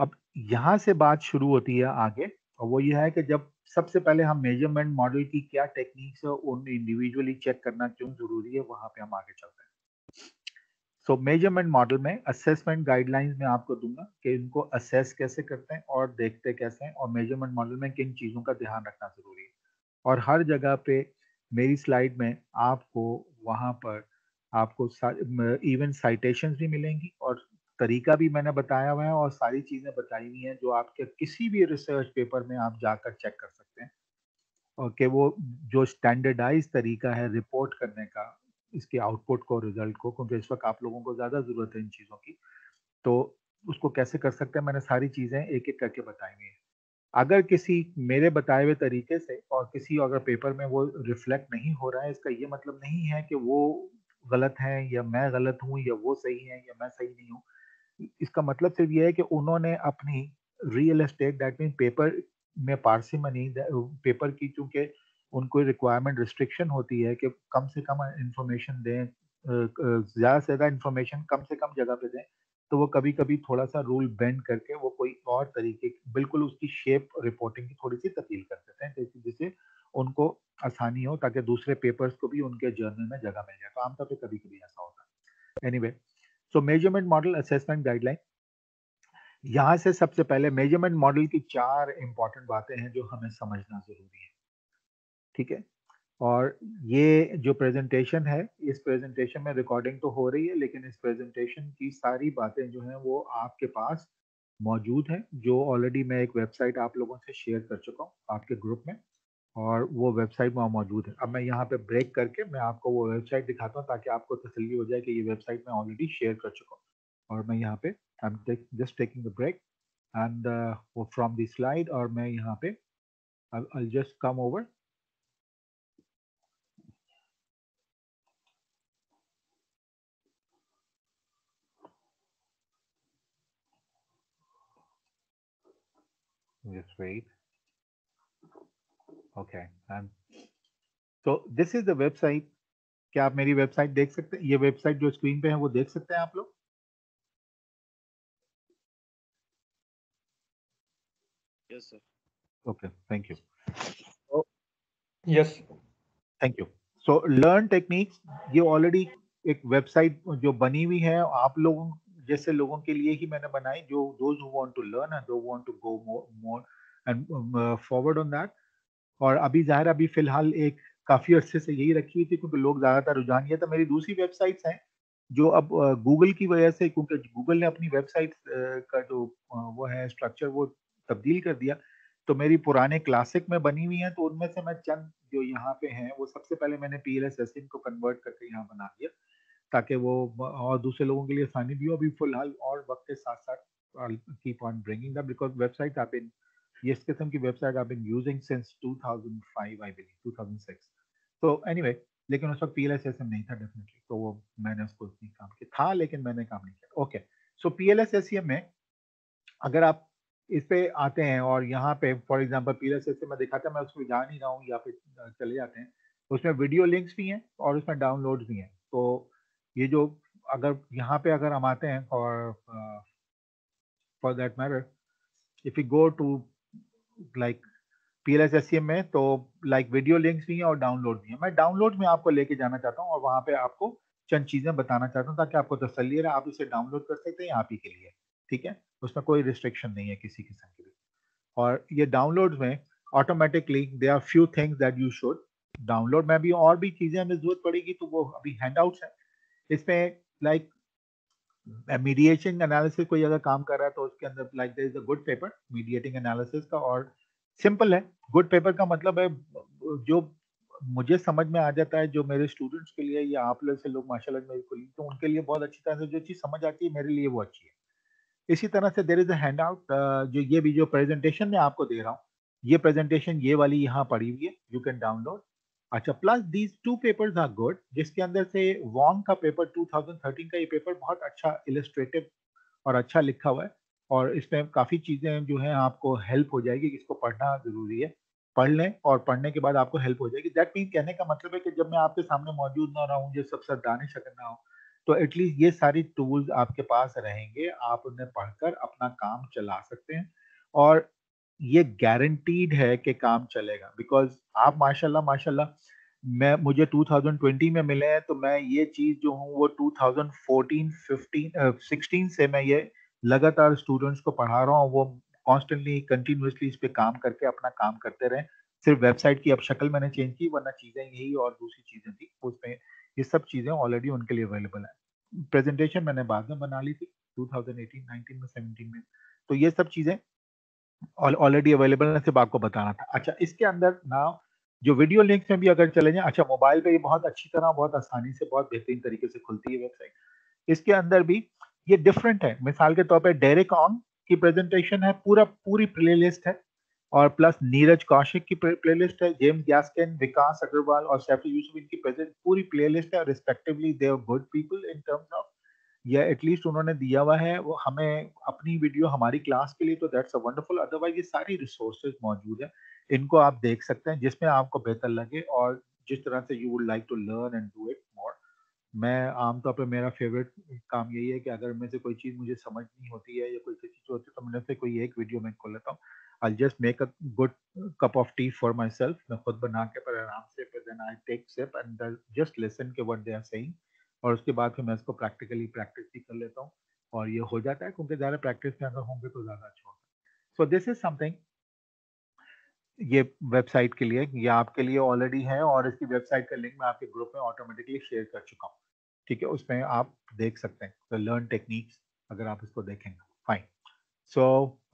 अब यहाँ से बात शुरू होती है आगे, और वो ये है कि जब सबसे पहले हम मेजरमेंट मॉडल की क्या टेक्निक्स है उन इंडिविजुअली चेक करना क्यों जरूरी है, वहां पे हम आगे चलते हैं। सो मेजरमेंट मॉडल में असेसमेंट गाइडलाइंस में आपको दूंगा कि इनको असेस कैसे करते हैं और देखते कैसे हैं, और मेजरमेंट मॉडल में किन चीज़ों का ध्यान रखना ज़रूरी है। और हर जगह पे मेरी स्लाइड में आपको वहाँ पर आपको इवन साइटेशंस भी मिलेंगी, और तरीका भी मैंने बताया हुआ है, और सारी चीज़ें बताई हुई हैं जो आपके किसी भी रिसर्च पेपर में आप जाकर चेक कर सकते हैं। और कि वो जो स्टैंडर्डाइज तरीका है रिपोर्ट करने का, इसके आउटपुट को, रिजल्ट को, क्योंकि इस वक्त आप लोगों को ज़्यादा ज़रूरत है इन चीज़ों की, तो उसको कैसे कर सकते हैं, मैंने सारी चीज़ें एक एक करके बताई हुई हैं। अगर किसी मेरे बताए हुए तरीके से और किसी अगर पेपर में वो रिफ्लेक्ट नहीं हो रहा है, इसका ये मतलब नहीं है कि वो गलत है या मैं गलत हूँ या वो सही है या मैं सही नहीं हूँ। इसका मतलब सिर्फ ये है कि उन्होंने अपनी real estate, that mean paper में पार्सिमनी, पेपर की चूंकि उनको रिक्वायरमेंट रिस्ट्रिक्शन होती है कि कम से कम इंफॉर्मेशन दें, ज़्यादा से ज़्यादा इंफॉर्मेशन कम से कम जगह पे दें, तो वो कभी कभी थोड़ा सा रूल बेंड करके वो कोई और तरीके बिल्कुल उसकी शेप रिपोर्टिंग की थोड़ी सी तब्दील कर देते हैं, जिससे उनको आसानी हो, ताकि दूसरे पेपर्स को भी उनके जर्नल में जगह मिल जाए। तो आमतौर पे कभी कभी ऐसा होता है। Anyway, so measurement model assessment guideline, यहाँ से सबसे पहले मेजरमेंट मॉडल की 4 इंपॉर्टेंट बातें हैं जो हमें समझना जरूरी है। ठीक है, और ये जो प्रेजेंटेशन है, इस प्रेजेंटेशन में रिकॉर्डिंग तो हो रही है, लेकिन इस प्रेजेंटेशन की सारी बातें जो हैं वो आपके पास मौजूद हैं, जो ऑलरेडी मैं एक वेबसाइट आप लोगों से शेयर कर चुका हूँ आपके ग्रुप में, और वो वेबसाइट वहाँ मौजूद है। अब मैं यहाँ पे ब्रेक करके मैं आपको वो वेबसाइट दिखाता हूँ, ताकि आपको तसल्ली हो जाए कि ये वेबसाइट मैं ऑलरेडी शेयर कर चुका हूँ। और मैं यहाँ पे I am just taking the break and वो फ्रॉम द स्लाइड, और मैं यहाँ पे I just come over. Just wait. Okay, and so this is the website. क्या आप मेरी वेबसाइट देख सकते हैं? ये वेबसाइट जो स्क्रीन पे है वो देख सकते हैं आप लोग? Yes, sir. Okay, thank you. Yes thank you. So learn techniques, ये ऑलरेडी एक वेबसाइट जो बनी हुई है आप लोगों जैसे लोगों के लिए ही मैंने बनाई, जो those who want to learn and those want to go more and forward on that. और अभी ज़ाहिर अभी फिलहाल एक काफ़ी अरसे से यही रखी हुई थी, क्योंकि लोग ज़्यादातर रुझान ये था। मेरी दूसरी वेबसाइट्स हैं जो अब गूगल की वजह से, क्योंकि गूगल ने अपनी वेबसाइट का जो वो है स्ट्रक्चर वो तब्दील कर दिया, तो मेरी पुराने क्लासिक में बनी हुई हैं, तो उनमें से मैं चंद जो यहाँ पे हैं वो सबसे पहले मैंने PLSSM को कन्वर्ट करके यहाँ बना दिया, ताकि वो और दूसरे लोगों के लिए आसानी भी हो। अभी फिलहाल और वक्त के साथ साथ keep on bringing that, because website आप इन ये इस किस्म की वेबसाइट आप in using since 2005 I believe 2006। तो एनीवे, लेकिन उस वक्त PLSSM नहीं था डेफिनेटली, तो वो मैंने उसको नहीं काम किया था, लेकिन मैंने काम नहीं किया। ओके, सो PLSSM में अगर आप इस पे आते हैं और यहाँ पे फॉर एग्जांपल PLSSM में दिखाता, मैं उसमें जा नहीं रहा हूँ, या फिर चले जाते हैं, उसमें वीडियो लिंक्स भी हैं और उसमें डाउनलोड्स भी हैं। तो ये जो अगर यहाँ पे अगर हम आते हैं for that matter, if you go to like PLSSM में, तो लाइक वीडियो लिंक्स भी हैं और डाउनलोड भी हैं। मैं डाउनलोड में आपको लेके जाना चाहता हूँ और वहाँ पे आपको चंद चीज़ें बताना चाहता हूँ, ताकि आपको तसल्ली रहे। आप इसे डाउनलोड कर सकते हैं आप ही के लिए, ठीक है, उसमें कोई रिस्ट्रिक्शन नहीं है किसी किस्म की भी। और ये डाउनलोड में automatically they are few things that you should download में। भी और भी चीज़ें हमें जरूरत पड़ेगी, तो वो अभी हैंडआउट्स है इसमें। लाइक मीडिएशन एनालिसिस कोई अगर काम कर रहा है, तो उसके अंदर like there is a good paper mediating analysis का, और सिंपल है। गुड पेपर का मतलब है जो मुझे समझ में आ जाता है, जो मेरे स्टूडेंट्स के लिए या आप लोग से लोग माशाल्लाह मेरे को, तो उनके लिए बहुत अच्छी तरह से जो चीज़ समझ आती है, मेरे लिए वो अच्छी है। इसी तरह से there is a handout, जो ये भी जो प्रेजेंटेशन मैं आपको दे रहा हूँ, ये प्रेजेंटेशन ये वाली यहाँ पड़ी हुई है, यू कैन डाउनलोड। अच्छा, plus these two papers are good, जिसके अंदर से वॉन्ग का पेपर 2013 का ये पेपर बहुत अच्छा इलस्ट्रेटिव और अच्छा लिखा हुआ है, और इसमें काफ़ी चीज़ें जो हैं आपको हेल्प हो जाएगी। इसको पढ़ना ज़रूरी है, पढ़ लें और पढ़ने के बाद आपको हेल्प हो जाएगी। दैट मीन कहने का मतलब है कि जब मैं आपके सामने मौजूद ना रहा हूँ, जो सब दानिश अगर ना हो, तो एटलीस्ट ये सारी टूल्स आपके पास रहेंगे, आप उन्हें पढ़कर अपना काम चला सकते हैं और ये गारंटीड है कि काम चलेगा। बिकॉज आप माशाल्लाह माशाल्लाह मुझे 2020 में मिले हैं, तो मैं ये चीज जो हूँ वो 2014 15 16 से मैं ये लगातार स्टूडेंट्स को पढ़ा रहा हूँ। वो कॉन्स्टेंटली कंटिन्यूसली इस पे काम करके अपना काम करते रहे। सिर्फ वेबसाइट की अब शक्ल मैंने चेंज की, वरना चीजें यही और दूसरी चीजें थी उसमें। ये सब चीजें ऑलरेडी उनके लिए अवेलेबल है। प्रेजेंटेशन मैंने बाद में बना ली थी 2018 19 में 17 में। तो ये सब चीजें ऑलरेडी अवेलेबल है, सिर्फ आपको बताना था। अच्छा, इसके अंदर ना जो वीडियो लिंक्स में भी अगर चले जाएं, अच्छा मोबाइल पे ये बहुत अच्छी तरह बहुत आसानी से बहुत बेहतरीन तरीके से खुलती है वेबसाइट। इसके अंदर भी ये डिफरेंट है। मिसाल के तौर पे डेरेक ऑन की प्रेजेंटेशन है, पूरी प्लेलिस्ट है, और प्लस नीरज कौशिक की प्लेलिस्ट है, जेम्स गैस्किन, विकास अग्रवाल और सैफी यूसुफ, इनकी प्रेजेंट पूरी प्लेलिस्ट है। Respectively they are good people in terms of, या एटलीस्ट उन्होंने दिया हुआ है वो हमें अपनी वीडियो हमारी क्लास के लिए, तो दैट्स अ वंडरफुल। अदरवाइज ये सारी रिसोर्सेज मौजूद है, इनको आप देख सकते हैं जिसमें आपको बेहतर लगे और जिस तरह से you would like to learn and do it more. मैं आमतौर पे मेरा फेवरेट काम यही है कि अगर में से कोई चीज़ मुझे समझ नहीं होती है या कोई चीज़ होती है, तो मैं से कोई एक वीडियो में खोल लेता हूँ। I just make a good cup of tea for myself, मैं खुद बना के पर आराम से, फिर then I take sip and just listen के व्हाट दे आर सेइंग, और उसके बाद फिर मैं इसको प्रैक्टिकली प्रैक्टिस भी कर लेता हूँ। और ये हो जाता है, क्योंकि ज़्यादा प्रैक्टिस में अगर होंगे तो ज़्यादा अच्छा होगा। सो दिस इज समथिंग, ये वेबसाइट के लिए, ये आपके लिए ऑलरेडी है, और इसकी वेबसाइट का लिंक मैं आपके ग्रुप में ऑटोमेटिकली शेयर कर चुका हूँ। ठीक है, उसमें आप देख सकते हैं तो लर्न टेक्निक्स, अगर आप इसको देखेंगे। Fine, so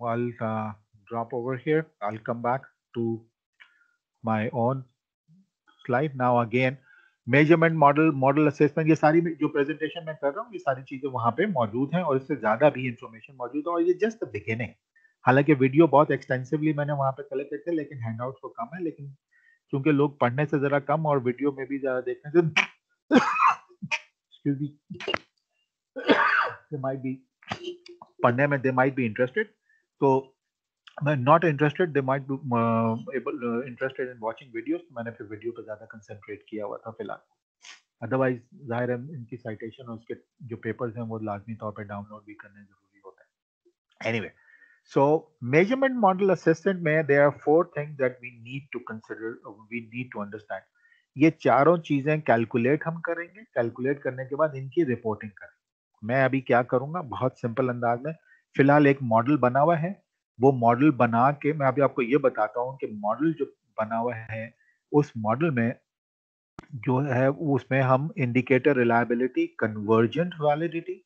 I drop over here, I come back to my own slide now again. Measurement model, model assessment, ये सारी जो प्रेजेंटेशन मैं कर रहा हूँ ये सारी चीजें वहां पे मौजूद हैं, और इससे ज्यादा भी इंफॉर्मेशन मौजूद है, और ये जस्ट द बिगिनिंग। हालांकि वीडियो बहुत एक्सटेंसिवली मैंने वहां पे कलेक्ट करते हैं, लेकिन हैंडआउट तो कम है, लेकिन क्योंकि लोग पढ़ने से जरा कम और वीडियो में भी ज्यादा देखने से excuse me, they might be पढ़ने में they might be interested, तो मैं not interested, they might be interested in watching videos, मैंने फिर वीडियो पे ज्यादा कंसंट्रेट किया हुआ था फिलहाल। अदरवाइज जाहिर है इनकी साइटेशन और उसके जो पेपर्स हैं वो लाजमी तौर पे डाउनलोड भी करने जरूरी होता है। Anyway, so measurement model assessment में there are 4 things that we need to consider, we need to understand. ये चारों चीजें कैलकुलेट हम करेंगे, कैलकुलेट करने के बाद इनकी रिपोर्टिंग करेंगे। मैं अभी क्या करूंगा, बहुत सिंपल अंदाज में, फिलहाल एक मॉडल बना हुआ है, वो मॉडल बना के मैं अभी आपको ये बताता हूँ कि मॉडल जो बना हुआ है उस मॉडल में जो है उसमें हम indicator reliability, convergent validity,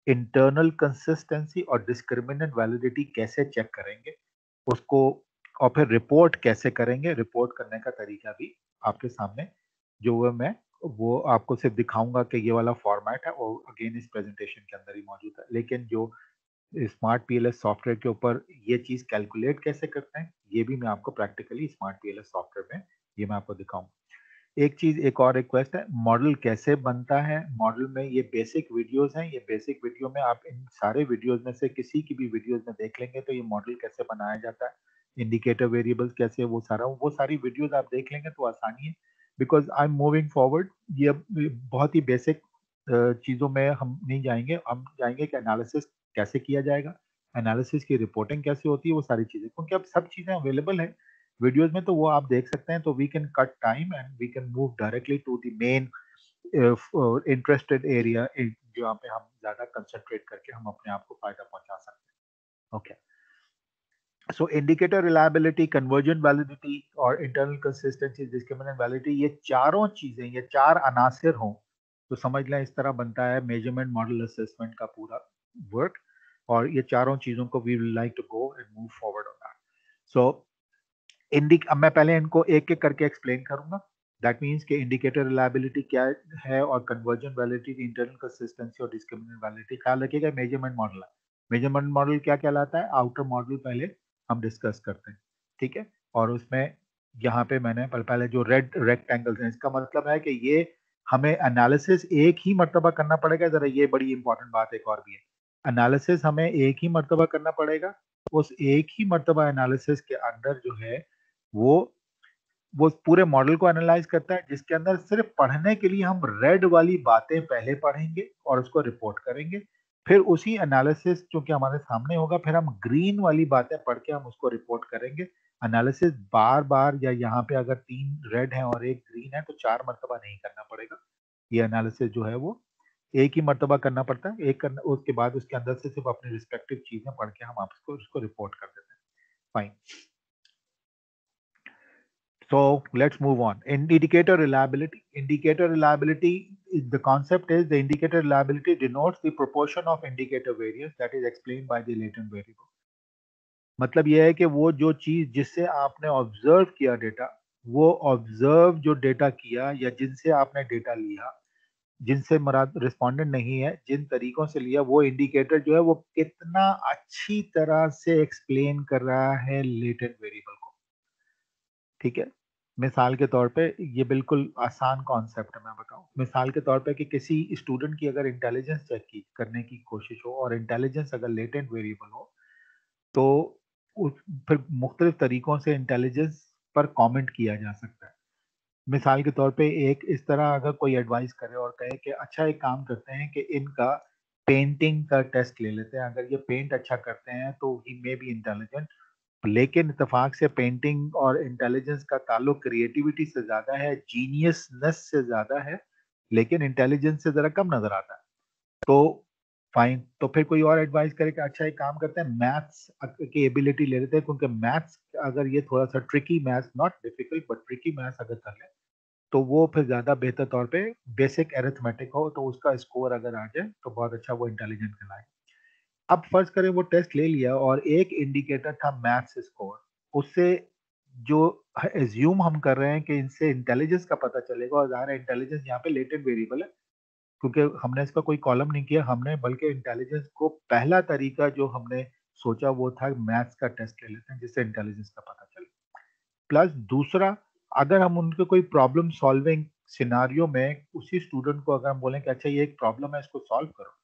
internal consistency और डिस्क्रिमिनेंट वैलिडिटी कैसे चेक करेंगे उसको, और फिर रिपोर्ट कैसे करेंगे। रिपोर्ट करने का तरीका भी आपके सामने जो है मैं वो आपको सिर्फ दिखाऊंगा कि ये वाला फॉर्मेट है, और अगेन इस प्रेजेंटेशन के अंदर ही मौजूद है। लेकिन जो स्मार्ट पीएलएस सॉफ्टवेयर के ऊपर ये चीज कैलकुलेट कैसे करते हैं, ये भी मैं आपको प्रैक्टिकली स्मार्ट पीएलएस सॉफ्टवेयर में ये मैं आपको दिखाऊंगा। एक चीज, एक और रिक्वेस्ट है, मॉडल कैसे बनता है। मॉडल में ये बेसिक वीडियोस हैं, ये बेसिक वीडियो में आप इन सारे वीडियोस में से किसी की भी वीडियोस में देख लेंगे तो ये मॉडल कैसे बनाया जाता है, इंडिकेटर वेरिएबल्स कैसे, वो सारी वीडियोस आप देख लेंगे तो आसानी है। Because I am moving forward, ये बहुत ही बेसिक चीजों में हम नहीं जाएंगे, हम जाएंगे कि एनालिसिस कैसे किया जाएगा, एनालिसिस की रिपोर्टिंग कैसे होती है, वो सारी चीजें, क्योंकि अब सब चीजें अवेलेबल है वीडियोस में, तो वो आप देख सकते हैं। तो we can cut time and we can move directly to the main interested area, जहाँ पे हम ज्यादा कंसंट्रेट करके हम अपने आप को फायदा पहुंचा सकते हैं। ओके, सो इंडिकेटर रिलायबिलिटी, कन्वर्जेंट वैलिडिटी और इंटरनल कंसिस्टेंसी, डिस्क्रिमिनेंट वैलिडिटी, ये चारों चीजें, ये चार अनासिर हों तो समझ लें इस तरह बनता है मेजरमेंट मॉडल असेसमेंट का पूरा वर्क। और ये चारों चीजों को we will like to go and move forward on that. So अब मैं पहले इनको एक एक करके एक्सप्लेन करूंगा। दैट मीन्स कि इंडिकेटर रिलायबिलिटी क्या है, और कन्वर्जन वैलिडिटी, इंटरनल कंसिस्टेंसी और डिस्क्रिमिनेंट वैलिडिटी। ख्याल रखिएगा मेजरमेंट मॉडल है, मेजरमेंट मॉडल क्या कहलाता है, आउटर मॉडल पहले हम डिस्कस करते हैं, ठीक है। और उसमें यहाँ पे मैंने पहले जो रेड रेक्टेंगल्स हैं, इसका मतलब है कि ये हमें एनालिसिस एक ही मर्तबा करना पड़ेगा। जरा ये बड़ी इंपॉर्टेंट बात एक और भी है, एनालिसिस हमें एक ही मर्तबा करना पड़ेगा। उस एक ही मर्तबा एनालिसिस के अंदर जो है वो वो पूरे मॉडल को एनालाइज करता है, जिसके अंदर सिर्फ पढ़ने के लिए हम रेड वाली बातें पहले पढ़ेंगे और उसको रिपोर्ट करेंगे। फिर उसी एनालिसिस जो कि हमारे सामने होगा, फिर हम ग्रीन वाली बातें पढ़ के हम उसको रिपोर्ट करेंगे। एनालिसिस बार बार, या यहाँ पे अगर 3 रेड है और 1 ग्रीन है तो 4 मरतबा नहीं करना पड़ेगा। ये एनालिसिस जो है वो एक ही मरतबा करना पड़ता है। एक करना, उसके बाद उसके अंदर से सिर्फ अपनी रिस्पेक्टिव चीजें पढ़ के हम आपको उसको रिपोर्ट कर देते हैं। Fine. So let's move on. Indicator reliability. Indicator reliability is the concept is the indicator reliability denotes the proportion of indicator variance that is explained by the latent variable. मतलब यह है कि वो जो चीज जिससे आपने ऑब्जर्व किया डेटा, वो ऑब्जर्व जो डेटा किया या जिनसे आपने डेटा लिया, जिनसे मराद रिस्पोंडेंट नहीं है, जिन तरीकों से लिया, वो इंडिकेटर जो है वो कितना अच्छी तरह से एक्सप्लेन कर रहा है लेटेंट वेरिएबल को। ठीक है। मिसाल के तौर पे ये बिल्कुल आसान कॉन्सेप्ट है, मैं बताऊं। मिसाल के तौर पे कि किसी स्टूडेंट की अगर इंटेलिजेंस चेक की करने की कोशिश हो और इंटेलिजेंस अगर लेटेंट वेरिएबल हो, तो उस फिर मुख्तलिफ तरीकों से इंटेलिजेंस पर कमेंट किया जा सकता है। मिसाल के तौर पे एक इस तरह अगर कोई एडवाइस करे और कहे कि अच्छा एक काम करते हैं कि इनका पेंटिंग का टेस्ट ले लेते हैं, अगर ये पेंट अच्छा करते हैं तो ही मे बी इंटेलिजेंट। लेकिन इत्तेफाक से पेंटिंग और इंटेलिजेंस का ताल्लुक क्रिएटिविटी से ज्यादा है, जीनियसनेस से ज्यादा है, लेकिन इंटेलिजेंस से जरा कम नजर आता है। तो फाइन, तो फिर कोई और एडवाइस करे कि अच्छा एक काम करते हैं मैथ्स की एबिलिटी ले लेते हैं, क्योंकि मैथ्स अगर ये थोड़ा सा tricky maths, not difficult but tricky maths अगर कर ले तो वो फिर ज्यादा बेहतर तौर पे बेसिक एरिथमेटिक हो तो उसका स्कोर अगर आ जाए तो बहुत अच्छा वो इंटेलिजेंट कहलाए। अब फर्ज करें वो टेस्ट ले लिया और एक इंडिकेटर था मैथ्स स्कोर, उससे जो एज्यूम हम कर रहे हैं कि इनसे इंटेलिजेंस का पता चलेगा, और ज़ाहिर है इंटेलिजेंस यहाँ पे लेटेंट वेरिएबल है, क्योंकि हमने इसका कोई कॉलम नहीं किया हमने, बल्कि इंटेलिजेंस को पहला तरीका जो हमने सोचा वो था मैथ्स का टेस्ट ले लेते हैं जिससे इंटेलिजेंस का पता चले। प्लस दूसरा, अगर हम उनके कोई प्रॉब्लम सॉल्विंग सिनारियो में उसी स्टूडेंट को अगर हम बोलें कि अच्छा ये एक प्रॉब्लम है इसको सॉल्व करो,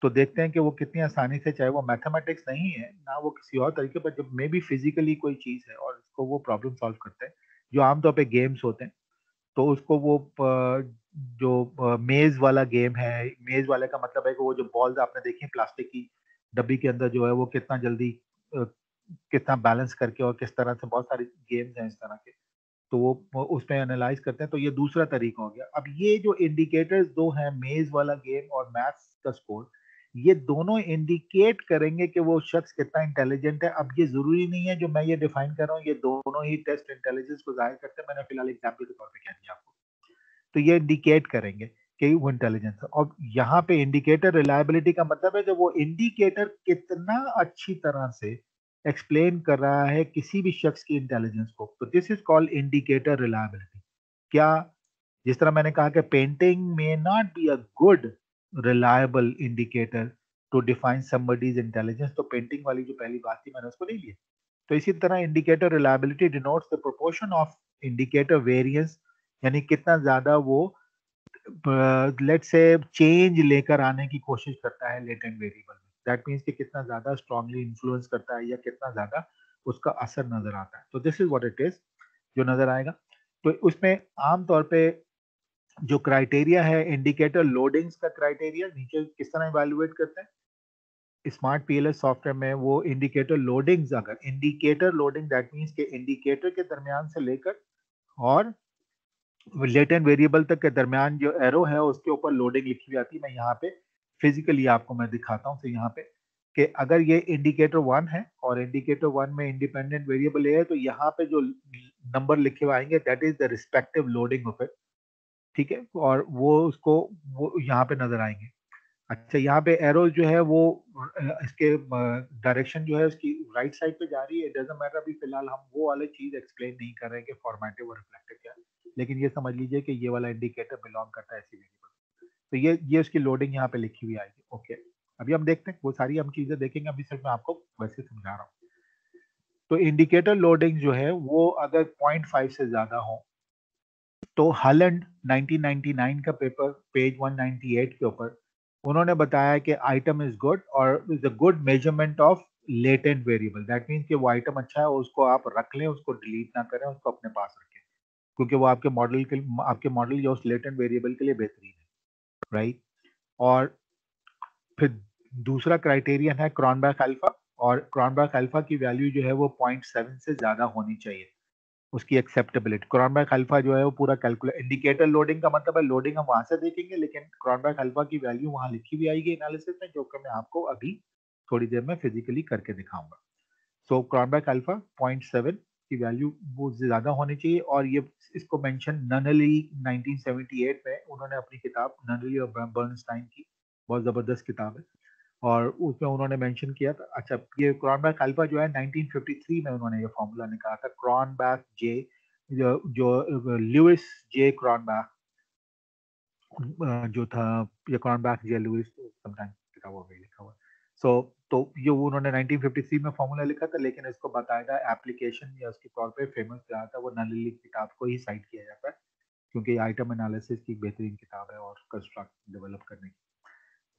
तो देखते हैं कि वो कितनी आसानी से, चाहे वो मैथमेटिक्स नहीं है ना वो किसी और तरीके पर, जब मे बी फिजिकली कोई चीज है और उसको वो प्रॉब्लम सॉल्व करते हैं, जो आमतौर पे गेम्स होते हैं, तो उसको वो जो मेज वाला गेम है, मेज वाले का मतलब है कि वो जो बॉल्स आपने देखी प्लास्टिक की डब्बी के अंदर जो है वो कितना जल्दी अ, कितना बैलेंस करके, और किस तरह से, बहुत सारी गेम्स हैं इस तरह के, तो वो उसमें एनालाइज करते हैं। तो ये दूसरा तरीका हो गया। अब ये जो इंडिकेटर्स दो हैं, मेज वाला गेम और मैथ्स का स्कोर, ये दोनों इंडिकेट करेंगे कि वो शख्स कितना इंटेलिजेंट है। अब ये जरूरी नहीं है जो मैं ये डिफाइन कर रहा हूँ ये दोनों ही टेस्ट इंटेलिजेंस को जाहिर करते हैं, मैंने फिलहाल एग्जाम्पल के तौर पे कह दिया आपको। तो ये इंडिकेट करेंगे कि वो इंटेलिजेंस है। और यहाँ पे इंडिकेटर रिलायबिलिटी का मतलब है कि वो इंडिकेटर कितना अच्छी तरह से एक्सप्लेन कर रहा है किसी भी शख्स की इंटेलिजेंस को, तो this is called indicator reliability. क्या, जिस तरह मैंने कहा कि पेंटिंग में not be a good reliable indicator to define somebody's intelligence, तो पेंटिंग वाली जो पहली बात थी मैंने उसको नहीं लिया। तो इसी तरह indicator reliability denotes the proportion of indicator variance, यानी कितना ज्यादा वो लेट्स से चेंज लेकर आने की कोशिश करता है लेटेंट वेरिएबल में। दैट मीन्स कि कितना ज्यादा स्ट्रांगली इन्फ्लुएंस करता है या कितना ज्यादा उसका असर नजर आता है। तो this is what it is जो नजर आएगा। तो उसमें आमतौर पे जो क्राइटेरिया है इंडिकेटर लोडिंग्स का क्राइटेरिया नीचे किस तरह इवेलुएट करते हैं स्मार्ट पीएलएस सॉफ्टवेयर में, वो इंडिकेटर लोडिंग्स, अगर इंडिकेटर लोडिंग दैट मीन्स के इंडिकेटर के दरमियान से लेकर और लेटेंट वेरिएबल तक के दरमियान जो एरो है उसके ऊपर लोडिंग लिखी हुई आती है। मैं यहाँ पे फिजिकली आपको मैं दिखाता हूँ। तो यहाँ पे कि अगर ये इंडिकेटर 1 है और इंडिकेटर 1 में इंडिपेंडेंट वेरिएबल है, तो यहाँ पे जो नंबर लिखे हुए आएंगे that is the respective loading of it. ठीक है, और वो उसको वो यहाँ पे नजर आएंगे। अच्छा, यहाँ पे एरो जो है वो इसके डायरेक्शन जो है उसकी राइट साइड पे जा रही है। डजंट मैटर, अभी फिलहाल हम वो वाली चीज एक्सप्लेन नहीं कर रहे हैं कि फॉर्मेटिव और रिफ्लेक्टिव क्या है, लेकिन ये समझ लीजिए कि ये वाला इंडिकेटर बिलोंग करता है ऐसी वेरिएबल। तो ये उसकी लोडिंग यहाँ पे लिखी हुई आएगी। ओके, अभी हम देखते हैं वो सारी हम चीजें देखेंगे, अभी सिर्फ मैं आपको वैसे समझा रहा हूँ। तो इंडिकेटर लोडिंग जो है वो अगर 0.5 से ज्यादा हो, तो हॉलैंड 1999 का पेपर पेज 198 के ऊपर उन्होंने बताया कि आइटम इज गुड और is a good measurement of latent variable. That means कि वो आइटम अच्छा है, उसको आप रख लें, उसको डिलीट ना करें, उसको अपने पास रखें। क्योंकि वो आपके मॉडल या उस लेटेंट वेरिएबल के लिए बेहतरीन है, राइट। और फिर दूसरा क्राइटेरियन है क्रॉनबैक अल्फा, और क्रॉनबैक अल्फा की वैल्यू जो है वो 0.7 से ज्यादा होनी चाहिए, उसकी एक्सेप्टेबिलिटी। क्रॉनबैक अल्फा जो है वो पूरा कैलकुलेट, इंडिकेटर लोडिंग का मतलब है लोडिंग हम वहां से देखेंगे, लेकिन क्रॉनबैक अल्फा की वैल्यू वहां लिखी हुई आएगी एनालिसिस में, जो कि मैं आपको अभी थोड़ी देर में फिजिकली करके दिखाऊंगा। सो क्रॉनबैक अल्फा 0.7 की वैल्यू वो ज्यादा होनी चाहिए। और ये इसको मेंशन ननली 1978 में उन्होंने अपनी किताब ननली और बर्नस्टाइन की, बहुत जबरदस्त किताब है, और उसमें उन्होंने मेंशन किया था। अच्छा, ये क्रॉनबैक अल्फा जो है 1953 में उन्होंने ये फॉर्मूला निकाला था, क्रॉनबैक जे, जो लुइस जे क्रॉनबैक जो था, ये क्रॉनबैक जे लुइस, समटाइम किताबों में लिखा हुआ। सो तो ये वो उन्होंने 1953 में फॉर्मूला लिखा था, लेकिन इसको बाकायदा एप्लीकेशन या उसके तौर पे फेमस रहा था वो नलिली किताब को ही साइट किया जाता है, क्योंकि आइटम एनालिसिस की बेहतरीन किताब है और कंस्ट्रक्ट डेवलप करने की।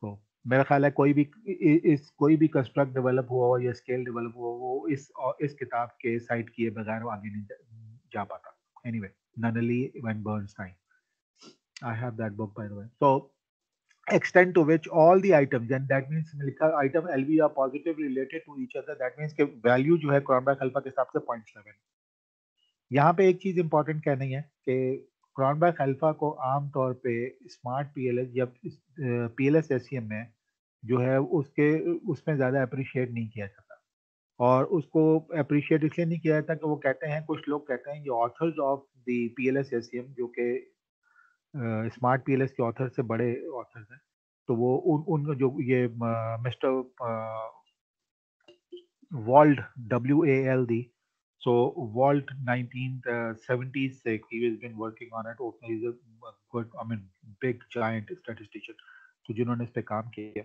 तो मेरा ख्याल है कोई भी कंस्ट्रक्ट डेवलप हुआ हो या स्केल डेवलप हुआ हो, वो इस किताब के साइट किए बगैर वो आगे नहीं जा पाता। Anyway, Nunnally and Bernstein, I have that book by the way. So extent to which all the items, and that means लिखा item LV are positively related to each other, that means के value जो है Cronbach alpha के हिसाब से 0.7। यहाँ पे एक चीज इंपॉर्टेंट कहनी है कि क्रॉनबैक अल्फा को आमतौर पे स्मार्ट पीएलएस या पीएलएस एसईएम में जो है उसमें ज्यादा अप्रिशिएट नहीं किया जाता। और उसको अप्रिशिएट इसलिए नहीं किया जाता कि वो कहते हैं, कुछ लोग कहते हैं, ये authors of the PLS SEM जो कि स्मार्ट पीएलएस के ऑथर से बड़े ऑथर्स हैं, तो वो उन जो ये mister Walt, WALD, so Walt 1976 he has been working on it. Okay, he's a good, I mean big giant statistician, तो जिन्होंने इस पे काम किया,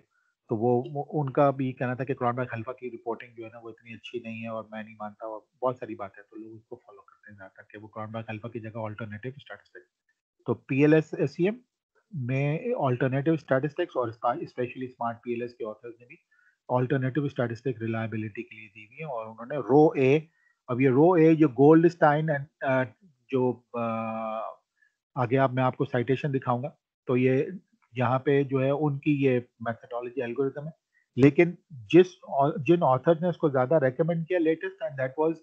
तो वो उनका भी कहना था कि क्रॉनबैक अल्फा की रिपोर्टिंग जो है ना वो इतनी अच्छी नहीं है, और मैं नहीं मानता, और बहुत सारी बातें, तो लोग उसको फॉलो करते हैं ज़्यादातर कि वो क्रॉनबैक अल्फा की जगह ऑल्टरनेटिव स्टैटिस्टिक्स। तो पीएलएस एसईएम में ऑल्टरनेटिव स्टैटिस्टिक्स, और स्पेशली स्मार्ट पीएलएस के ऑथर्स ने भी ऑल्टरनेटिव स्टैटिस्टिक रिलायबिलिटी के लिए दी हुई है, और उन्होंने रो ए, अब ये रो ए जो गोल्डस्टाइन एंड जो आगे आप मैं आपको साइटेशन दिखाऊंगा, तो ये यहाँ पे जो है उनकी ये मेथडोलॉजी एल्गोरिथम है, लेकिन जिन ऑथर ने उसको ज्यादा रेकमेंड किया latest, and that was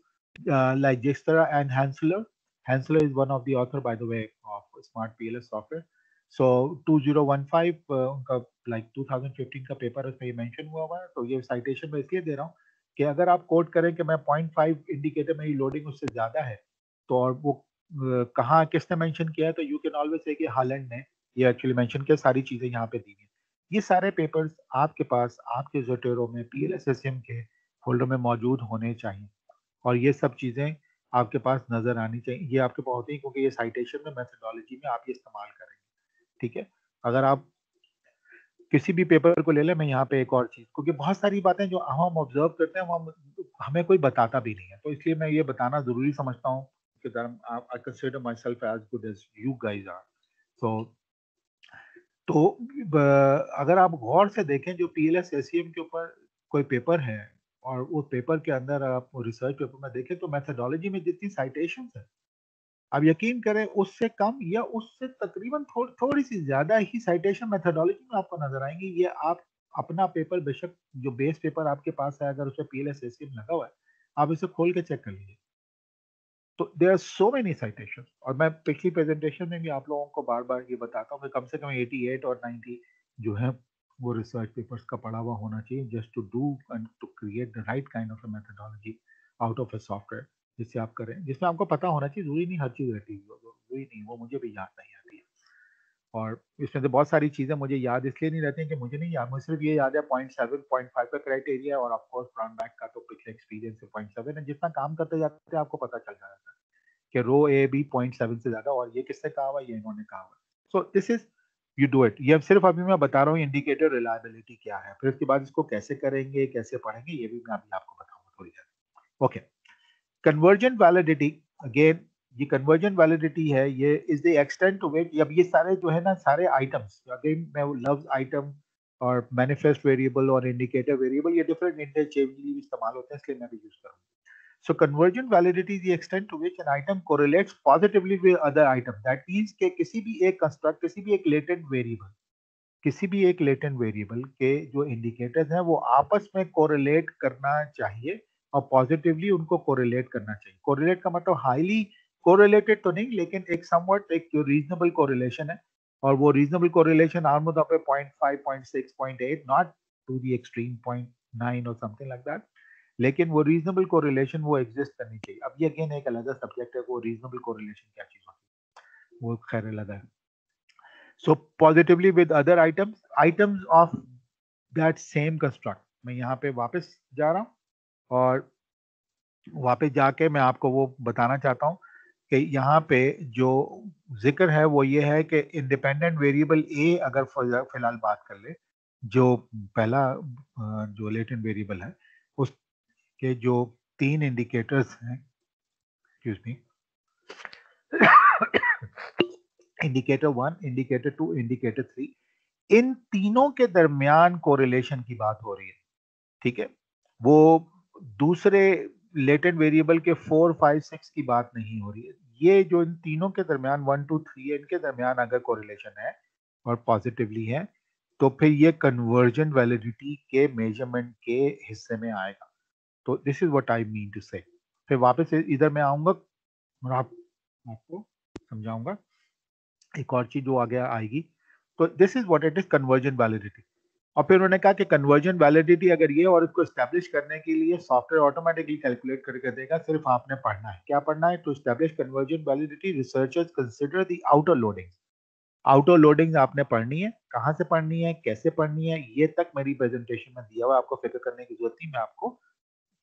like Dijkstra and Henseler. Hensler is one of the author, by the way, of Smart PLS software. So 2015 उनका like 2015 का पेपर उसमें ये मेंशन हुआ है, तो ये साइटेशन में इसलिए दे रहा हूँ कि अगर आप कोट करें कि मैं 0.5 इंडिकेटर में ही लोडिंग उससे ज्यादा है, तो और वो कहाँ किसने मेंशन किया है, तो यू कैन ऑलवेज से कि हालैंड ने ये एक्चुअली मेंशन किया, सारी चीजें यहाँ पे दी हुई हैं। ये सारे पेपर्स आपके पास आपके जोटेरो में PLSSM के फोल्डर में मौजूद होने चाहिए, और ये सब चीजें आपके पास नजर आनी चाहिए। ये आपके पास होती है क्योंकि ये साइटेशन में मेथोडोलॉजी में आप ये इस्तेमाल करेंगे, ठीक है। अगर आप किसी भी पेपर को ले लें, मैं यहाँ पे एक और चीज, क्योंकि बहुत सारी बातें जो हम ऑब्जर्व करते हैं वो हमें कोई बताता भी नहीं है, तो इसलिए मैं ये बताना जरूरी समझता हूँ कि I consider myself as good as you guys are. तो अगर आप गौर से देखें, जो PLS SEM के ऊपर कोई पेपर है, और वो पेपर के अंदर आप रिसर्च पेपर में देखें, तो मेथोडोलॉजी में जितनी साइटेशंस है, आप यकीन करें उससे कम या उससे तकरीबन थोड़ी सी ज्यादा ही साइटेशन मेथोडोलॉजी में आपको नजर आएंगी। ये आप अपना पेपर, बेशक जो बेस पेपर आपके पास है, अगर उसमें PLS SEM लगा हुआ है, आप इसे खोल के चेक कर लीजिए, तो there are so many citation. और मैं पिछली प्रेजेंटेशन में भी आप लोगों को बार बार ये बताता हूँ कि कम से कम 88 और 90 जो है वो रिसर्च पेपर्स का पढ़ा हुआ होना चाहिए, just to do and to create the right kind of a methodology out of a software, जिससे आप करें, जिसमें आपको पता होना चाहिए। जरूरी नहीं हर चीज रहती है, जरूरी नहीं, वो मुझे भी याद नहीं आती है, और इसमें से बहुत सारी चीजें मुझे याद इसलिए नहीं रहती हैं कि मुझे नहीं याद, मुझे सिर्फ ये याद है 0.7 0.5 का क्राइटेरिया, और ऑफ कोर्स क्रॉनबैक का तो पिछले एक्सपीरियंस से 0.7 है। जितना काम करते जाते हैं आपको पता चल जाता है कि रो ए भी 0.7 से ज्यादा, और ये किससे कहा हुआ, ये इन्होंने कहा हुआ। So this is, you do it. ये सिर्फ अभी मैं बता रहा हूँ इंडिकेटर रिलायबिलिटी क्या है, फिर उसके बाद इसको कैसे करेंगे, कैसे पढ़ेंगे, ये भी मैं अभी आपको बताऊंगा थोड़ी देर। ओके, कन्वर्जेंट वैलिडिटी, अगेन ये कन्वर्जेंट वैलिडिटी है, ये is the extent to which, अब ये सारे जो है ना सारे आइटम्स, अगेन मैं लव्स आइटम और मैनिफेस्ट वेरिएबल और इंडिकेटर वेरिएबल, ये डिफरेंट इंटरचेंजली इस्तेमाल होते हैं, इसलिए मैं भी यूज करूंगा। So convergent validity is the extent to which an item correlates positively with other item. That means कि किसी भी एक construct, किसी भी एक latent variable के जो indicators हैं वो आपस में correlate करना चाहिए और positively उनको correlate करना चाहिए. Correlate का मतलब highly correlated तो नहीं, लेकिन एक somewhat एक जो reasonable correlation है, और वो reasonable correlation आमतौर पे 0.5, 0.6, 0.8, not to the extreme 0.9 or something like that. लेकिन वो रीजनेबल कोरिलेशन वो एग्जिस्ट करनी चाहिए. अब ये अगेन एक अलग सब्जेक्ट है, वो रीजनेबल कोरिलेशन क्या चीज होती है वो खैर अलग है. So positively with other items of that same construct. मैं यहाँ पे वापस जा रहा हूँ और वापस जाके मैं आपको वो बताना चाहता हूँ कि यहाँ पे जो जिक्र है वो ये है कि इंडिपेंडेंट वेरिएबल ए अगर फिलहाल बात कर ले, जो पहला जो लेटेंट वेरिएबल है उस के जो 3 इंडिकेटर्स हैं, excuse me, indicator 1, indicator 2, indicator 3, इन तीनों के दरमियान कोरिलेशन की बात हो रही है. ठीक है, वो दूसरे लेटेंट वेरिएबल के 4, 5, 6 की बात नहीं हो रही है. ये जो इन तीनों के दरमियान 1, 2, 3 है, इनके दरमियान अगर कोरिलेशन है और पॉजिटिवली है तो फिर ये कन्वर्जेंट वैलिडिटी के मेजरमेंट के हिस्से में आएगा. तो this is what I mean to say. फिर वापस इधर मैं आऊंगा और आपको समझाऊंगा एक और चीज जो आगे आएगी. तो this is what it is convergent validity. और फिर उन्होंने कहा कि कन्वर्जेंट वैलिडिटी अगर ये, और इसको एस्टैब्लिश करने के लिए सॉफ्टवेयर ऑटोमेटिकली कैलकुलेट करके देगा, सिर्फ आपने पढ़ना है. क्या पढ़ना है? To establish convergent validity researchers consider the outer loading. Outer loading आपने पढ़नी है, कहाँ से पढ़नी है, कैसे पढ़नी है, ये तक मेरी प्रेजेंटेशन में दिया हुआ, आपको फिक्र करने की जरूरत नहीं. मैं आपको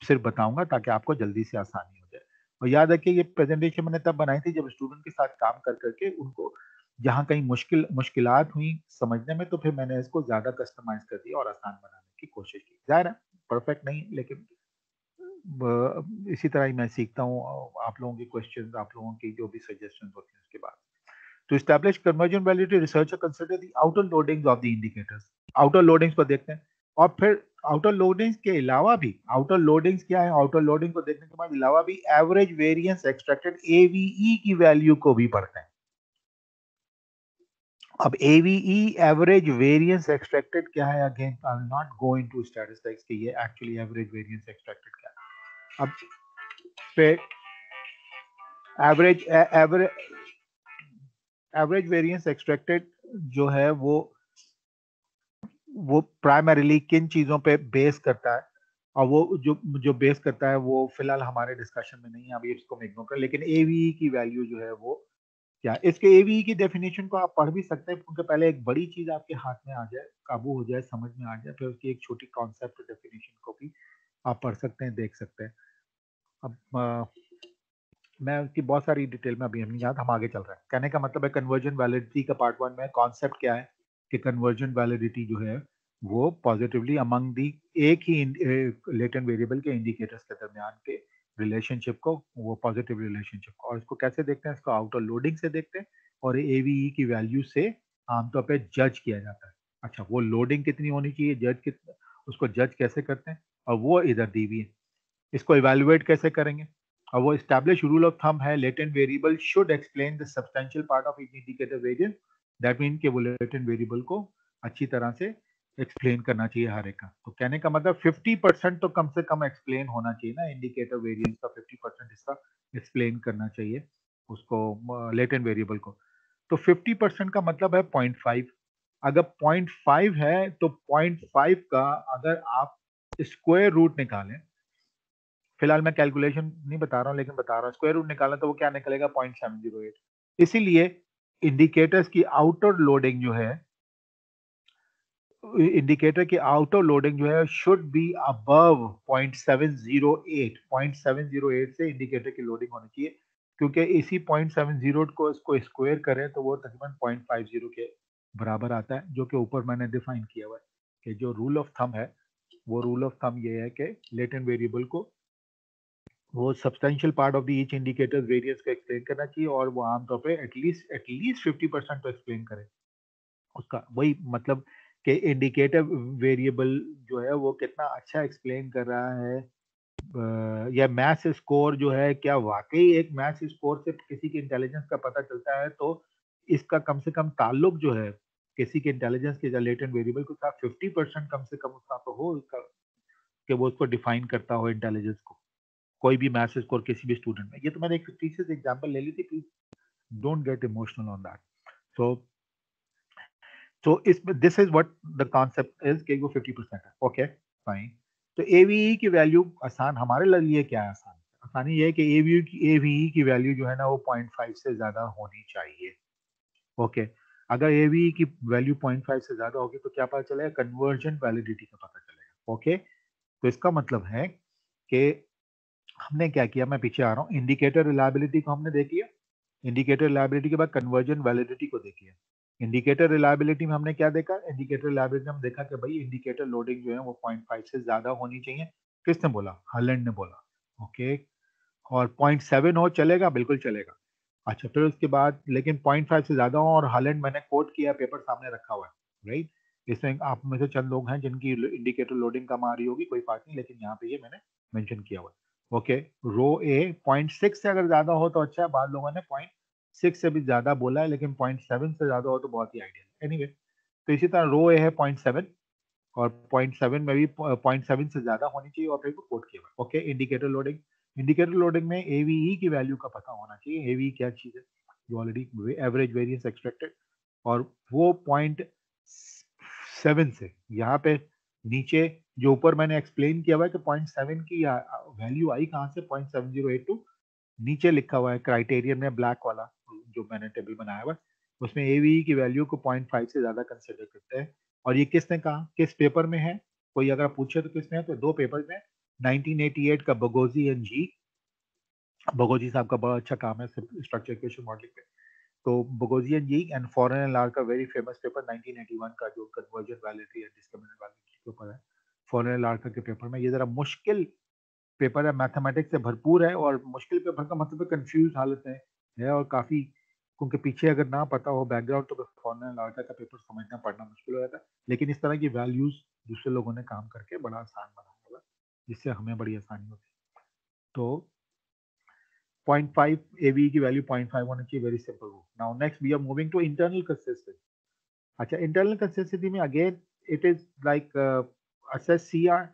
सिर्फ बताऊंगा ताकि आपको जल्दी से आसानी हो जाए. और याद रखिए ये प्रेजेंटेशन मैंने तब बनाई थी जब स्टूडेंट के साथ काम कर करके उनको जहाँ कहीं मुश्किलात हुई समझने में, तो फिर मैंने इसको ज्यादा कस्टमाइज कर दिया और आसान बनाने की कोशिश की. जाहिर है परफेक्ट नहीं, लेकिन इसी तरह ही मैं सीखता हूँ. आप लोगों की क्वेश्चन, आप लोगों की जो भी सजेशन होते हैं उसके बाद. To establish convergent validity, researcher consider the outer loadings of the indicators. Outer loadings को देखते हैं. और फिर आउटर लोडिंग्स के अलावा भी, आउटर लोडिंग्स क्या है, आउटर लोडिंग को देखने के बाद अलावा भी एवरेज वेरिएंस एक्सट्रैक्टेड एवीई की वैल्यू को भी पढ़ते हैं. अब एवीई एवरेज वेरिएंस एक्सट्रैक्टेड क्या है, again I will not go into statistics कि ये एक्चुअली एवरेज वेरिएंस एक्सट्रैक्टेड क्या है. अब फिर एवरेज वेरिएंस एक्सट्रैक्टेड जो है वो प्राइमरीली किन चीजों पे बेस करता है, और वो जो बेस करता है वो फिलहाल हमारे डिस्कशन में नहीं है, अभी इसको मैं इग्नोर कर. लेकिन एवीई की वैल्यू जो है वो क्या, इसके एवीई की डेफिनेशन को आप पढ़ भी सकते हैं, क्योंकि पहले एक बड़ी चीज आपके हाथ में आ जाए, काबू हो जाए, समझ में आ जाए, फिर उसकी एक छोटी कॉन्सेप्ट डेफिनेशन को भी आप पढ़ सकते हैं, देख सकते हैं. अब मैं उसकी बहुत सारी डिटेल में अभी नहीं याद, हम आगे चल रहे हैं. कहने का मतलब है कन्वर्जन वैलिडिटी का पार्ट 1 में कॉन्सेप्ट क्या है कि कन्वर्जन वैलिडिटी जो है वो पॉजिटिवली अमंग दी एक ही लेटेंट वेरिएबल के इंडिकेटर्स के दरमियान के रिलेशनशिप को, वो पॉजिटिव रिलेशनशिप को, और इसको कैसे देखते हैं, इसको आउटर लोडिंग से देखते हैं और एवीई की वैल्यू से आमतौर पे जज किया जाता है. अच्छा, वो लोडिंग कितनी होनी चाहिए, जज कितना, उसको जज कैसे करते हैं, और वो इधर दी हुई है. इसको इवेलुएट कैसे करेंगे, और वो एस्टैब्लिश रूल ऑफ थंब है, latent variable should explain the substantial part of each indicator variance. That mean कि वो लेटेंट वेरिएबल को अच्छी तरह से एक्सप्लेन करना चाहिए हर एक का. तो कहने का मतलब 50% तो कम से कम एक्सप्लेन होना चाहिए ना, इंडिकेटर वेरिएंस का 50% हिस्सा एक्सप्लेन करना चाहिए उसको, लेटेंट वेरिएबल को. तो 50% का मतलब है 0.5. अगर 0.5 है तो 0.5 का अगर आप स्क्वायर रूट निकालें, फिलहाल मैं कैलकुलेशन नहीं बता रहा हूं लेकिन बता रहा हूं, स्क्वायर रूट निकालना तो वो क्या निकलेगा, 0.708. इसीलिए इंडिकेटर्स की आउटर लोडिंग जो है, इंडिकेटर की आउटर लोडिंग जो है शुड बी अबव 0.708. 0.708 से इंडिकेटर की लोडिंग होनी चाहिए, क्योंकि इसी 0.70 को इसको स्क्वायर करें तो वो तकरीबन 0.50 के बराबर आता है, जो कि ऊपर मैंने डिफाइन किया हुआ है कि जो रूल ऑफ थंब है, वो रूल ऑफ थंब ये है कि लेटेंट वेरिएबल को वो substantial part of the each indicator variance को एक्सप्लेन करना चाहिए, और वो आमतौर पे एटलीस्ट 50% तो एक्सप्लेन करे उसका. वही मतलब कि इंडिकेटर वेरिएबल जो है वो कितना अच्छा एक्सप्लेन कर रहा है या मैथ्स स्कोर जो है, क्या वाकई एक मैथ्स स्कोर से किसी के इंटेलिजेंस का पता चलता है? तो इसका कम से कम ताल्लुक जो है किसी के इंटेलिजेंस के लेटेंट वेरिएबल के साथ 50% कम से कम उसका तो हो कि वो उसको डिफाइन करता हो इंटेलिजेंस को, कोई भी मैथ्स स्कोर किसी भी स्टूडेंट में। ये तो मैंने एक fictitious एग्जांपल ले ली थी, please don't get emotional on that. So इसमें this is what the concept is कि वो 50% है। Okay fine. तो एवीई की वैल्यू आसान हमारे लिए क्या है? आसानी ये है कि एवीई की वैल्यू जो है ना वो 0.5 से ज्यादा होनी चाहिए। ओके अगर एवीई की वैल्यू 0.5 से ज्यादा होगी तो क्या पता चलेगा? कन्वर्जन वैलिडिटी का पता चलेगा। ओके तो इसका मतलब है कि हमने क्या किया, मैं पीछे आ रहा हूँ, इंडिकेटर रिलायबिलिटी को हमने देख लिया, इंडिकेटर रिलायबिलिटी के बाद कन्वर्जन वैलिडिटी को देखिए। इंडिकेटर रिलायबिलिटी में हमने क्या देखा? इंडिकेटर रिलायबिलिटी में हम देखा कि भाई इंडिकेटर लोडिंग जो है वो 0.5 से ज्यादा होनी चाहिए। किसने बोला? हॉलैंड ने बोला। ओके और 0.7 हो चलेगा? बिल्कुल चलेगा। अच्छा फिर उसके बाद लेकिन 0.5 से ज्यादा हो, और हॉलैंड मैंने कोट किया, पेपर सामने रखा हुआ है, राइट? इसमें आप में से चंद लोग हैं जिनकी इंडिकेटर लोडिंग कम आ रही होगी, कोई बात नहीं, लेकिन यहाँ पे ये मैंने मेंशन किया हुआ है। ओके रो ए 0.6 से अगर ज्यादा हो तो अच्छा है, बाद लोगों ने 0.6 से भी ज्यादा बोला है, लेकिन 0.7 से ज्यादा हो तो बहुत ही आइडियल। एनीवे तो इसी तरह रो ए है 0.7 और 0.7 में भी 0.7 से ज्यादा होनी चाहिए, और फिर कोट किया हुआ। ओके इंडिकेटर लोडिंग में एवीई की वैल्यू का पता होना चाहिए। एवीई क्या चीज है? जो ऑलरेडी एवरेज वेरिएंस एक्सपेक्टेड, और वो 0.7 से यहाँ पे नीचे जो ऊपर मैंने एक्सप्लेन किया हुआ है कि 0.7 की वैल्यू आई कहाँ से? 0.7082 नीचे लिखा हुआ है क्राइटेरियन में, ब्लैक वाला जो मैंने टेबल बनाया हुआ है, उसमें एवीई की वैल्यू को 0.5 से ज्यादा कंसिडर करते हैं। और ये किसने कहा? किस पेपर में है? कोई अगर पूछे तो किसमें है? तो दो पेपर में, 1988 का बगोजी एंड जी, बगोजी साहब का बड़ा अच्छा काम है स्ट्रक्चर इक्वेशन मॉडलिंग पे। तो Bagozzi and Yi and Fornell and लार का वेरी फेमस पेपर 1981 का जो convergent validity and discriminant validity के ऊपर है, फॉरेन एंड लार के पेपर में। ये जरा मुश्किल पेपर है, मैथमेटिक्स से भरपूर है, और मुश्किल पेपर का मतलब कंफ्यूज हालत है और काफी, क्योंकि पीछे अगर ना पता हो बैकग्राउंड तो फॉरन एंड लार्जा का पेपर समझना पढ़ना मुश्किल हो जाता है। लेकिन इस तरह की वैल्यूज दूसरे लोगों ने काम करके बड़ा आसान बनाया हुआ है, जिससे हमें बड़ी आसानी होती है। तो 0.5 एवी की वैल्यू 0.5 होनी चाहिए, very simple rule. Now next we are moving to internal consistency. अच्छा इंटरनल कंसिस्टेंसी में again it is like assess CR,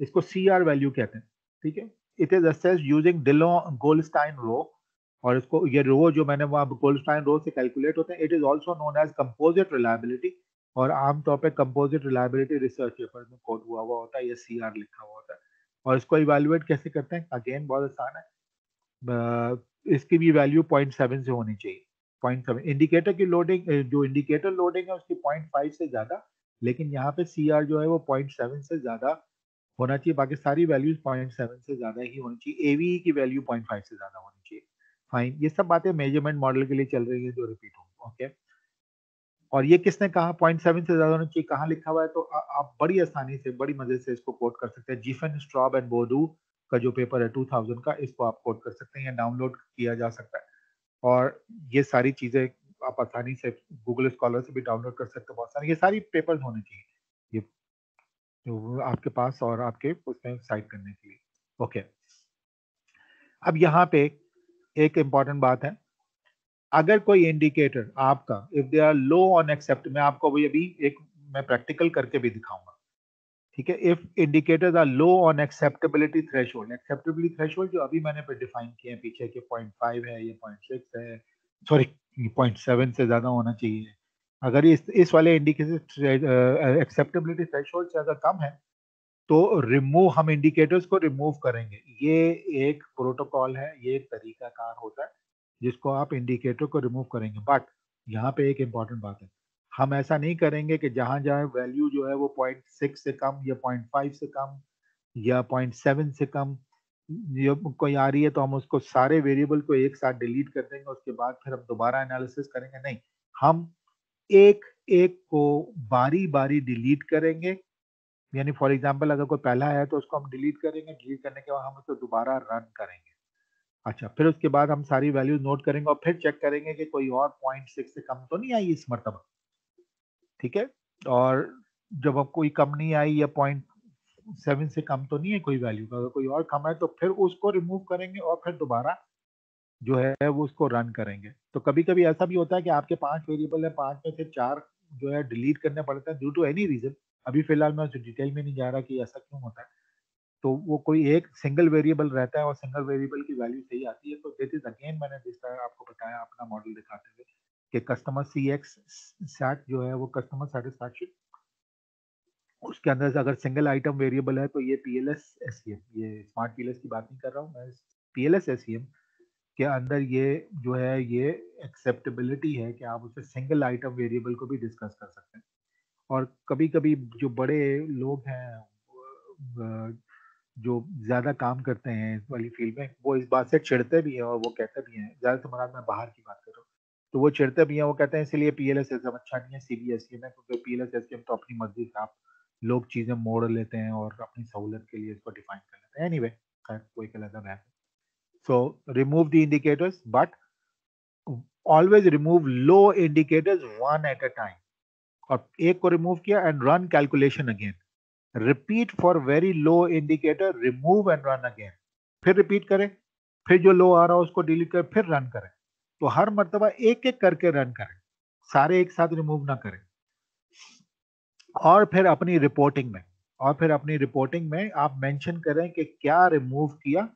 इसको सीआर वैल्यू कहते हैं, ठीक है? It is assess using Dillon Goldstein rho, और इसको ये रो जो मैंने वहां गोल्डस्टाइन रो से कैलकुलेट होते हैं। It is also known as composite reliability, और आमतौर पे कंपोजिट रिलायबिलिटी रिसर्च पेपर में कोड हुआ होता है, ये सीआर लिखा हुआ होता है। और इसको इवेलुएट कैसे करते हैं? अगेन बहुत आसान है, इसकी भी वैल्यू 0.7 से होनी चाहिए। 0.7 इंडिकेटर की लोडिंग, जो इंडिकेटर लोडिंग है उसकी 0.5 से ज्यादा, लेकिन यहाँ पे सी आर जो है वो 0.7 से ज्यादा होना चाहिए। बाकी सारी वैल्यूज 0.7 से ज्यादा ही होनी चाहिए। एवीई की वैल्यू 0.5 से ज्यादा होनी चाहिए। फाइन, ये सब बातें मेजरमेंट मॉडल के लिए चल रही है जो रिपीट होंगी। ओके और ये किसने कहा 0.7 से ज्यादा होना चाहिए? कहाँ लिखा हुआ है? तो आप बड़ी आसानी से बड़ी मजे से इसको कोट कर सकते हैं। जीफन स्ट्रॉब एंड बोडू का जो पेपर है 2000 का, इसको आप कोट कर सकते हैं या डाउनलोड किया जा सकता है। और ये सारी चीजें आप आसानी से गूगल स्कॉलर से भी डाउनलोड कर सकते हैं, बहुत सारे ये सारी पेपर्स होने चाहिए ये जो आपके पास और आपके उसमें साइट करने के लिए। ओके अब यहाँ पे एक इम्पॉर्टेंट बात है, अगर कोई इंडिकेटर आपका if they are low on accept, मैं आपको अभी एक मैं प्रैक्टिकल करके भी दिखाऊंगा, ठीक है? If indicators are low on acceptability threshold, acceptability threshold जो अभी मैंने पे डिफाइन किए हैं पीछे के 0.5 है, ये 0.6 है, सॉरी 0.7 से ज्यादा होना चाहिए। अगर इस वाले इंडिकेटर एक्सेप्टेबिलिटी थ्रेशोल्ड से अगर कम है तो रिमूव, हम इंडिकेटर्स को रिमूव करेंगे। ये एक प्रोटोकॉल है, ये एक तरीकाकार होता है जिसको आप इंडिकेटर को रिमूव करेंगे। बट यहाँ पे एक इम्पॉर्टेंट बात है, हम ऐसा नहीं करेंगे कि जहां जहां वैल्यू जो है वो 0.6 से कम या 0.5 से कम या 0.7 से कम ये कोई आ रही है तो हम उसको सारे वेरिएबल को एक साथ डिलीट कर देंगे, उसके बाद फिर हम दोबारा एनालिसिस करेंगे। नहीं, हम एक एक को बारी बारी डिलीट करेंगे। यानी फॉर एग्जांपल अगर कोई पहला है तो उसको हम डिलीट करेंगे, डिलीट करने के बाद हम उसको दोबारा रन करेंगे। अच्छा फिर उसके बाद हम सारी वैल्यूज नोट करेंगे और फिर चेक करेंगे कि कोई और 0.6 से कम तो नहीं आई इस मरतबा, ठीक है? और जब अब कोई कम नहीं आई या 7 से कम तो नहीं है कोई वैल्यू का, अगर कोई और कम है तो फिर उसको रिमूव करेंगे और फिर दोबारा जो है वो उसको रन करेंगे। तो कभी कभी ऐसा भी होता है कि आपके 5 वेरिएबल है, 5 में से 4 जो है डिलीट करने पड़ते हैं ड्यू टू एनी रीजन। अभी फिलहाल मैं उस डिटेल में नहीं जा रहा कि ऐसा क्यों होता है। तो वो कोई एक सिंगल वेरिएबल रहता है और सिंगल वेरिएबल की वैल्यू सही आती है। तो दिस इज अगेन मैंने जिस तरह आपको बताया अपना मॉडल दिखाते हुए कि कस्टमर CX सैट जो है वो कस्टमर सेटिस्फैक्शन, उसके अंदर से अगर सिंगल आइटम वेरिएबल है तो ये PLS SEM, ये स्मार्ट PLS की बात नहीं कर रहा हूँ मैं, PLS SEM के अंदर ये जो है ये एक्सेप्टेबिलिटी है कि आप उसे सिंगल आइटम वेरिएबल को भी डिस्कस कर सकते हैं। और कभी कभी जो बड़े लोग हैं जो ज्यादा काम करते हैं इस वाली फील्ड में, वो इस बात से चिढ़ते भी हैं और वो कहते भी हैं, ज्यादातर मराद मैं बाहर की बात कर रहा हूँ, तो वो चिढ़ते भी हैं, वो कहते हैं इसलिए PLS SEM अच्छा नहीं है, CBSE में, क्योंकि PLS SEM तो अपनी मर्जी से आप लोग चीजें मोड़ लेते हैं और अपनी सहूलत के लिए इसको डिफाइन कर लेते हैं। एनीवे, कोई गलत है। So remove the indicators, but always remove low indicators one at a time. और एक को रिमूव किया and run calculation again. Repeat for very low indicator, remove and run again. फिर रिपीट करें, फिर जो लो आ रहा है उसको डिलीट करें, फिर रन करें। तो हर मर्तबा एक एक करके रन करें, सारे एक साथ रिमूव ना करें। और फिर अपनी रिपोर्टिंग में आप मेंशन करें कि क्या रिमूव किया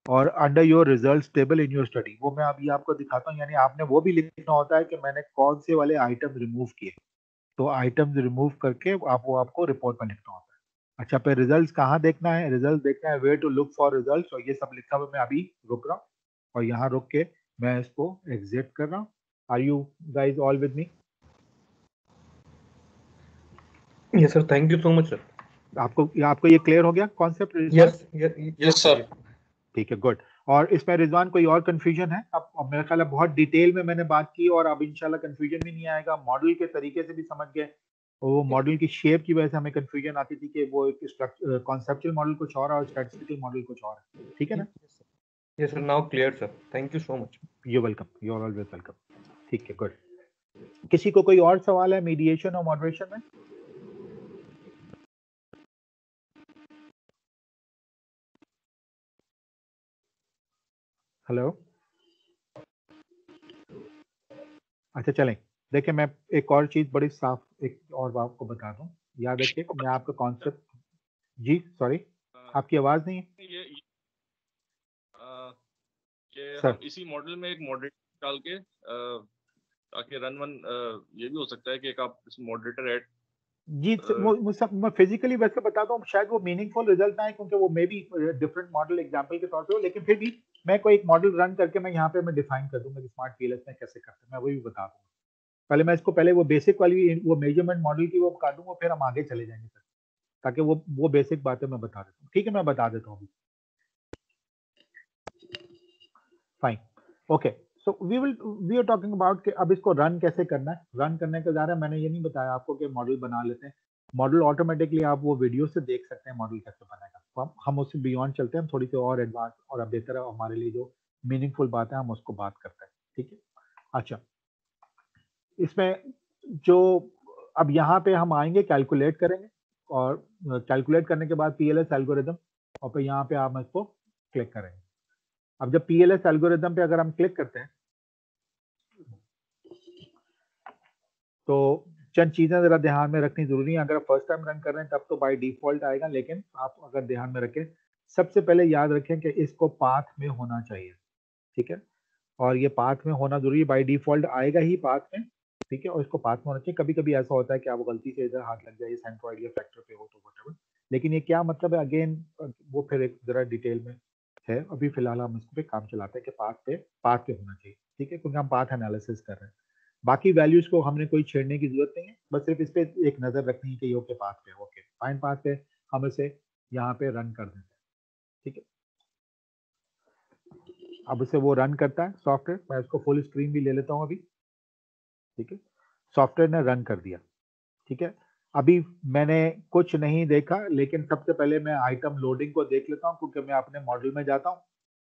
और under your result table in your study. वो मैं अभी आपको दिखाता हूँ, यानी आपने वो भी लिखना होता है कि मैंने कौन से वाले आइटम रिमूव किए। तो आइटम्स रिमूव करके आपको रिपोर्ट में लिखना होता है। अच्छा, फिर रिजल्ट्स कहाँ देखना है? रिजल्ट देखना है where to look for results, और ये सब लिखा हुआ मैं अभी रुक रहा हूँ और यहाँ रुक के मैं इसको एग्जिट कर रहा हूँ। Are you guys all with me? Yes, sir. Thank you so much, sir. आपको ये क्लियर हो गया कॉन्सेप्ट? Yes, yes, sir. ठीक है, गुड। और इसमें रिजवान कोई और कंफ्यूजन है? अब मेरा ख्याल है बहुत डिटेल में मैंने बात की और अब इंशाल्लाह कंफ्यूजन भी नहीं आएगा। मॉडल के तरीके से भी समझ गए, और वो मॉडल की शेप की वजह से हमें कंफ्यूजन आती थी कि वो एक कॉन्सेप्चुअल मॉडल कुछ और और स्टैटिस्टिकल मॉडल कुछ और है। ठीक है ना? Yes, sir. Now clear, sir. Thank you so much. You welcome, you are always welcome. ठीक है, गुड। किसी को कोई और सवाल है मीडिएशन और मॉडरेशन में? हेलो? अच्छा, चलें। देखिए, मैं एक और चीज बड़ी साफ एक और बात को बता दूं, याद रखिए मैं आपका कॉन्सेप्ट। जी सॉरी, आपकी आवाज नहीं है ये सर। हम इसी मॉडल में एक मॉडरेटर डाल के ताकि रन वन ये भी हो सकता है कि एक आप मॉडरेटर ऐड। जी वो सब मैं फिजिकली वैसे बताता हूँ, शायद वो मीनिंगफुल रिजल्ट ना आए क्योंकि वो may be different model example के तौर पे हो, लेकिन फिर भी मैं कोई एक मॉडल रन करके मैं यहाँ पे मैं डिफाइन कर दूंगा कि स्मार्ट PLS में कैसे करते हैं, मैं वही बता दूंगा। पहले मैं इसको पहले वो बेसिक वाली वो मेजरमेंट मॉडल की वो बता दूंगा, फिर हम आगे चले जाएंगे सर, ताकि वो बेसिक बातें मैं बता देता हूँ। ठीक है, मैं बता देता हूँ। Fine, okay. So we are talking about कि अब इसको रन कैसे करना है। रन करने का ज़्यादा मैंने ये नहीं बताया आपको कि मॉडल बना लेते हैं। मॉडल ऑटोमेटिकली आप वो वीडियो से देख सकते हैं मॉडल कैसे बनेगा। तो हम उससे बियॉन्ड चलते हैं, हम थोड़ी सी और एडवांस और अब बेहतर हमारे लिए जो मीनिंगफुल बात है हम उसको बात करते हैं। ठीक है, अच्छा। इसमें जो अब यहाँ पे हम आएंगे कैलकुलेट करेंगे, और कैलकुलेट करने के बाद PLS एल्गोरिदम, और फिर यहाँ पे आप इसको क्लिक करेंगे। अब जब PLS एल्गोरिदम पे अगर हम क्लिक करते हैं तो चंद चीजें जरा ध्यान में रखनी जरूरी है। अगर आप फर्स्ट टाइम रन कर रहे हैं तब तो बाय डिफॉल्ट आएगा, लेकिन आप अगर ध्यान में रखें, सबसे पहले याद रखें कि इसको पाथ में होना चाहिए। ठीक है, और ये पाथ में होना जरूरी है, बाय डिफॉल्ट आएगा ही पाथ में। ठीक है, और इसको पाथ में होना चाहिए। कभी कभी ऐसा होता है कि आप गलती से इधर हाथ लग जाए सेंट्रॉइड या फैक्टर पे हो तो वhatever, लेकिन ये क्या मतलब है अगेन वो फिर एक जरा डिटेल में है। अभी फिलहाल हम इसको पे काम चलाते हैं कि पाथ पे होना चाहिए। ठीक है, क्योंकि हम पाथ एनालिसिस कर रहे हैं। बाकी वैल्यूज को हमने कोई छेड़ने की जरूरत नहीं है, बस सिर्फ इस पे एक नजर रखनी है कि ये ओके पाथ पे, ओके फाइन पाथ पे, हम इसे यहाँ पे रन कर देते हैं। ठीक है, अब इसे वो रन करता है सॉफ्टवेयर। मैं इसको फुल स्क्रीन भी ले लेता हूँ अभी। ठीक है, सॉफ्टवेयर ने रन कर दिया। ठीक है, अभी मैंने कुछ नहीं देखा, लेकिन सबसे पहले मैं आइटम लोडिंग को देख लेता हूँ, क्योंकि मैं अपने मॉडल में जाता हूँ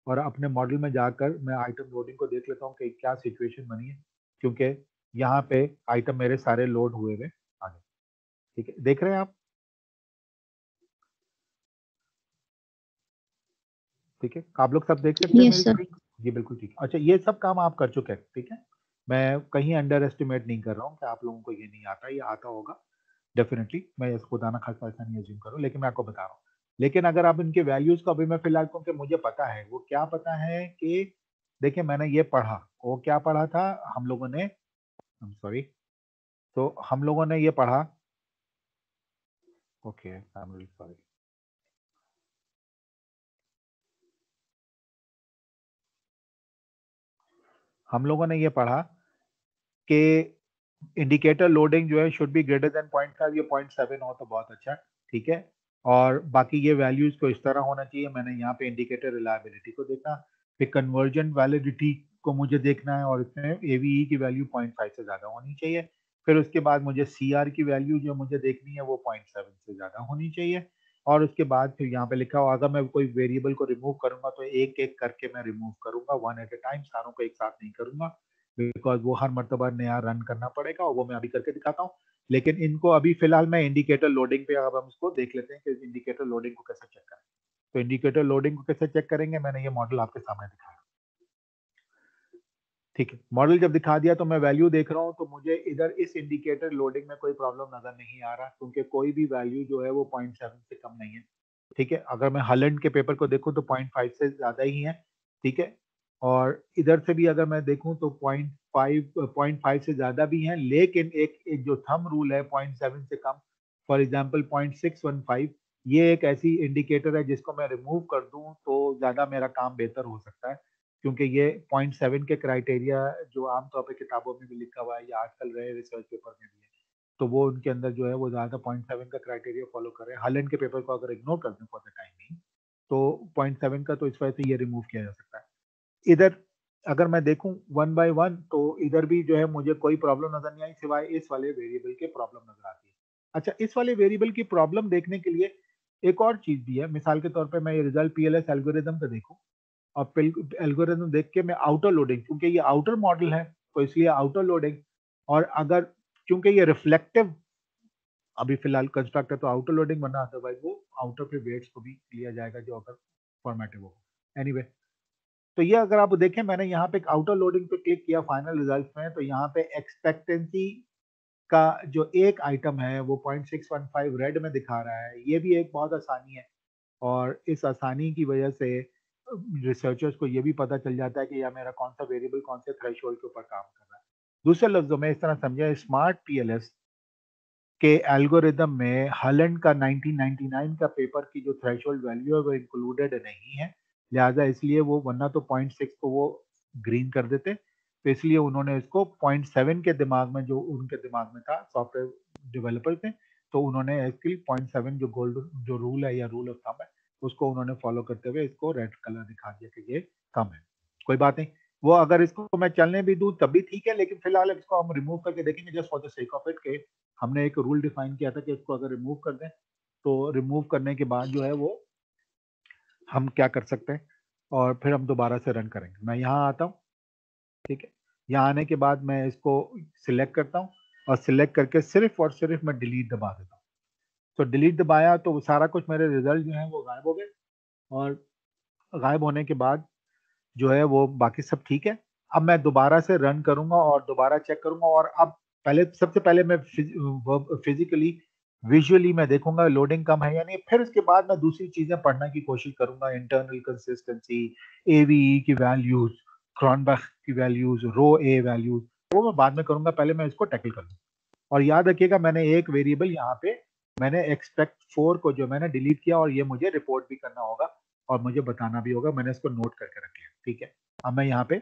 और अपने मॉडल में जाकर मैं आइटम लोडिंग को देख लेता हूँ कि क्या सिचुएशन बनी है, क्योंकि यहाँ पे आइटम मेरे सारे लोड हुए हुए आगे। ठीक है, देख रहे हैं आप? ठीक है, आप लोग सब देख सकते हैं Yes, मेरी sir. स्क्रीन? जी बिल्कुल ठीक है। अच्छा, ये सब काम आप कर चुके हैं, ठीक है। मैं कहीं अंडर एस्टिमेट नहीं कर रहा हूँ कि आप लोगों को ये नहीं आता, ये आता होगा डेफिनेटली। मैं इसको खुदा ना खासा ऐसा नहीं अज्यूम करूँ, लेकिन मैं आपको बता रहा हूँ। लेकिन अगर आप इनके वैल्यूज को अभी मैं फिलहाल, क्योंकि मुझे पता है वो क्या पता है कि देखिए मैंने ये पढ़ा, वो क्या पढ़ा था हम लोगों ने, सॉरी, तो हम लोगों ने ये पढ़ा, okay I am really sorry, हम लोगों ने ये पढ़ा कि इंडिकेटर लोडिंग जो है शुड बी ग्रेटर देन 0.5, ये 0.7 हो तो बहुत अच्छा, ठीक है। और बाकी ये वैल्यूज को इस तरह होना चाहिए। मैंने यहाँ पे इंडिकेटर रिलायबिलिटी को देखा, फिर कन्वर्जेंट वैलिडिटी को मुझे देखना है, और इसमें एवीई की वैल्यू 0.5 से ज्यादा होनी चाहिए। फिर उसके बाद मुझे सीआर की वैल्यू जो मुझे देखनी है वो 0.7 से ज्यादा होनी चाहिए। और उसके बाद फिर यहाँ पे लिखा हो अगर मैं कोई वेरिएबल को रिमूव करूंगा तो एक एक करके मैं रिमूव करूंगा, वन एट ए टाइम, सारों को एक साथ नहीं करूंगा, बिकॉज वो हर मरतबा नया रन करना पड़ेगा, और वो मैं अभी करके दिखाता हूँ। लेकिन इनको अभी फिलहाल मैं इंडिकेटर लोडिंग पे, अब हम इसको देख लेते हैं कि इंडिकेटर लोडिंग को कैसे चेक करें। तो इंडिकेटर लोडिंग को कैसे चेक करेंगे, मैंने ये मॉडल आपके सामने दिखाया, ठीक है। मॉडल जब दिखा दिया तो मैं वैल्यू देख रहा हूँ, तो मुझे इधर इस इंडिकेटर लोडिंग में कोई प्रॉब्लम नजर नहीं आ रहा, क्योंकि कोई भी वैल्यू जो है वो 0.7 से कम नहीं है, ठीक है। अगर मैं हॉलैंड के पेपर को देखूं तो 0.5 से ज्यादा ही है, ठीक है। और इधर से भी अगर मैं देखूं तो 0.5 से ज्यादा भी है, लेकिन एक जो थंब रूल है 0.7 से कम, फॉर एग्जांपल 0.615, ये एक ऐसी इंडिकेटर है जिसको मैं रिमूव कर दूं तो ज्यादा मेरा काम बेहतर हो सकता है, क्योंकि ये 0.7 के क्राइटेरिया जो आमतौर पे किताबों में भी लिखा हुआ है या आजकल रहे रिसर्च पेपर में भी है, तो वो उनके अंदर जो है वो ज्यादा 0.7 का क्राइटेरिया फॉलो कर रहे हैं। हॉलैंड के पेपर को अगर इग्नोर कर दें फॉर द टाइम नहीं, तो 0.7 का तो इस वजह से ये रिमूव किया जा सकता है। इधर अगर मैं देखूं वन बाय वन, तो इधर भी जो है मुझे कोई प्रॉब्लम नजर नहीं आई, सिवाय इस वाले वेरिएबल के प्रॉब्लम नजर आती है। अच्छा, इस वाले वेरिएबल की प्रॉब्लम देखने के लिए एक और चीज भी है। मिसाल के तौर पे मैं ये रिजल्ट पीएलएस एल्गोरिदम का देखूं, और एल्गोरिदम देख के मैं आउटर लोडिंग, क्योंकि ये आउटर मॉडल है तो इसलिए आउटर लोडिंग, और अगर क्योंकि ये रिफ्लेक्टिव अभी फिलहाल कंस्ट्रक्ट है तो आउटर लोडिंग बना, अदरवाइज वो आउटर पे वेट्स को भी लिया जाएगा जो अगर फॉर्मेटिव हो। एनीवे, तो ये अगर आप देखें, मैंने यहाँ पे आउटर लोडिंग पे क्लिक किया फाइनल रिजल्ट में, तो यहाँ पे एक्सपेक्टेंसी का जो एक आइटम है वो 0.615 रेड में दिखा रहा है। ये भी एक बहुत आसानी है, और इस आसानी की वजह से रिसर्चर्स को ये भी पता चल जाता है कि यार मेरा कौन सा वेरिएबल कौन से थ्रेशोल्ड के ऊपर काम कर रहा है। दूसरे लफ्जों में इस तरह समझे, स्मार्ट पीएलएस के एल्गोरिदम में हॉलैंड का 1999 का पेपर की जो थ्रेशोल्ड वैल्यू है वो इंक्लूडेड नहीं है, लिहाजा इसलिए वो, वरना तो 0.6 को वो ग्रीन कर देते, तो इसलिए उन्होंने इसको 0.7 के दिमाग में, जो उनके दिमाग में था सॉफ्टवेयर डेवलपर थे, तो उन्होंने एक्चुअली 0.7 जो गोल्ड जो रूल है या रूल ऑफ थंब है उसको उन्होंने फॉलो करते हुए इसको रेड कलर दिखा दिया कि ये कम है। कोई बात नहीं, वो अगर इसको मैं चलने भी दूं तब भी ठीक है, लेकिन फिलहाल इसको हम रिमूव करके देखेंगे just for the sake of it के हमने एक रूल डिफाइन किया था कि इसको अगर रिमूव कर दें, तो रिमूव करने के बाद जो है वो हम क्या कर सकते हैं, और फिर हम दोबारा से रन करेंगे। मैं यहाँ आता हूँ, ठीक है। यहाँ आने के बाद मैं इसको सिलेक्ट करता हूँ, और सिलेक्ट करके सिर्फ और सिर्फ मैं डिलीट दबा देता हूँ। तो डिलीट दबाया तो सारा कुछ मेरे रिजल्ट जो है वो गायब हो गए, और गायब होने के बाद जो है वो बाकी सब ठीक है। अब मैं दोबारा से रन करूंगा और दोबारा चेक करूंगा, और अब पहले सबसे पहले मैं फिजिकली विजुअली मैं देखूंगा लोडिंग कम है या नहीं, फिर उसके बाद मैं दूसरी चीजें पढ़ने की कोशिश करूंगा, इंटरनल कंसिस्टेंसी, एवीई की वैल्यूज, क्रॉनबेक की वैल्यूज, रो ए वैल्यूज, वो मैं बाद में करूंगा, पहले मैं इसको टैकल करूंगा। और याद रखिएगा मैंने एक वेरिएबल यहाँ पे मैंने एक्सपेक्ट 4 को जो मैंने डिलीट किया, और ये मुझे रिपोर्ट भी करना होगा और मुझे बताना भी होगा, मैंने इसको नोट करके रखे, ठीक है। अब मैं यहाँ पे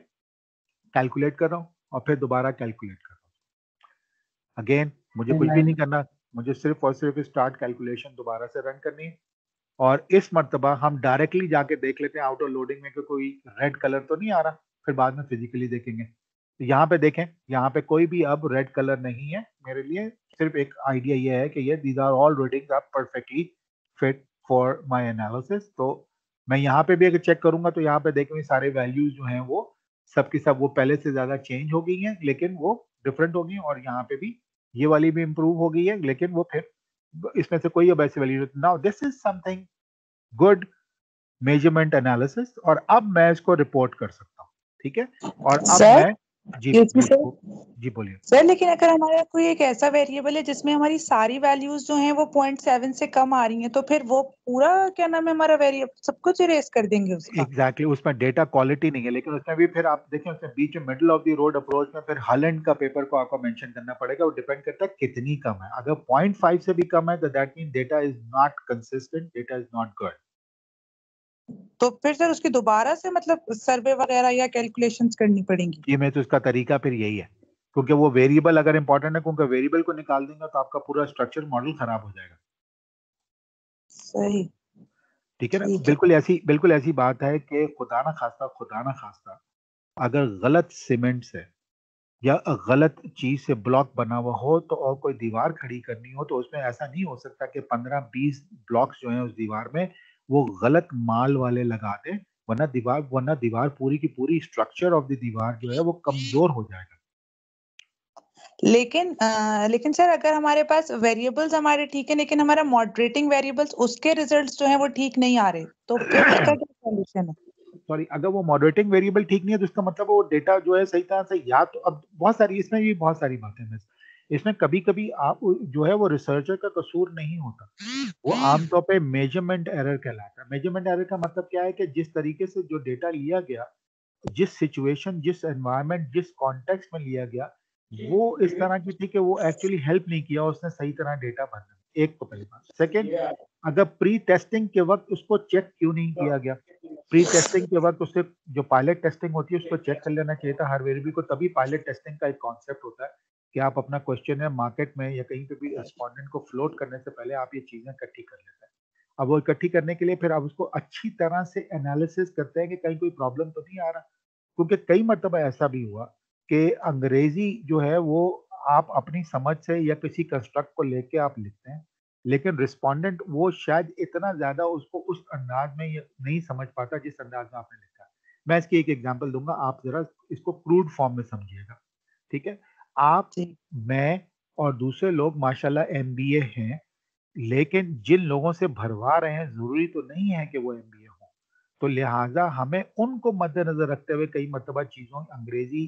कैलकुलेट कर रहा हूँ और फिर दोबारा कैलकुलेट कर रहा हूँ। अगेन मुझे कुछ भी नहीं करना, मुझे सिर्फ और सिर्फ स्टार्ट कैलकुलेशन दोबारा से रन करनी है, और इस मर्तबा हम डायरेक्टली जाके देख लेते हैं आउटर लोडिंग में कि कोई रेड कलर तो नहीं आ रहा, फिर बाद में फिजिकली देखेंगे। तो यहाँ पे देखें, यहाँ पे कोई भी अब रेड कलर नहीं है मेरे लिए, सिर्फ एक आइडिया ये है कि ये these are all readings are perfectly fit for my analysis. तो मैं यहाँ पे भी अगर चेक करूंगा तो यहाँ पे देखेंगे सारे वैल्यूज जो हैं वो सब की सब वो पहले से ज्यादा चेंज हो गई हैं, लेकिन वो डिफरेंट हो गई, और यहाँ पे भी ये वाली भी इंप्रूव हो गई है, लेकिन वो फिर इसमें से कोई अब ऐसी value, now this is something good measurement analysis, और अब मैं इसको रिपोर्ट कर सकता हूँ, ठीक है। और अब सर, मैं जी जी बोलिए सर लेकिन अगर हमारा कोई एक ऐसा वेरिएबल है जिसमें हमारी सारी वैल्यूज जो हैं वो 0.7 से कम आ रही हैं, तो फिर वो पूरा क्या नाम है हमारा वेरिएबल सब कुछ इरेज कर देंगे उसका? एग्जैक्टली उसमें डेटा क्वालिटी नहीं है, लेकिन उसमें भी फिर आप देखें उसमें बीच में middle of the road approach में फिर हॉलैंड का पेपर को आपको मेंशन करना पड़ेगा, वो डिपेंड करता है कितनी कम है। अगर 0.5 से भी कम है तो that mean data is not consistent, data is not good. तो फिर सर उसकी दोबारा से मतलब सर्वे वगैरह या कैलकुलेशंस करनी पड़ेंगी? ये में तो इसका तरीका फिर यही है, क्योंकि वो वेरिएबल अगर इंपॉर्टेंट है, क्योंकि वेरिएबल को निकाल देंगे तो आपका पूरा स्ट्रक्चर मॉडल खराब हो जाएगा। सही, ठीक है ना। ठीक है। बिल्कुल ऐसी बात है कि खुदा ना खास्ता अगर गलत सीमेंट से या गलत चीज से ब्लॉक बना हुआ हो तो, और कोई दीवार खड़ी करनी हो तो उसमें ऐसा नहीं हो सकता कि 15-20 ब्लॉक्स जो हैं उस दीवार में वो गलत माल वाले लगा दें, वरना दीवार पूरी की पूरी स्ट्रक्चर ऑफ द दीवार जो है वो कमजोर हो जाएगा। लेकिन सर अगर हमारे पास वेरिएबल्स हमारे ठीक है लेकिन हमारा मॉडरेटिंग वेरिएबल्स उसके रिजल्ट्स जो है वो ठीक नहीं आ रहे, तो फिर उसका क्या सॉल्यूशन है? सॉरी, अगर वो मॉडरेटिंग वेरिएबल ठीक नहीं है तो इसका मतलब वो डेटा जो है सही तरह से, या तो अब बहुत सारी इसमें भी बहुत सारी बातें हैं इसमें, कभी कभी आप जो है वो रिसर्चर का कसूर नहीं होता, वो आमतौर पे मेजरमेंट एरर कहलाता है। मेजरमेंट एरर का मतलब क्या है कि जिस तरीके से जो डेटा लिया गया, जिस सिचुएशन, जिस एनवायरनमेंट, जिस कॉन्टेक्स्ट में लिया गया, वो इस तरह की थी कि वो एक्चुअली हेल्प नहीं किया उसने सही तरह डेटा भरने में। एक तो पहली बात। सेकंड, अगर प्री टेस्टिंग के वक्त उसको चेक क्यों नहीं किया गया? प्री टेस्टिंग के वक्त उससे जो पायलट टेस्टिंग होती है उसको चेक कर लेना चाहिए था हर वेरिएबल को। तभी पायलट टेस्टिंग का एक कॉन्सेप्ट होता है कि आप अपना क्वेश्चन है मार्केट में या कहीं पे भी रिस्पोंडेंट को फ्लोट करने से पहले आप ये चीजें इकट्ठी कर लेते हैं। अब वो इकट्ठी करने के लिए फिर आप उसको अच्छी तरह से एनालिसिस करते हैं कि कहीं कोई प्रॉब्लम तो नहीं आ रहा, क्योंकि कई मरतबा ऐसा भी हुआ कि अंग्रेजी जो है वो आप अपनी समझ से या किसी कंस्ट्रक्ट को लेके आप लिखते हैं, लेकिन रिस्पोंडेंट वो शायद इतना ज्यादा उसको उस अंदाज में नहीं समझ पाता जिस अंदाज में आपने लिखा है। मैं इसकी एक एग्जांपल दूंगा, आप जरा इसको क्रूड फॉर्म में समझिएगा, ठीक है। आप, जी, मैं और दूसरे लोग माशाल्लाह एमबीए हैं, लेकिन जिन लोगों से भरवा रहे हैं जरूरी तो नहीं है कि वो एमबीए हो, तो लिहाजा हमें उनको मद्देनजर रखते हुए कई मरतबा चीजों अंग्रेजी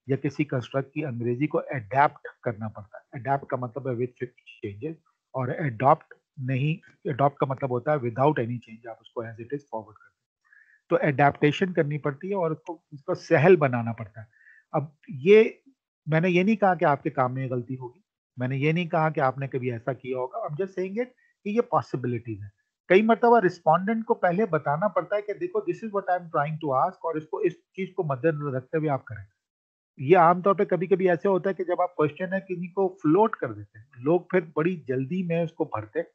या किसी कंस्ट्रक्ट की अंग्रेजी को अडेप्ट करना पड़ता है। अडेप्ट का मतलब है विद चेंजेस, और अडॉप्ट नहीं, अडॉप्ट का मतलब होता है विदाउट एनी चेंज, आप उसको एज इट इज फॉरवर्ड करते हैं। तो अडेप्टेशन करनी पड़ती है और उसको सहल बनाना पड़ता है। अब ये, मैंने ये नहीं कहा कि आपके काम में ये गलती होगी, मैंने ये नहीं कहा कि आपने कभी ऐसा किया होगा, I'm just saying it कि ये पॉसिबिलिटीज है। कई मरतबा रिस्पोंडेंट को पहले बताना पड़ता है कि देखो this is what I am trying to ask, और इसको इस चीज को मद्देनजर रखते हुए आप करें। ये आमतौर पे कभी कभी ऐसे होता है कि जब आप क्वेश्चन है किसी को फ्लोट कर देते हैं, लोग फिर बड़ी जल्दी में उसको भरते हैं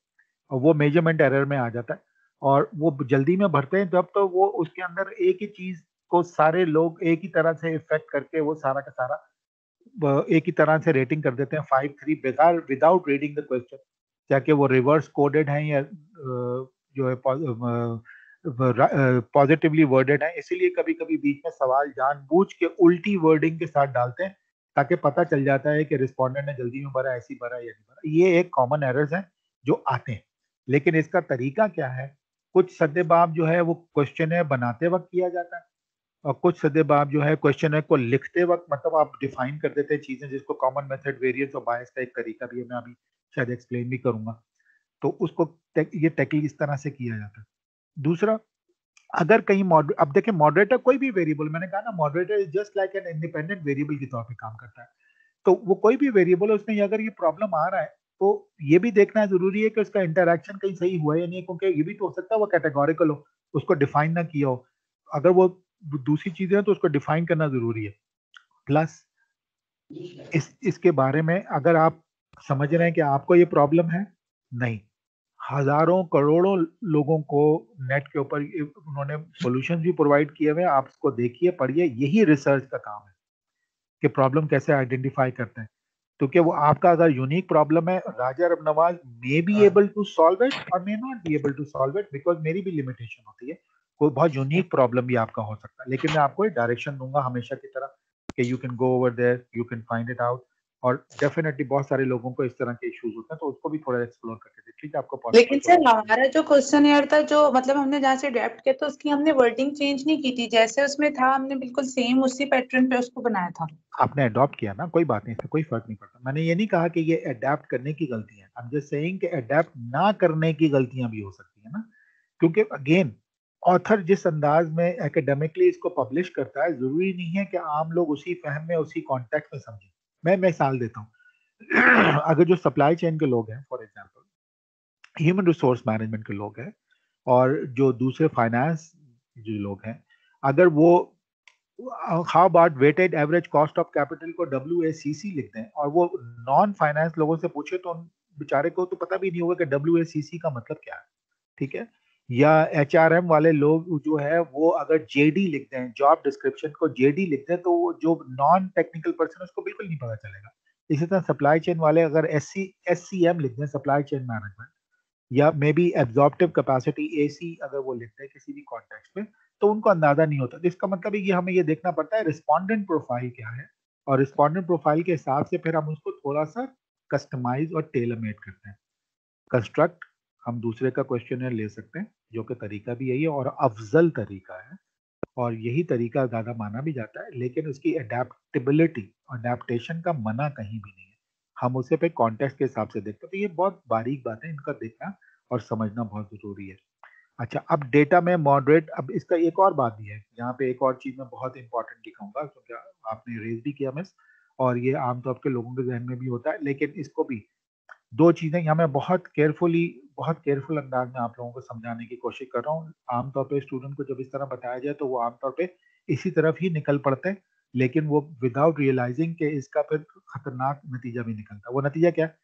और वो मेजरमेंट एरर में आ जाता है। और वो जल्दी में भरते हैं जब, तो वो उसके अंदर एक ही चीज को सारे लोग एक ही तरह से इफेक्ट करके वो सारा का सारा एक ही तरह से रेटिंग कर देते हैं 5-3 बेकार विदाउट रीडिंग द क्वेश्चन, चाहे वो रिवर्स कोडेड है या जो है पॉजिटिवली वर्डेड है। इसीलिए कभी कभी बीच में सवाल जानबूझ के उल्टी वर्डिंग के साथ डालते हैं ताकि पता चल जाता है कि रिस्पोंडेंट ने जल्दी में भरा, ऐसी भरा या नहीं भरा। ये एक कॉमन एरर्स हैं जो आते हैं, लेकिन इसका तरीका क्या है? कुछ सद्देबाब जो है वो क्वेश्चन बनाते वक्त किया जाता है, और कुछ सद्देबाब जो है क्वेश्चन को लिखते वक्त, मतलब आप डिफाइन कर देते हैं चीजें, जिसको कॉमन मेथड, वेरिएंस और बायस का एक तरीका भी है, मैं अभी शायद एक्सप्लेन भी करूंगा। तो उसको ये टैकल इस तरह से किया जाता है। दूसरा, अगर कहीं अब देखें मॉडरेटर कोई भी वेरिएबल, मैंने कहा ना moderator is just like an independent variable के तौर पे काम करता है। तो वो कोई भी वेरिएबल है उसमें अगर ये प्रॉब्लम आ रहा है तो ये भी देखना जरूरी है कि उसका इंटरैक्शन कहीं सही हुआ है या नहीं, क्योंकि ये भी तो हो सकता है वो कैटेगोरिकल हो, उसको डिफाइन ना किया हो। अगर वो दूसरी चीजें हैं तो उसको डिफाइन करना जरूरी है। प्लस इसके बारे में अगर आप समझ रहे हैं कि आपको ये प्रॉब्लम है, नहीं, हजारों करोड़ों लोगों को नेट के ऊपर उन्होंने सॉल्यूशंस भी प्रोवाइड किए हुए हैं। आप इसको देखिए, पढ़िए, यही रिसर्च का काम है कि प्रॉब्लम कैसे आइडेंटिफाई करते हैं। क्योंकि वो आपका अगर यूनिक प्रॉब्लम है, Raja Rab Nawaz may be able to solve it और may not be able to solve it, because मेरी भी लिमिटेशन होती है। कोई बहुत यूनिक प्रॉब्लम भी आपका हो सकता है, लेकिन मैं आपको एक डायरेक्शन दूंगा हमेशा की तरह कि you can go over there, you can find it out, और डेफिनेटली बहुत सारे लोगों को इस तरह के इश्यूज होते हैं, तो उसको भी थोड़ा एक्सप्लोर करके देखिए कि आपको लेकिन possible सर हमारा जो क्वेश्चन था, जो मतलब हमने जहाँ से अडेप्ट किया तो उसकी हमने वर्डिंग चेंज नहीं की थी, जैसे उसमें था हमने बिल्कुल सेम उसी पैटर्न पे उसको बनाया था। आपने अडॉप्ट किया ना, कोई बात नहीं, इससे कोई फर्क नहीं पड़ता। मैंने ये नहीं कहा कि ये अडेप्ट करने की गलती है, आई एम जस्ट सेइंग कि अडेप्ट ना करने की गलतियां भी हो सकती है ना, क्योंकि अगेन ऑथर जिस अंदाज में एकेडमिकली इसको पब्लिश करता है, जरूरी नहीं है कि आम लोग उसी फहम में, उसी कॉन्टेक्स्ट में समझें। मैं मिसाल देता हूँ अगर जो सप्लाई चेन के लोग हैं, for example human resource management के लोग हैं, और जो दूसरे फाइनेंस जो लोग हैं, अगर वो how about weighted average cost of capital को WACC लिख दें, और वो नॉन फाइनेंस लोगों से पूछे तो उन बेचारे को तो पता भी नहीं होगा कि WACC का मतलब क्या है, ठीक है। या HRM वाले लोग जो है वो अगर JD लिख दें, जॉब डिस्क्रिप्शन को JD लिख दें, तो वो जो नॉन टेक्निकल पर्सन है उसको बिल्कुल नहीं पता चलेगा। इसी तरह सप्लाई चेन वाले अगर SCM लिख दें, सप्लाई चेन मैनेजमेंट, या may be absorptive capacity AC अगर वो लिखते हैं किसी भी कॉन्टेक्स्ट में, तो उनको अंदाजा नहीं होता। तो इसका मतलब है कि हमें ये देखना पड़ता है रिस्पोंडेंट प्रोफाइल क्या है, और रिस्पोंडेंट प्रोफाइल के हिसाब से फिर हम उसको थोड़ा सा कस्टमाइज और टेलर मेड करते हैं। कंस्ट्रक्ट हम दूसरे का क्वेश्चनर ले सकते हैं, जो कि तरीका भी यही है और अफजल तरीका है, और यही तरीका ज़्यादा माना भी जाता है, लेकिन उसकी अडेप्टेबिलिटी, अडेप्टेशन का मना कहीं भी नहीं है। हम उसे पे कॉन्टेक्स्ट के हिसाब से देखते हैं। तो ये बहुत बारीक बात है, इनका देखना और समझना बहुत ज़रूरी है। अच्छा, अब डेटा में मॉडरेट, अब इसका एक और बात भी है, यहाँ पे एक और चीज़ मैं बहुत इंपॉर्टेंट दिखाऊंगा, क्योंकि आपने रेज भी किया मिस, और ये आमतौर के लोगों के जहन में भी होता है, लेकिन इसको भी दो चीज़ें यहाँ मैं बहुत केयरफुल अंदाज में आप लोगों को समझाने की कोशिश कर रहा हूँ। आमतौर पे स्टूडेंट को जब इस तरह बताया जाए तो वो आमतौर पे इसी तरफ ही निकल पड़ते हैं, लेकिन वो विदाउट रियलाइजिंग के इसका फिर खतरनाक नतीजा भी निकलता है। वो नतीजा क्या है?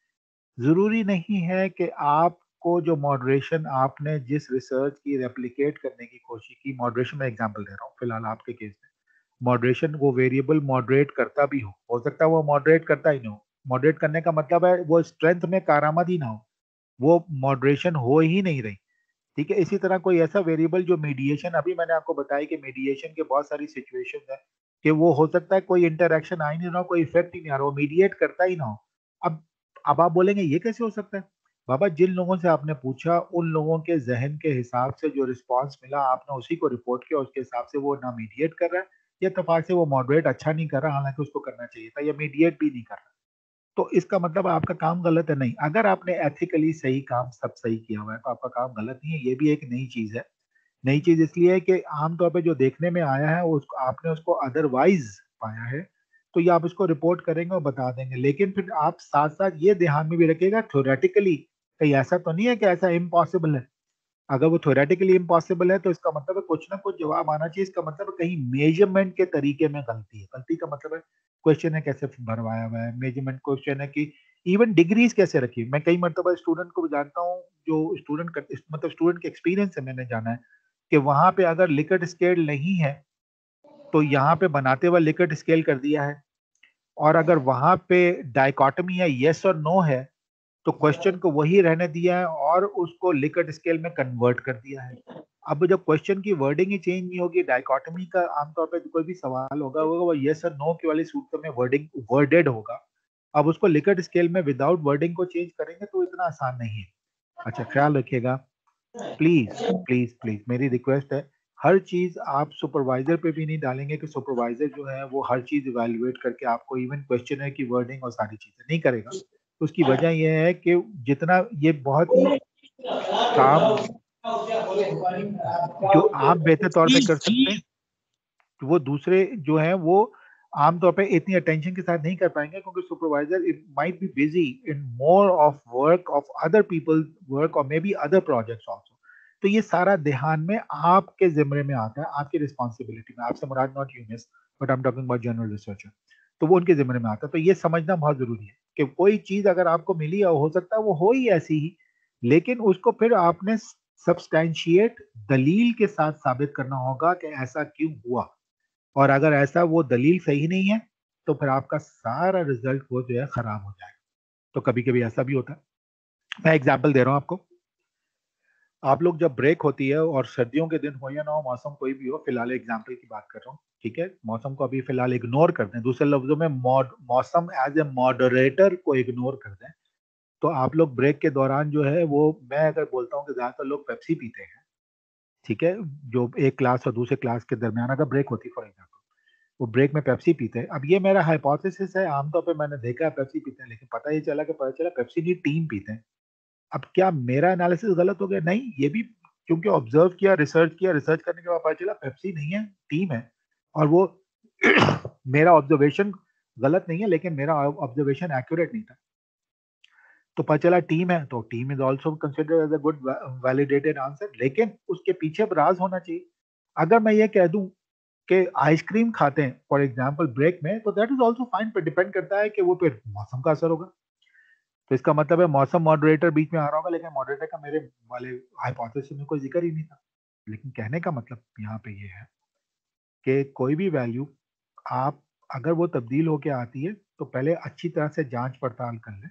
जरूरी नहीं है कि आपको जो मॉडरेशन आपने जिस रिसर्च की रेप्लिकेट करने की कोशिश की, मॉडरेशन में एग्जांपल दे रहा हूँ फिलहाल आपके केस में, मॉडरेशन वो वेरिएबल मॉडरेट करता भी हो सकता है वो मॉडरेट करता ही ना हो। मॉडरेट करने का मतलब है वो स्ट्रेंथ में कारामद ही ना हो, वो मॉडरेशन हो ही नहीं रही, ठीक है। इसी तरह कोई ऐसा वेरिएबल जो मीडिएशन, अभी मैंने आपको बताया कि मीडिएशन के बहुत सारी सिचुएशन है कि वो हो सकता है कोई इंटरेक्शन आ ही नहीं रहा हो, कोई इफेक्ट ही नहीं आ रहा हो, मीडिएट करता ही ना हो। अब अब आप बोलेंगे ये कैसे हो सकता है? बाबा, जिन लोगों से आपने पूछा उन लोगों के जहन के हिसाब से जो रिस्पॉन्स मिला आपने उसी को रिपोर्ट किया, उसके हिसाब से वो ना मीडिएट कर रहा है, या इत्तेफाक से वो मॉडरेट अच्छा नहीं कर रहा, हालांकि उसको करना चाहिए था, या मीडिएट भी नहीं कर रहा। तो इसका मतलब आपका काम गलत है नहीं। अगर आपने एथिकली सही काम सब सही किया हुआ है तो आपका काम गलत नहीं है। ये भी एक नई चीज है। नई चीज इसलिए है कि आमतौर पे जो देखने में आया है उसको आपने उसको अदरवाइज पाया है, तो ये आप उसको रिपोर्ट करेंगे और बता देंगे। लेकिन फिर आप साथ साथ ये ध्यान में भी रखिएगा, थ्योरेटिकली कहीं ऐसा तो नहीं है कि ऐसा इम्पॉसिबल है। अगर वो थ्योरेटिकली इम्पॉसिबल है तो इसका मतलब है कुछ ना कुछ जवाब आना चाहिए। इसका मतलब है कहीं मेजरमेंट के तरीके में गलती है। गलती का मतलब है क्वेश्चन है कैसे भरवाया हुआ है, मेजरमेंट क्वेश्चन है कि इवन डिग्रीज कैसे रखी। मैं कई मरतबा स्टूडेंट को भी जानता हूँ, जो स्टूडेंट मतलब स्टूडेंट के एक्सपीरियंस से मैंने जाना है कि वहां पे अगर लिकर्ट स्केल नहीं है तो यहाँ पे बनाते हुए लिकर्ट स्केल कर दिया है, और अगर वहां पे डाइकोटमी है, येस और नो है, तो क्वेश्चन को वही रहने दिया है और उसको लिकर्ट स्केल में कन्वर्ट कर दिया है। अब जब क्वेश्चन की वर्डिंग ही चेंज नहीं होगी, डाइकोटमी का आमतौर पे कोई भी सवाल होगा वो यस और नो के वाले सूत्र में वर्डिंग वर्डेड होगा। अब उसको लिकर्ट स्केल में विदाउट वर्डिंग को चेंज करेंगे तो इतना आसान नहीं है। अच्छा, ख्याल रखिएगा, प्लीज प्लीज प्लीज मेरी रिक्वेस्ट है, हर चीज आप सुपरवाइजर पे भी नहीं डालेंगे कि सुपरवाइजर जो है वो हर चीज इवेलुएट करके आपको इवन क्वेश्चनर की वर्डिंग और सारी चीजें नहीं करेगा। उसकी वजह यह है कि जितना ये बहुत ही काम जो आप बेहतर तौर पे कर सकते हैं, वो दूसरे जो है वो आमतौर पे इतनी अटेंशन के साथ नहीं कर पाएंगे, क्योंकि supervisor it might be busy in more of work of other people work और may be other projects also. तो ये सारा ध्यान में आपके जिम्मे में आता है, आपकी रिस्पॉन्सिबिलिटी में। आपसे Murad not you miss, but I am talking about general researcher. तो वो उनके जिम्मे में आता है। तो ये समझना बहुत जरूरी है कि कोई चीज अगर आपको मिली है, हो सकता है वो हो ही ऐसी ही, लेकिन उसको फिर आपने सब्सटैंशिएट दलील के साथ साबित करना होगा कि ऐसा क्यों हुआ। और अगर ऐसा वो दलील सही नहीं है तो फिर आपका सारा रिजल्ट वो जो है खराब हो जाएगा। तो कभी कभी ऐसा भी होता है। मैं एग्जांपल दे रहा हूं आपको। आप लोग जब ब्रेक होती है और सर्दियों के दिन हो या ना हो, मौसम कोई भी हो, फिलहाल एग्जांपल की बात कर रहा हूँ, ठीक है, मौसम को अभी फिलहाल इग्नोर करते हैं, दूसरे लफ्जों में मौसम एज ए मॉडरेटर को इग्नोर कर दें, तो आप लोग ब्रेक के दौरान जो है वो, मैं अगर बोलता हूँ कि ज्यादातर लोग पेप्सी पीते हैं, ठीक है, जो एक क्लास और दूसरे क्लास के दरमियान अगर ब्रेक होती फॉर एग्जाम्पल, वो ब्रेक में पेप्सी पीते हैं। अब ये मेरा हाइपोथेसिस है, आमतौर पे मैंने देखा है पेप्सी पीते हैं, लेकिन पता चला पेप्सी की टीम पीते हैं। अब क्या मेरा एनालिसिस गलत हो गया? नहीं, ये भी क्योंकि ऑब्जर्व किया, रिसर्च करने के बाद पता चला पेप्सी नहीं है, टीम है। और वो मेरा ऑब्जर्वेशन गलत नहीं है, लेकिन मेरा ऑब्जर्वेशन एक्यूरेट नहीं था, तो पता चला टीम है, तो team is also considered as a good validated answer. लेकिन उसके पीछे राज होना चाहिए। अगर मैं ये कह दूं कि आइसक्रीम खाते हैं फॉर एग्जाम्पल ब्रेक में, तो दैट इज ऑल्सो फाइन, पर डिपेंड करता है कि वो फिर मौसम का असर होगा। तो इसका मतलब है मौसम मॉडरेटर बीच में आ रहा होगा, लेकिन मॉडरेटर का मेरे वाले हाइपोथेसिस में कोई जिक्र ही नहीं था। लेकिन कहने का मतलब यहाँ पे ये है कि कोई भी वैल्यू आप अगर वो तब्दील होके आती है, तो पहले अच्छी तरह से जांच पड़ताल कर लें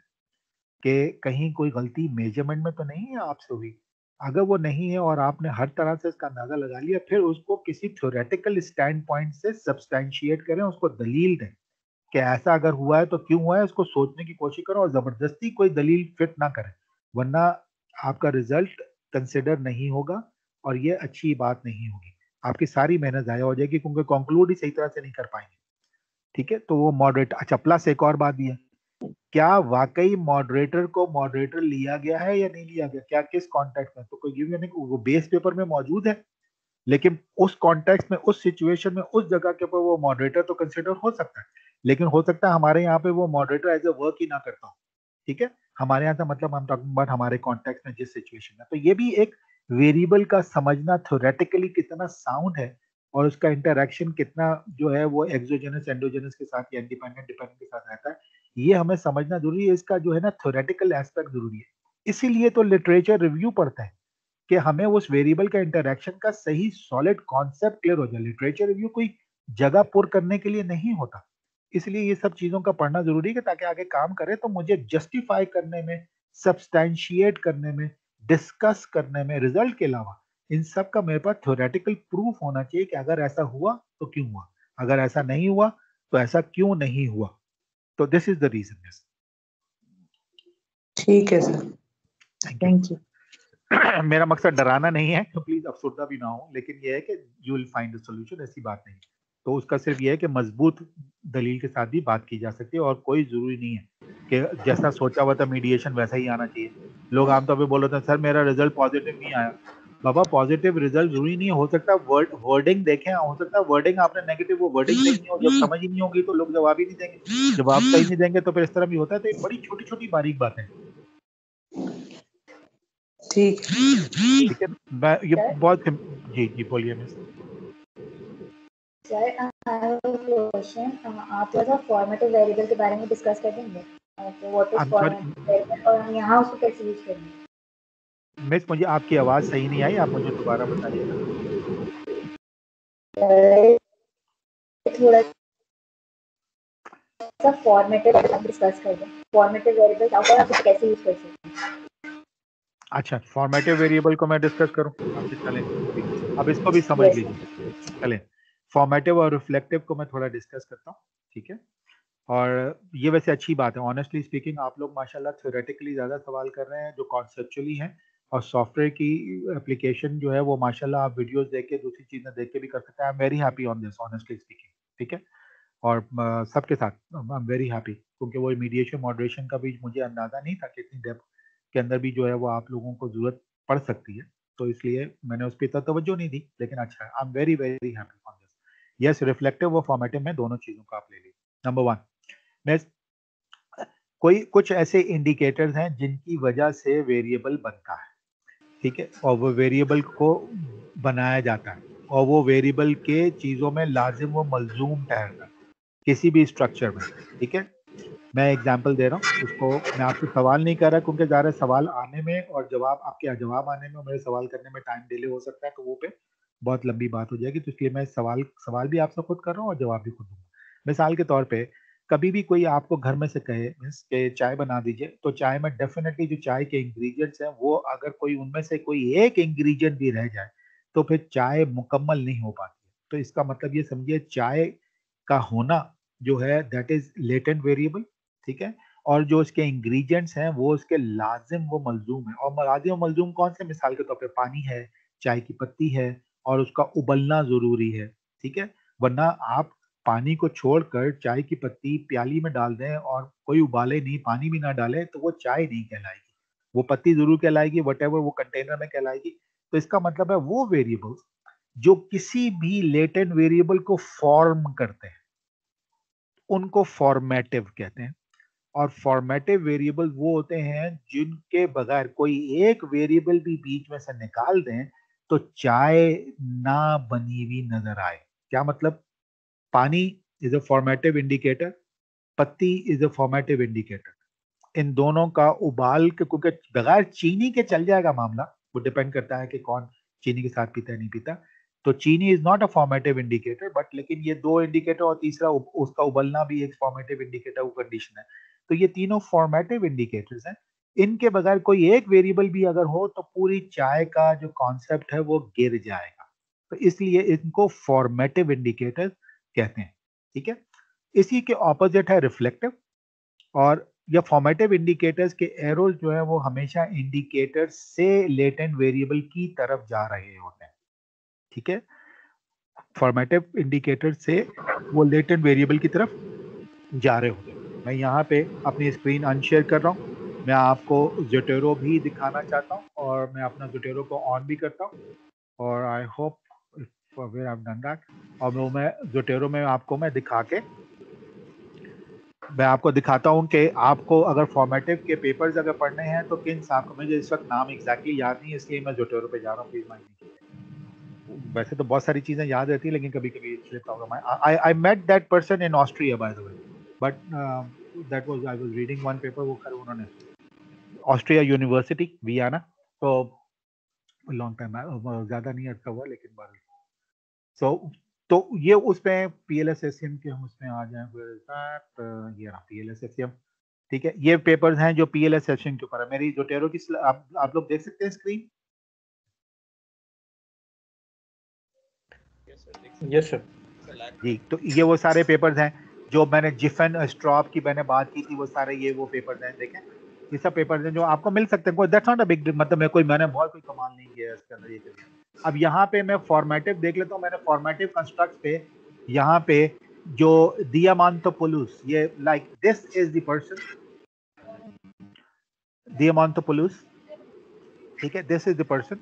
कि कहीं कोई गलती मेजरमेंट में तो नहीं है आपसे हुई। अगर वो नहीं है और आपने हर तरह से इसका अंदाजा लगा लिया, फिर उसको किसी थ्योरेटिकल स्टैंड पॉइंट से सब्सटैंशिएट करें, उसको दलील दें कि ऐसा अगर हुआ है तो क्यों हुआ है, उसको सोचने की कोशिश करो और जबरदस्ती कोई दलील फिट ना करें, वरना आपका रिजल्ट कंसिडर नहीं होगा और ये अच्छी बात नहीं होगी, आपकी सारी मेहनत जाया हो जाएगी, क्योंकि कंक्लूड ही सही तरह से नहीं कर पाएंगे। ठीक है, तो वो मॉडरेटर, अच्छा प्लस एक और बात भी है, क्या वाकई मॉडरेटर को मॉडरेटर लिया गया है या नहीं लिया गया, क्या किस कॉन्टेक्स्ट में, तो कोई गिव यानी वो बेस पेपर में मौजूद है, लेकिन उस कॉन्टेक्स्ट में, उस सिचुएशन में, उस जगह के ऊपर वो मॉडरेटर तो कंसिडर हो सकता है, लेकिन हो सकता है हमारे यहाँ पे वो मॉडरेटर एज ए वर्क ही ना करता हो। ठीक है, हमारे यहाँ से मतलब हम टॉकिंग अबाउट हमारे कॉन्टेक्स्ट में जिस सिचुएशन में, तो ये भी एक वेरिएबल का समझना थ्योरेटिकली कितना साउंड है और उसका इंटरेक्शन कितना जो है वो एक्सोजेनस एंडोजेनस के साथ या इंडिपेंडेंट डिपेंडेंट के साथ रहता है, ये हमें समझना जरूरी है। इसका जो है ना थ्योरेटिकल एस्पेक्ट जरूरी है, इसीलिए तो लिटरेचर रिव्यू पढ़ते हैं कि हमें उस वेरिएबल का इंटरेक्शन का सही सॉलिड कॉन्सेप्ट क्लियर हो जाए। लिटरेचर रिव्यू कोई जगह पुर करने के लिए नहीं होता, इसलिए ये सब चीजों का पढ़ना जरूरी है ताकि आगे काम करे तो मुझे जस्टिफाई करने में, सब्सटैंशिएट करने में, डिस्कस करने में, रिजल्ट के अलावा इन सब का मेरे पास थ्योरेटिकल प्रूफ होना चाहिए कि अगर ऐसा हुआ तो क्यों हुआ, अगर ऐसा नहीं हुआ तो ऐसा क्यों नहीं हुआ। तो दिस इज द रीजन। ठीक है सर, थैंक यू। मेरा मकसद डराना नहीं है, तो प्लीज अफसुर्दा भी ना हो, लेकिन ये है कि you will find a solution, ऐसी बात नहीं। तो उसका सिर्फ ये है कि मजबूत दलील के साथ भी बात की जा सकती है और कोई जरूरी नहीं है कि जैसा सोचा हुआ था मीडिएशन वैसा ही आना चाहिए। लोग आमतौर पे बोल रहे थे सर मेरा रिजल्ट पॉजिटिव नहीं आया। बाबा पॉजिटिव रिजल्ट जरूरी नहीं है, हो सकता है वर्डिंग देखें, हो सकता है वर्डिंग आपने नेगेटिव, वो वर्डिंग सही नहीं हो, जब समझ ही नहीं होगी तो लोग जवाब ही नहीं देंगे, जवाब सही नहीं देंगे तो फिर इस तरह भी होता है। तो ये बड़ी छोटी छोटी बारीक बातें हैं। ठीक ठीक है, मैं ये बहुत जी बोलिए मिस। सर क्वेश्चन, आप थोड़ा सा फॉर्मेटिव वेरिएबल के बारे में डिस्कस कर देंगे, व्हाट इज फॉर्मेटिव वेरिएबल और हम यहाँ उसको कैसे यूज करेंगे। मिस मुझे आपकी आवाज सही नहीं आई, आप मुझे दोबारा बताइएगा। थोड़ा सा फॉर्मेटिव डिस्कस कर दें, फॉर्मेटिव वेरिएबल क्या होता है, आप कैसे यूज कर सकते हैं। अच्छा, फॉर्मेटिव वेरिएबल को मैं डिस्कस करूं आपसे, चलें अब इसको भी समझ लीजिए। चलें, फॉर्मेटिव और रिफ्लेक्टिव को मैं थोड़ा डिस्कस करता हूं, ठीक है। और ये वैसे अच्छी बात है, ऑनेस्टली स्पीकिंग आप लोग माशाल्लाह थ्योरेटिकली ज़्यादा सवाल कर रहे हैं जो कॉन्सेप्चुअली हैं, और सॉफ्टवेयर की एप्लीकेशन जो है वो माशाल्लाह आप वीडियोस देख के, दूसरी चीज़ें देख के भी कर सकते हैं। I am very happy on this, honestly speaking, ठीक है। और सबके साथ आई एम वेरी हैप्पी, क्योंकि वो मीडिएशन मॉडरेशन का भी मुझे अंदाज़ा नहीं था कि इतनी डेप्थ के अंदर भी जो है वो आप लोगों को ज़रूरत पड़ सकती है, तो इसलिए मैंने उस पर इतना तवज्जो नहीं दी, लेकिन अच्छा है, I am very very happy on this. Yes, reflective और फॉर्मेटिव में दोनों चीज़ों को आप ले लीजिए। नंबर 1, मैं कोई कुछ ऐसे इंडिकेटर्स हैं जिनकी वजह से वेरिएबल बनता है, ठीक है, और वो वेरिएबल को बनाया जाता है और वो वेरिएबल के चीज़ों में लाजिम व मलजूम ठहरता है किसी भी स्ट्रक्चर में, ठीक है। मैं एग्जांपल दे रहा हूँ, उसको मैं आपसे सवाल नहीं कर रहा क्योंकि ज़्यादा सवाल आने में और जवाब आपके जवाब आने में और मेरे सवाल करने में टाइम डिले हो सकता है, तो वो पे बहुत लंबी बात हो जाएगी, तो इसलिए मैं सवाल भी आपसे खुद कर रहा हूँ और जवाब भी खुद दूंगा। मिसाल के तौर पे कभी भी कोई आपको घर में से कहे मीन्स के चाय बना दीजिए, तो चाय में डेफिनेटली जो चाय के इंग्रेडिएंट्स हैं वो अगर कोई उनमें से कोई एक इंग्रेडिएंट भी रह जाए तो फिर चाय मुकम्मल नहीं हो पाती है। तो इसका मतलब ये समझिए चाय का होना जो है दैट इज लेटेंट वेरिएबल, ठीक है, और जो इसके इंग्रेडिएंट्स हैं वो उसके लाजिम व मलजूम है। और लाजिम व मलजूम कौन से? मिसाल के तौर पे पानी है, चाय की पत्ती है, और उसका उबलना जरूरी है, ठीक है। वरना आप पानी को छोड़कर चाय की पत्ती प्याली में डाल दें और कोई उबाले नहीं, पानी भी ना डालें, तो वो चाय नहीं कहलाएगी, वो पत्ती जरूर कहलाएगी, वटेवर वो कंटेनर में कहलाएगी। तो इसका मतलब है वो वेरिएबल्स जो किसी भी लेटेंट वेरिएबल को फॉर्म करते हैं उनको फॉर्मेटिव कहते हैं। और फॉर्मेटिव वेरिएबल वो होते हैं जिनके बगैर कोई एक वेरिएबल भी बीच में से निकाल दें तो चाय ना बनी हुई नजर आए। क्या मतलब? पानी इज अ फॉर्मेटिव इंडिकेटर, पत्ती इज अ फॉर्मेटिव इंडिकेटर। इन दोनों का उबाल के, क्योंकि बगैर चीनी के चल जाएगा मामला, वो डिपेंड करता है कि कौन चीनी के साथ पीता है नहीं पीता। तो चीनी is not a formative indicator, but लेकिन ये दो इंडिकेटर और तीसरा उसका उबलना भी एक फॉर्मेटिव इंडिकेटर वो कंडीशन है। तो ये तीनों फॉर्मेटिव इंडिकेटर्स हैं। इनके बगैर कोई एक वेरिएबल भी अगर हो तो पूरी चाय का जो कॉन्सेप्ट है वो गिर जाएगा। तो इसलिए इनको फॉर्मेटिव इंडिकेटर कहते हैं, ठीक है। इसी के ऑपोजिट है रिफ्लेक्टिव। और या फॉर्मेटिव इंडिकेटर्स के एरोज जो है वो हमेशा इंडिकेटर से लेटेंट वेरिएबल की तरफ जा रहे होते हैं, ठीक है। फॉर्मेटिव इंडिकेटर से वो लेटेंट वेरिएबल की तरफ जा रहे होते हैं। मैं यहाँ पे अपनी स्क्रीन अनशेयर कर रहा हूँ। मैं आपको ज़ोटेरो भी दिखाना चाहता हूँ और मैं अपना ज़ोटेरो को ऑन भी करता हूँ और I hope where I have done that. और वो मैं ज़ोटेरो में आपको मैं दिखा के मैं आपको दिखाता हूँ कि आपको अगर फॉर्मेटिव के पेपर्स अगर पढ़ने हैं तो किन साहब को, मुझे इस वक्त नाम एग्जैक्टली याद नहीं है इसलिए मैं ज़ोटेरो पे जा रहा हूँ, प्लीज माइंड नहीं। वैसे तो बहुत सारी चीजें याद रहती है लेकिन कभी कभी स्लिप होगा। I met that person in Austria by the way, but that was I was reading one paper, वो खैर उन्होंने ऑस्ट्रिया यूनिवर्सिटी वियना, तो लॉन्ग टाइम, ज्यादा नहीं अर्सा हुआ लेकिन बार। सो तो ये उसमें PLSSM के हम उसमें आ जाएं, ये रहा PLSSM, ठीक है। ये पेपर्स हैं जो PLSSM के ऊपर है। मेरी ज़ोटेरो की आप लोग देख सकते हैं स्क्रीन? Yes sir. जी, तो ये वो सारे पेपर्स हैं जो मैंने जिफन स्ट्रॉप की मैंने बात की थी, वो सारे ये वो पेपर्स हैं, देखें ये सब पेपर्स हैं जो आपको मिल सकते हैं। कोई दैट्स नॉट अ बिग, मतलब मैंने बहुत कोई कमाल नहीं किया इसके अंदर ये करके। अब यहाँ पे मैं फॉर्मेटिव देख लेता हूँ। मैंने फॉर्मेटिव कंस्ट्रक्ट पे यहाँ पे जो दियामांतोपुलुस, ये like this is the person Diamantopoulos, ठीक है, this is the person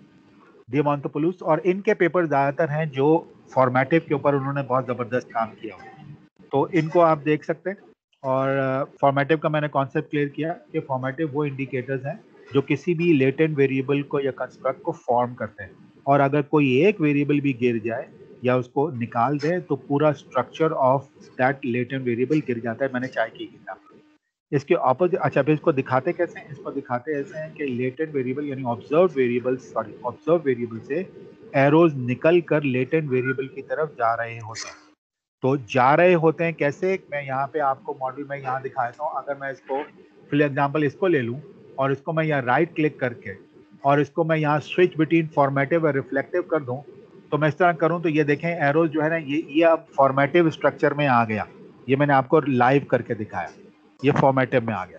Diamantopoulos. और इनके पेपर ज्यादातर हैं जो फॉर्मेटिव के ऊपर उन्होंने बहुत जबरदस्त काम किया हुआ है, तो इनको आप देख सकते हैं। और फॉर्मेटिव का मैंने कॉन्सेप्ट क्लियर किया कि फॉर्मेटिव वो इंडिकेटर्स हैं जो किसी भी लेटेंट वेरिएबल को या कंस्ट्रक्ट को फॉर्म करते हैं, और अगर कोई एक वेरिएबल भी गिर जाए या उसको निकाल दें तो पूरा structure of that latent variable गिर जाता है। मैंने चाय की एग्जाम्पल, इसके ऑपोजिट। अच्छा, अब इसको दिखाते कैसे हैं? इसको दिखाते ऐसे हैं कि लेटेंट वेरिएबल यानी ऑब्जर्व वेरिएबल से एरोज निकल कर लेटेंट वेरिएबल की तरफ जा रहे होते हैं। तो जा रहे होते हैं कैसे? मैं यहाँ पे आपको मॉडल में यहाँ दिखाता हूँ। अगर मैं इसको फॉर एग्जांपल इसको ले लूँ और इसको मैं यहाँ राइट क्लिक करके और इसको मैं यहाँ स्विच बिटवीन फॉर्मेटिव और रिफ्लेक्टिव कर दूँ, तो मैं इस तरह करूँ तो ये देखें एरोज जो है ना ये अब फॉर्मेटिव स्ट्रक्चर में आ गया। ये मैंने आपको लाइव करके दिखाया, ये फॉर्मेटिव में आ गया।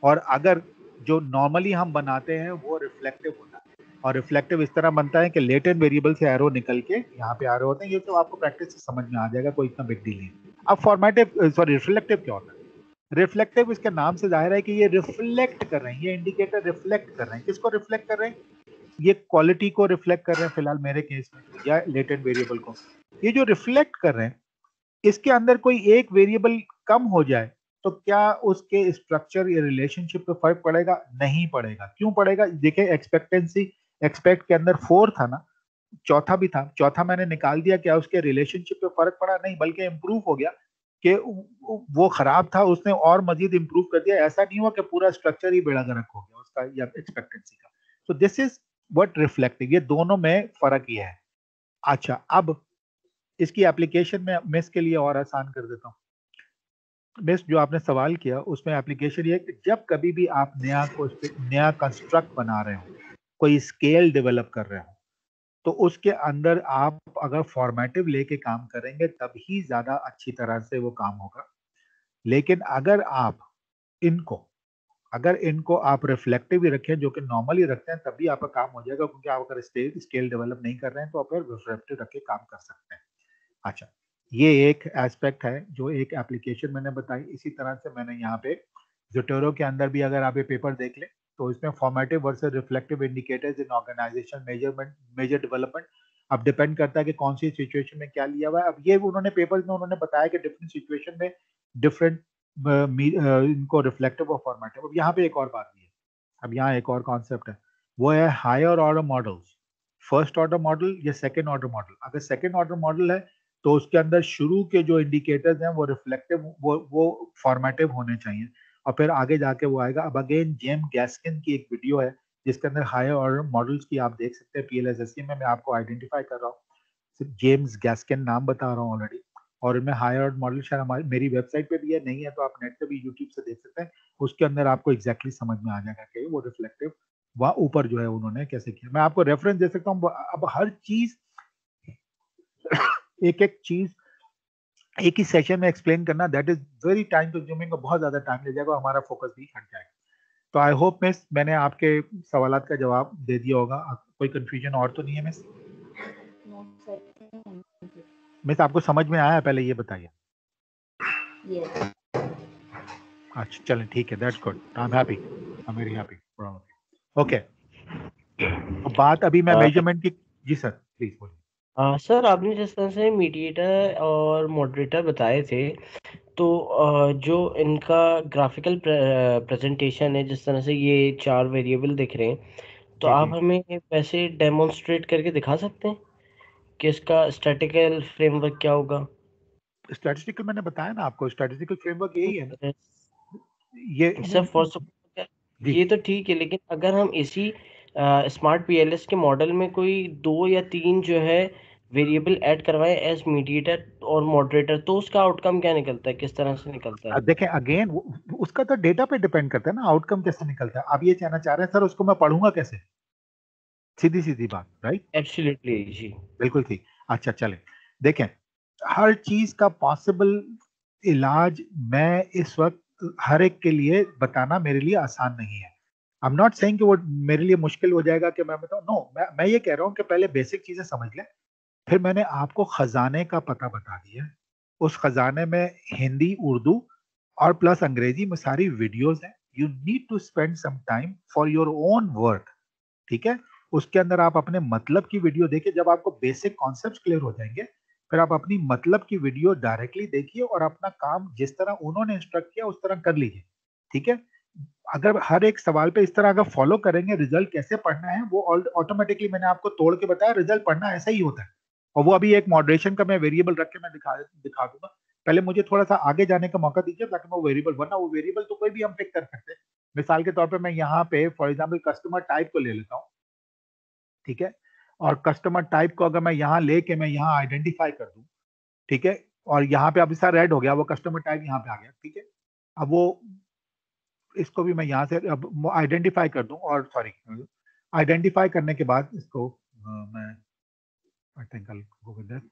और अगर जो नॉर्मली हम बनाते हैं वो रिफ्लेक्टिव होता है, और रिफ्लेक्टिव इस तरह बनता है कि लेटेंट वेरिएबल से एरो निकल के यहाँ पे आ रहे होते हैं। ये तो आपको प्रैक्टिस से समझ में आ जाएगा, कोई इतना बिग डील नहीं। अब फॉर्मेटिव सॉरी रिफ्लेक्टिव क्या होता है? रिफ्लेक्टिव इसके नाम से जाहिर है कि ये रिफ्लेक्ट कर रहे हैं, ये इंडिकेटर रिफ्लेक्ट कर रहे हैं। किसको रिफ्लेक्ट कर रहे हैं? ये क्वालिटी को रिफ्लेक्ट कर रहे हैं फिलहाल मेरे केस में, या लेटेंट वेरिएबल को। ये जो रिफ्लेक्ट कर रहे हैं इसके अंदर कोई एक वेरिएबल कम हो जाए तो क्या उसके स्ट्रक्चर या रिलेशनशिप पे फर्क पड़ेगा? नहीं पड़ेगा। क्यों पड़ेगा? देखिए एक्सपेक्ट के अंदर 4 था ना, चौथा भी था, चौथा मैंने निकाल दिया, क्या उसके रिलेशनशिप पे फर्क पड़ा? नहीं, बल्कि इम्प्रूव हो गया कि वो खराब था उसने और मजीद इम्प्रूव कर दिया। ऐसा नहीं हुआ कि पूरा स्ट्रक्चर ही बेड़ा गर्क हो गया उसका या एक्सपेक्टेंसी का। तो दिस इज व्हाट रिफ्लेक्टिव, ये दोनों में फर्क ये है। अच्छा, अब इसकी एप्लीकेशन में मैं इसके लिए और आसान कर देता हूँ। मिस जो आपने सवाल किया उसमें एप्लीकेशन ये है कि जब कभी भी आप नया कंस्ट्रक्ट बना रहे हो, कोई स्केल डेवलप कर रहे हो, तो उसके अंदर आप अगर फॉर्मेटिव लेके काम करेंगे तभी ज्यादा अच्छी तरह से वो काम होगा। लेकिन अगर इनको आप रिफ्लेक्टिव ही रखें, जो कि नॉर्मली रखते हैं, तभी आपका काम हो जाएगा, क्योंकि आप अगर स्केल डेवलप नहीं कर रहे हैं तो आप रिफ्लेक्टिव रख के काम कर सकते हैं। अच्छा, ये एक एस्पेक्ट है जो एक एप्लीकेशन मैंने बताई। इसी तरह से मैंने यहाँ पे ज़ोटोरो के अंदर भी अगर आप ये पेपर देख लें तो इसमें formative versus reflective indicators in organization measure development, अब डिपेंड करता है कि कौन सी सिचुएशन में क्या लिया हुआ है। अब ये उन्होंने पेपर्स में उन्होंने बताया कि डिफरेंट सिचुएशन में डिफरेंट इनको रिफ्लेक्टिव और फॉर्मेटिव। अब यहाँ पे एक और बात भी है, अब यहाँ एक और कॉन्सेप्ट है, वो है higher order models, first order model या सेकेंड ऑर्डर मॉडल। अगर सेकेंड ऑर्डर मॉडल है तो उसके अंदर शुरू के जो इंडिकेटर्स हैं वो रिफ्लेक्टिव वो फॉर्मेटिव होने चाहिए, और फिर आगे जाके वो आएगा। अब अगेन जेम गैस्किन की एक वीडियो है जिसके अंदर हायर ऑर्डर मॉडल्स की आप देख सकते हैं। PLSSE में मैं आपको आइडेंटिफाई कर रहा हूँ, जेम्स गैस्किन नाम बता रहा हूँ ऑलरेडी, और इनमें हायर ऑर्डर मॉडल शायद हमारी मेरी वेबसाइट पे भी है, नहीं है तो आप नेट पे भी यूट्यूब से देख सकते हैं। उसके अंदर आपको एग्जैक्टली समझ में आ जाएगा कि वो रिफ्लेक्टिव वहाँ ऊपर जो है उन्होंने कैसे किया। मैं आपको रेफरेंस दे सकता हूँ। अब हर चीज एक एक चीज एक ही सेशन में एक्सप्लेन करना that is very time consuming और बहुत ज्यादा टाइम ले जाएगा, हमारा फोकस भी हट जाएगा। तो आई होप मिस मैंने आपके सवालात का जवाब दे दिया होगा। कोई कंफ्यूजन और तो नहीं है मिस? No, sir. मिस आपको समझ में आया, पहले ये बताइए। Yes. अच्छा चलें, ठीक है, that's good, I am happy, I am very happy. Okay, तो बात अभी मैं मेजरमेंट की, जी सर प्लीज बोलिए। सर आपने जिस तरह से मीडिएटर और मॉडरेटर बताए थे, तो जो इनका ग्राफिकल प्रेजेंटेशन है, जिस तरह से ये 4 वेरिएबल दिख रहे हैं, तो जी, आप जी। हमें वैसे डेमोन्स्ट्रेट करके दिखा सकते हैं कि इसका स्टैटिकल फ्रेमवर्क क्या होगा? स्टैटिस्टिकल मैंने बताया ना आपको, स्टैटिस्टिकल फ्रेमवर्क यही है ना। ये सर फॉर सपोज जी, ये तो ठीक है, लेकिन अगर हम इसी स्मार्ट PLS के मॉडल में कोई 2 या 3 जो है वेरिएबल ऐड करवाएं एज मीडिएटर और मॉडरेटर, तो उसका आउटकम क्या निकलता है, किस तरह से निकलता है? देखें अगेन उसका तो डेटा पे डिपेंड करता है ना, आउटकम कैसे निकलता है। आप ये कहना चाह रहे हैं सर उसको मैं पढ़ूंगा कैसे, सीधी सीधी बात, राइट? एब्सोल्युटली जी, बिल्कुल ठीक। अच्छा चले, देखें हर चीज का पॉसिबल इलाज मैं इस वक्त हर एक के लिए बताना मेरे लिए आसान नहीं है। आई एम नॉट सेइंग कि वो मेरे लिए मुश्किल हो जाएगा कि मैं बताऊं, नो, मैं ये कह रहा हूं कि पहले बेसिक चीजें समझ लें, फिर मैंने आपको खजाने का पता बता दिया। उस खजाने में हिंदी, उर्दू और प्लस अंग्रेजी में सारी वीडियोस हैं। You need to spend some time for your own work, ठीक है? उसके अंदर आप अपने मतलब की वीडियो देखिए। जब आपको बेसिक कॉन्सेप्ट्स क्लियर हो जाएंगे, फिर आप अपनी मतलब की वीडियो डायरेक्टली देखिए और अपना काम जिस तरह उन्होंने इंस्ट्रक्ट किया उस तरह कर लीजिए, ठीक है? अगर हर एक सवाल पे इस तरह अगर फॉलो करेंगे, रिजल्ट कैसे पढ़ना है वो ऑटोमेटिकली मैंने आपको तोड़ के बताया, रिजल्ट पढ़ना ऐसा ही होता है। और वो अभी एक मॉडरेशन का मैं वेरिएबल रख के मैं दिखा दूंगा। पहले मुझे थोड़ा सा आगे जाने का मौका दीजिए ताकि मैं वो वेरिएबल, वरना वो वेरिएबल तो कोई भी हम पिक कर सकते हैं। मिसाल के तौर पे मैं यहाँ पे फॉर एग्जाम्पल कस्टमर टाइप को ले लेता हूँ, ठीक है? और कस्टमर टाइप को अगर मैं यहाँ लेके मैं यहाँ आइडेंटिफाई कर दूं, ठीक है? और यहाँ पे अब इसका रेड हो गया, वो कस्टमर टाइप यहाँ पे आ गया, ठीक है? अब वो इसको भी मैं यहाँ से अब आइडेंटिफाई कर दूं, और सॉरी आइडेंटिफाई करने के बाद इसको मैं I think I go with that,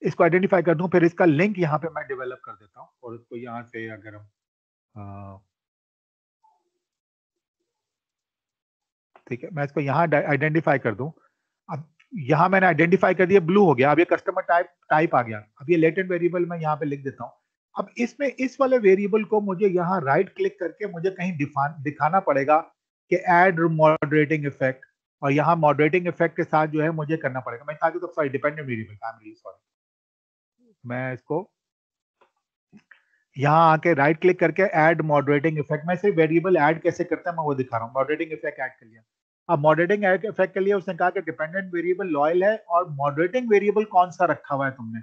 इसको आइडेंटिफाई कर दूं, फिर इसका लिंक यहाँ पे मैं डेवलप कर देता हूँ। और इसको यहाँ से अगर हम ठीक है, मैं इसको यहाँ आइडेंटिफाई कर दूं। अब यहाँ मैंने आइडेंटिफाई कर दिया, ब्लू हो गया। अब ये कस्टमर टाइप आ गया। अब ये लेटेंट वेरिएबल मैं यहाँ पे लिख देता हूँ। अब इसमें इस वाले वेरिएबल को मुझे यहाँ राइट क्लिक करके मुझे कहीं दिखाना पड़ेगा कि ऐड मॉडरेटिंग इफेक्ट, और यहाँ मॉडरेटिंग इफेक्ट के साथ जो है मुझे करना पड़ेगा। मैं ताकि तो sorry dependent variable, I am really sorry, मैं इसको यहाँ आके राइट क्लिक करके ऐड मॉडरेटिंग इफेक्ट, मैं सिर्फ वेरिएबल ऐड कैसे करता है मैं वो दिखा रहा हूँ। मॉडरेटिंग इफेक्ट ऐड कर लिया। अब मॉडरेटिंग इफेक्ट के लिए उसने कहा कि डिपेंडेंट वेरिएबल लॉयल है और मॉडरेटिंग वेरिएबल कौन सा रखा हुआ है तुमने।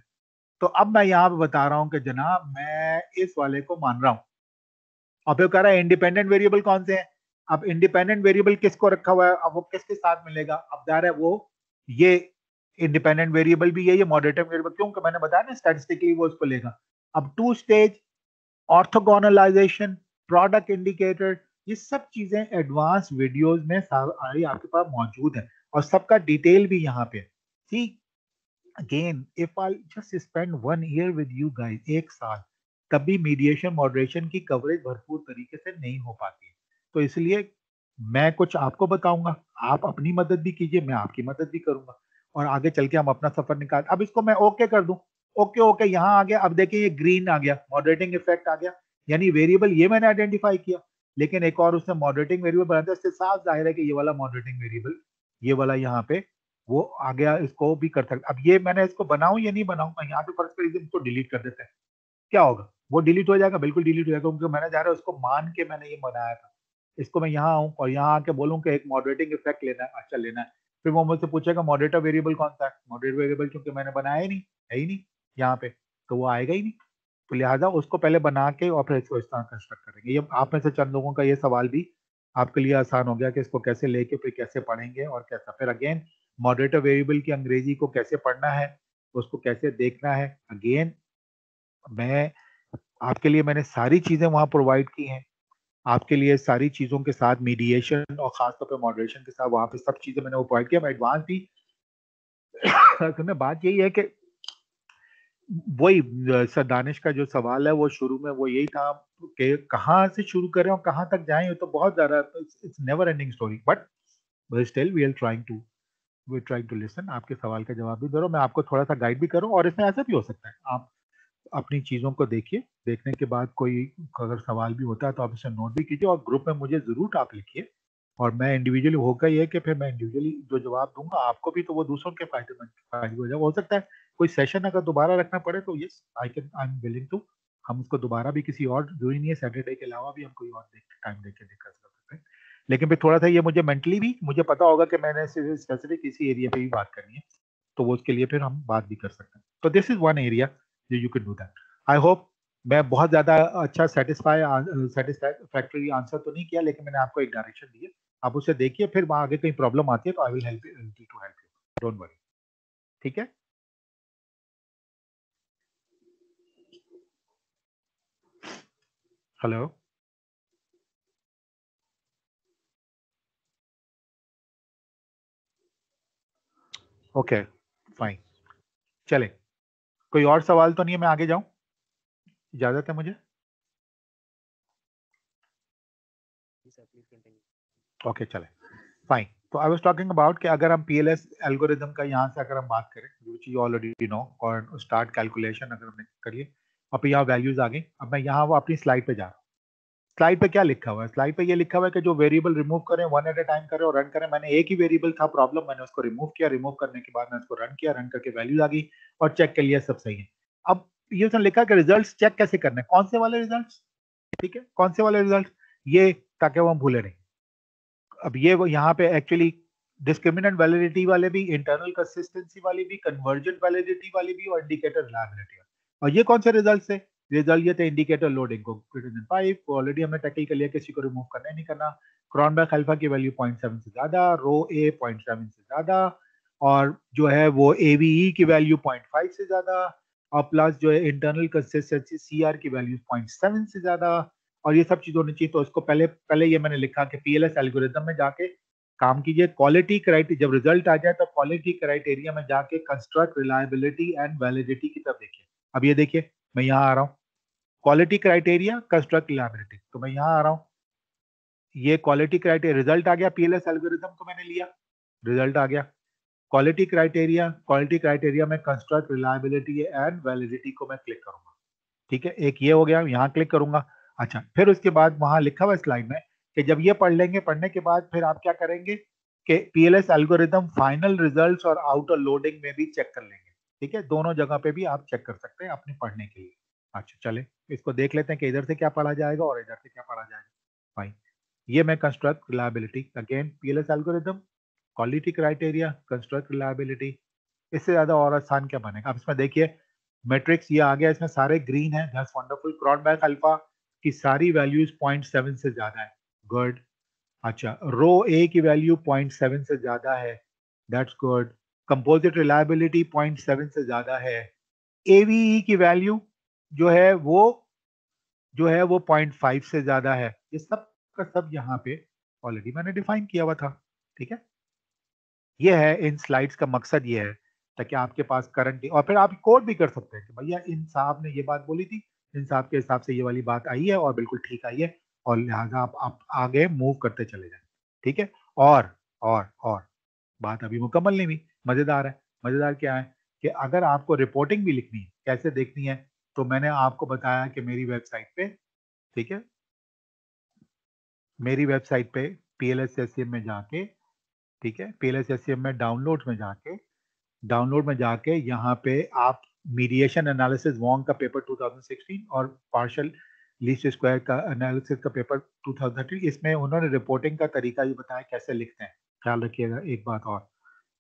तो अब मैं यहाँ पे बता रहा हूँ कि जनाब मैं इस वाले को मान रहा हूँ। और फिर कह रहा है इंडिपेंडेंट वेरिएबल कौन से हैं। अब इंडिपेंडेंट वेरिएबल किसको रखा हुआ है, अब वो किसके साथ मिलेगा। अब जा रहा है वो ये इंडिपेंडेंट वेरिएबल भी है, ये मॉडरेटिंग वेरिएबल, क्योंकि मैंने बताया ना स्टैटिस्टिकली वो उसको लेगा। अब 2 स्टेज, ऑर्थोगोनलाइजेशन, प्रोडक्ट इंडिकेटर, ये सब चीजें एडवांस वीडियोस में सारी आपके पास मौजूद है। और सबका डिटेल भी यहाँ पे। See again if I just spend 1 year with you guys, 1 साल, तब भी मीडिएशन मॉडरेशन की कवरेज भरपूर तरीके से नहीं हो पाती है। तो इसलिए मैं कुछ आपको बताऊंगा, आप अपनी मदद भी कीजिए, मैं आपकी मदद भी करूंगा, और आगे चल के हम अपना सफर निकाल। अब इसको मैं ओके कर दूं, ओके यहाँ आ गया। अब देखिए ये ग्रीन आ गया, मॉडरेटिंग इफेक्ट आ गया, यानी वेरिएबल ये मैंने आइडेंटिफाई किया, लेकिन एक और उसने मॉडरेटिंग वेरिएबल बनाया था। इससे साफ जाहिर है कि ये वाला मॉडरेटिंग वेरिएबल, ये वाला यहाँ पे वो आ गया, इसको भी कर सकता। अब ये मैंने इसको बनाऊं या नहीं बनाऊं, मैं यहाँ पे फर्स्ट पर इसको डिलीट कर देते हैं, क्या होगा? वो डिलीट हो जाएगा, बिल्कुल डिलीट हो जाएगा, क्योंकि मैंने जा रहा है उसको मान के मैंने ये बनाया था। इसको मैं यहाँ आऊँ और यहाँ आके बोलूँ कि एक मॉडरेटिंग इफेक्ट लेना है, अच्छा लेना है, फिर वो मुझसे पूछेगा मॉडरेटर वेरिएबल कौन सा है। मॉडरेटर वेरिएबल क्योंकि मैंने बनाया ही नहीं, है ही नहीं यहाँ पे, तो वो आएगा ही नहीं। तो लिहाजा उसको पहले बना के और फिर इसको इस तरह कंस्ट्रक्ट करेंगे। ये आप में से चंद लोगों का ये सवाल भी आपके लिए आसान हो गया कि इसको कैसे लेके फिर कैसे पढ़ेंगे और कैसा। फिर अगेन मॉडरेटर वेरिएबल की अंग्रेजी को कैसे पढ़ना है, उसको कैसे देखना है। अगेन मैं आपके लिए मैंने सारी चीजें वहां प्रोवाइड की हैं, आपके लिए सारी चीजों के साथ मीडिएशन और खासतौर पे मॉडरेशन के साथ वहां पे सब चीजें मैंने वो प्रोवाइड किया। मैं एडवांस भी असल में बात यही है कि वही सर दानिश का जो सवाल है वो शुरू में वो यही था कि कहाँ से शुरू करें और कहाँ तक जाएं। ये तो बहुत ज्यादा, it's never ending story, but still we are trying to listen. आपके सवाल का जवाब भी दे रहा हूं, मैं आपको थोड़ा सा गाइड भी करूं। और इसमें ऐसा भी हो सकता है, आप अपनी चीजों को देखिए, देखने के बाद कोई अगर सवाल भी होता है तो आप इसे नोट भी कीजिए और ग्रुप में मुझे जरूर आप लिखिए। और मैं इंडिविजुअली होगा ये कि फिर मैं इंडिविजुअली जो जवाब दूंगा आपको भी, तो वो दूसरों के फायदे हो जाए। हो सकता है कोई सेशन अगर दोबारा रखना पड़े तो yes I am willing to, हम उसको दोबारा भी किसी और, जरूरी नहीं है सैटरडे के अलावा भी हम कोई और टाइम देख कर सकते हैं। लेकिन फिर थोड़ा सा ये मुझे मेंटली भी मुझे पता होगा कि मैंने स्पेसिफिक इसी एरिया पे भी बात करनी है, तो वो उसके लिए फिर हम बात भी कर सकते हैं। तो दिस इज वन एरिया जो you can do that. I hope मैं बहुत ज्यादा अच्छा सेटिस्फैक्टरी आंसर तो नहीं किया, लेकिन मैंने आपको एक डायरेक्शन दी है, आप उसे देखिए, फिर वहां आगे कहीं प्रॉब्लम आती है तो I will help you to help you, don't worry. ठीक है, हेलो, ओके फाइन, चले, कोई और सवाल तो नहीं है, मैं आगे जाऊं, इजाजत है मुझे? ओके चले फाइन। तो आई वाज टॉकिंग अबाउट कि अगर हम पीएलएस एल्गोरिदम का यहाँ से अगर हम बात करें, व्हिच यू ऑलरेडी नो, और स्टार्ट कैलकुलेशन अगर हमने करिए, अब यहाँ वैल्यूज आ गई। अब मैं यहाँ वो अपनी स्लाइड पे जा रहा हूँ। स्लाइड पे क्या लिखा हुआ है? स्लाइड पे ये लिखा हुआ है कि जो वेरिएबल रिमूव करें वन एट अ टाइम करें और रन करें। मैंने एक ही वेरिएबल था प्रॉब्लम, मैंने उसको रिमूव किया, रिमूव करने के बाद मैंने उसको रन किया, रन करके वैल्यूज आ गई और चेक कर लिया सब सही है। अब ये उसने लिखा कि रिजल्ट्स चेक कैसे करने, कौन से वाले रिजल्ट्स, ठीक है, कौन से वाले रिजल्ट, ये ताकि वो हम भूले नहीं। अब ये वो यहाँ पे एक्चुअली डिस्क्रिमिनेंट वैलिडिटी वाले भी, इंटरनल कंसिस्टेंसी वाली भी, कन्वर्जेंट वैलिडिटी वाली भी, और इंडिकेटर रिलायबिलिटी। और ये कौन से रिजल्ट है? रिजल्ट ये थे इंडिकेटर लोडिंग को ग्रेटर देन 5 को ऑलरेडी हमने टैकल कर लिया, किसी को रिमूव करना नहीं करना। क्रॉनबैक अल्फा की वैल्यू 0.7 से ज्यादा, रो ए 0.7 से ज्यादा, और जो है वो एवीई की वैल्यू 0.5 से ज्यादा, और प्लस जो है इंटरनल कंसिस्टेंसी सीआर की वैल्यू 0.7 से ज्यादा, और ये सब चीज होनी चाहिए। तो इसको पहले पहले ये मैंने लिखा कि पीएलएस एल्गोरिदम में जाके काम कीजिए, क्वालिटी क्राइटेरिया, जब रिजल्ट आ जाए तो क्वालिटी क्राइटेरिया में जाके कंस्ट्रक्ट रिलायबिलिटी एंड वैलिडिटी की तरफ देखिए। अब ये देखिए मैं यहाँ आ रहा हूँ, क्वालिटी क्राइटेरिया कंस्ट्रक्ट रिलायबिलिटी, तो मैं यहाँ आ रहा हूँ, ये क्वालिटी क्राइटेरिया रिजल्ट आ गया, पीएलएस एल्गोरिदम को मैंने लिया, रिजल्ट आ गया। क्वालिटी क्राइटेरिया में कंस्ट्रक्ट रिलायबिलिटी एंड वैलिडिटी को मैं क्लिक करूंगा, ठीक है, एक ये हो गया, यहाँ क्लिक करूंगा। अच्छा, फिर उसके बाद वहां लिखा हुआ स्लाइड में कि जब ये पढ़ लेंगे, पढ़ने के बाद फिर आप क्या करेंगे कि पीएलएस एल्गोरिदम फाइनल रिजल्ट्स और आउटर लोडिंग में भी चेक कर लेंगे, ठीक है, दोनों जगह पे भी आप चेक कर सकते हैं अपने पढ़ने के लिए। अच्छा चले इसको देख लेते हैं कि इधर से क्या पढ़ा जाएगा और इधर से क्या पढ़ा जाएगा। फाइन, ये मैं construct reliability, again PLS algorithm, quality criteria, construct reliability, इससे ज्यादा और आसान क्या बनेगा। अब इसमें देखिए मैट्रिक्स ये आ गया, इसमें सारे ग्रीन है, दैट्स वंडरफुल। क्रॉनबैक अल्फा की सारी वैल्यूज 0.7 से ज्यादा है, गुड। अच्छा, रो ए की वैल्यू 0.7 से ज्यादा है, दैट्स गुड। कंपोजिट रिलायबिलिटी 0.7 से ज्यादा है। एवीई की वैल्यू जो है वो 0.5 से ज्यादा है। ये सब का सब यहाँ पे ऑलरेडी मैंने डिफाइन किया हुआ था, ठीक है। ये है इन स्लाइड्स का मकसद, ये है ताकि आपके पास करंट, और फिर आप कोड भी कर सकते हैं कि भैया इन साहब ने ये बात बोली थी, इन साहब के हिसाब से ये वाली बात आई है और बिल्कुल ठीक आई है, और लिहाजा आप आगे मूव करते चले जाए। ठीक है। और बात अभी मुकम्मल नहीं हुई, मजेदार है। मजेदार क्या है कि अगर आपको रिपोर्टिंग भी लिखनी है, कैसे देखनी है, तो मैंने आपको बताया कि मेरी वेबसाइट पे, ठीक है, मेरी वेबसाइट पे PLSSCM में जाके, ठीक है, PLSSCM में डाउनलोड में जाके यहाँ पे आप मीडिएशन एनालिसिस वोंग का पेपर 2016 और पार्शियल लीस्ट स्क्वायर का एनालिसिस का पेपर 2013, इसमें उन्होंने रिपोर्टिंग का तरीका भी बताया कैसे लिखते हैं। ख्याल रखिएगा एक बात और,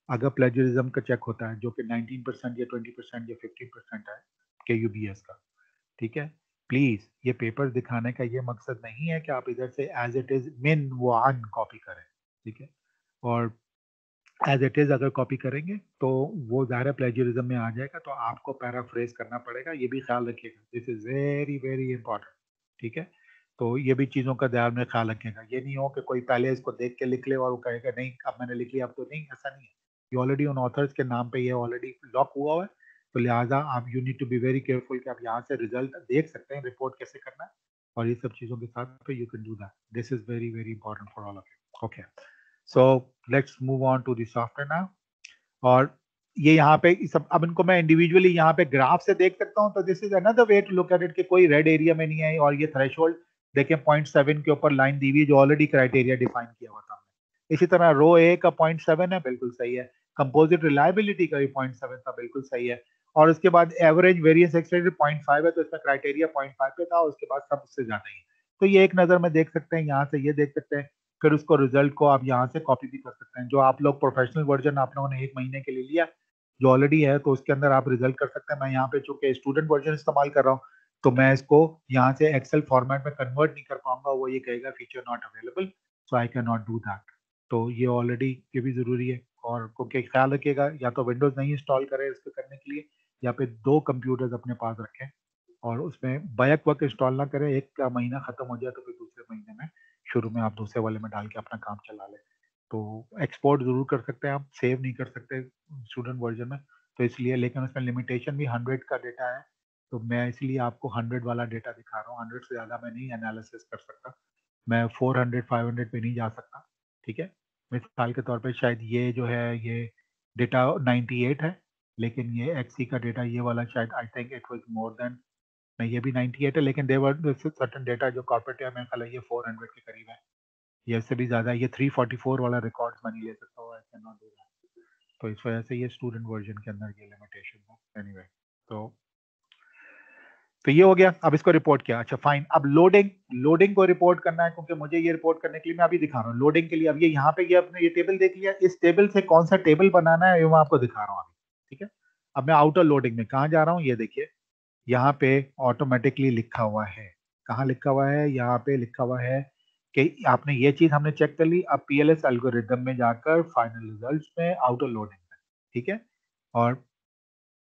अगर प्लेजरिज्म का चेक होता है जो कि 19% या 20% या 15% है KUBS का, ठीक है, प्लीज ये पेपर दिखाने का ये मकसद नहीं है कि आप इधर से एज इट इज मिन वन कॉपी करें, ठीक है, और एज इट इज अगर कॉपी करेंगे तो वो ज़ाहिर प्लेजरिज्म में आ जाएगा, तो आपको पैराफ्रेज करना पड़ेगा, ये भी ख्याल रखिएगा, this is very very important. ठीक है, तो ये भी चीज़ों का ध्यान में ख्याल रखिएगा, ये नहीं हो कि कोई पहले इसको देख के लिख ले और वो कहेगा नहीं अब मैंने लिख लिया अब तो नहीं, ऐसा नहीं है, ये ऑलरेडी उन ऑथर्स के नाम पे ये ऑलरेडी लॉक हुआ हुआ है, तो लिहाजा आप you need to be very careful कि आप यहाँ से रिजल्ट देख सकते हैं, रिपोर्ट कैसे करना है, और ये सब चीज़ों के साथ पे you can do that, this is very very important for all of you. Okay, so let's move on to the software now. और ये यहाँ पे सब, अब इनको मैं इंडिविजुअली यहाँ पे ग्राफ से देख सकता हूँ, तो this is another way to look at it कि कोई रेड एरिया में नहीं है, और ये थ्रेशोल्ड देखें 0.7 के ऊपर लाइन दी हुई है जो ऑलरेडी क्राइटेरिया डिफाइन किया हुआ था। इसी तरह रो ए का 0.7 है, बिल्कुल सही है, कंपोजिट रिलायबिलिटी का भी 0.7 था, बिल्कुल सही है, और उसके बाद एवरेज वेरिएंस एक्सटेंडेड 0.5 है, तो इसमें क्राइटेरिया 0.5 पे था, उसके बाद सब उससे ज्यादा ही है, तो ये एक नजर में देख सकते हैं, यहाँ से ये देख सकते हैं, फिर उसको रिजल्ट को आप यहाँ से कॉपी भी कर सकते हैं, जो आप लोग प्रोफेशनल वर्जन आप लोगों ने 1 महीने के लिए लिया जो ऑलरेडी है, तो उसके अंदर आप रिजल्ट कर सकते हैं। मैं यहाँ पे चूंकि स्टूडेंट वर्जन इस्तेमाल कर रहा हूँ, तो मैं इसको यहाँ से एक्सेल फॉर्मेट में कन्वर्ट नहीं कर पाऊंगा, वो ये कहेगा feature not available, so I can not do that, तो ये ऑलरेडी ये भी जरूरी है, और क्योंकि ख्याल रखिएगा या तो विंडोज नहीं इंस्टॉल करें इसको करने के लिए, या फिर 2 कंप्यूटर्स अपने पास रखें, और उसमें बैक वक्त इंस्टॉल ना करें, एक का महीना खत्म हो जाए तो फिर दूसरे महीने में शुरू में आप दूसरे वाले में डाल के अपना काम चला लें। तो एक्सपोर्ट जरूर कर सकते हैं आप, सेव नहीं कर सकते स्टूडेंट वर्जन में, तो इसलिए, लेकिन उसमें लिमिटेशन भी 100 का डेटा है, तो मैं इसलिए आपको 100 वाला डेटा दिखा रहा हूँ, 100 से ज़्यादा मैं नहीं एनालिसिस कर सकता, मैं 400 500 पे नहीं जा सकता। ठीक है, मिसाल के तौर पे शायद ये जो है ये डेटा 98 है, लेकिन ये XC का डेटा ये वाला शायद I think it was more than, नहीं ये भी 98 है, लेकिन देवर सर्टेन डेटा जो कॉर्पोरेट है मेरे ख्याल है ये 400 के करीब है, ये इससे भी ज़्यादा, ये 344 वाला रिकॉर्ड्स मैं नहीं ले सकता हूँ, आई कैन नॉट डू दैट, तो इस वजह से ये स्टूडेंट वर्जन के अंदर ये लिमिटेशन है। एनीवे, तो ये हो गया, अब इसको रिपोर्ट किया, अच्छा फाइन, अब लोडिंग को रिपोर्ट करना है, क्योंकि मुझे ये रिपोर्ट करने के लिए मैं अभी दिखा रहा हूँ लोडिंग के लिए। अब ये यहाँ पे ये आपने ये टेबल देख लिया, इस टेबल से कौन सा टेबल बनाना है ये मैं आपको दिखा रहा हूँ अभी। ठीक है, अब मैं आउटर लोडिंग में कहाँ जा रहा हूँ, ये देखिए यहाँ पे ऑटोमेटिकली लिखा हुआ है, कहाँ लिखा हुआ है, यहाँ पे लिखा हुआ है कि आपने ये चीज हमने चेक कर ली, अब PLS एल्गोरिथम में जाकर फाइनल रिजल्ट्स में आउटर लोडिंग में, ठीक है, और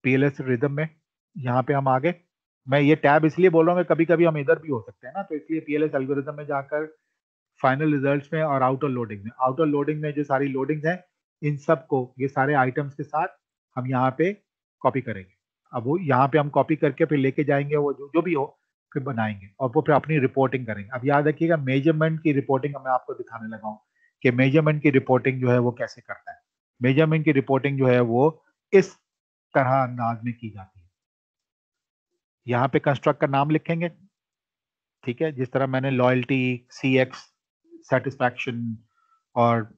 PLS रिदम में यहाँ पे हम आगे, मैं ये टैब इसलिए बोल रहा हूँ कभी कभी हम इधर भी हो सकते हैं ना, तो इसलिए PLS एल्गोरिथम में जाकर फाइनल रिजल्ट्स में और आउटर लोडिंग में जो सारी लोडिंग्स हैं इन सब को ये सारे आइटम्स के साथ हम यहाँ पे कॉपी करेंगे। अब वो यहाँ पे हम कॉपी करके फिर लेके जाएंगे, वो जो भी हो फिर बनाएंगे और वो फिर अपनी रिपोर्टिंग करेंगे। अब याद रखिएगा मेजरमेंट की रिपोर्टिंग मैं आपको दिखाने लगा हूँ कि मेजरमेंट की रिपोर्टिंग जो है वो कैसे करता है। मेजरमेंट की रिपोर्टिंग जो है वो इस तरह अंदाज में की जाती है। यहाँ पे कंस्ट्रक्ट का नाम लिखेंगे, ठीक है, जिस तरह मैंने लॉयल्टी, CX, सेटिस्फैक्शन और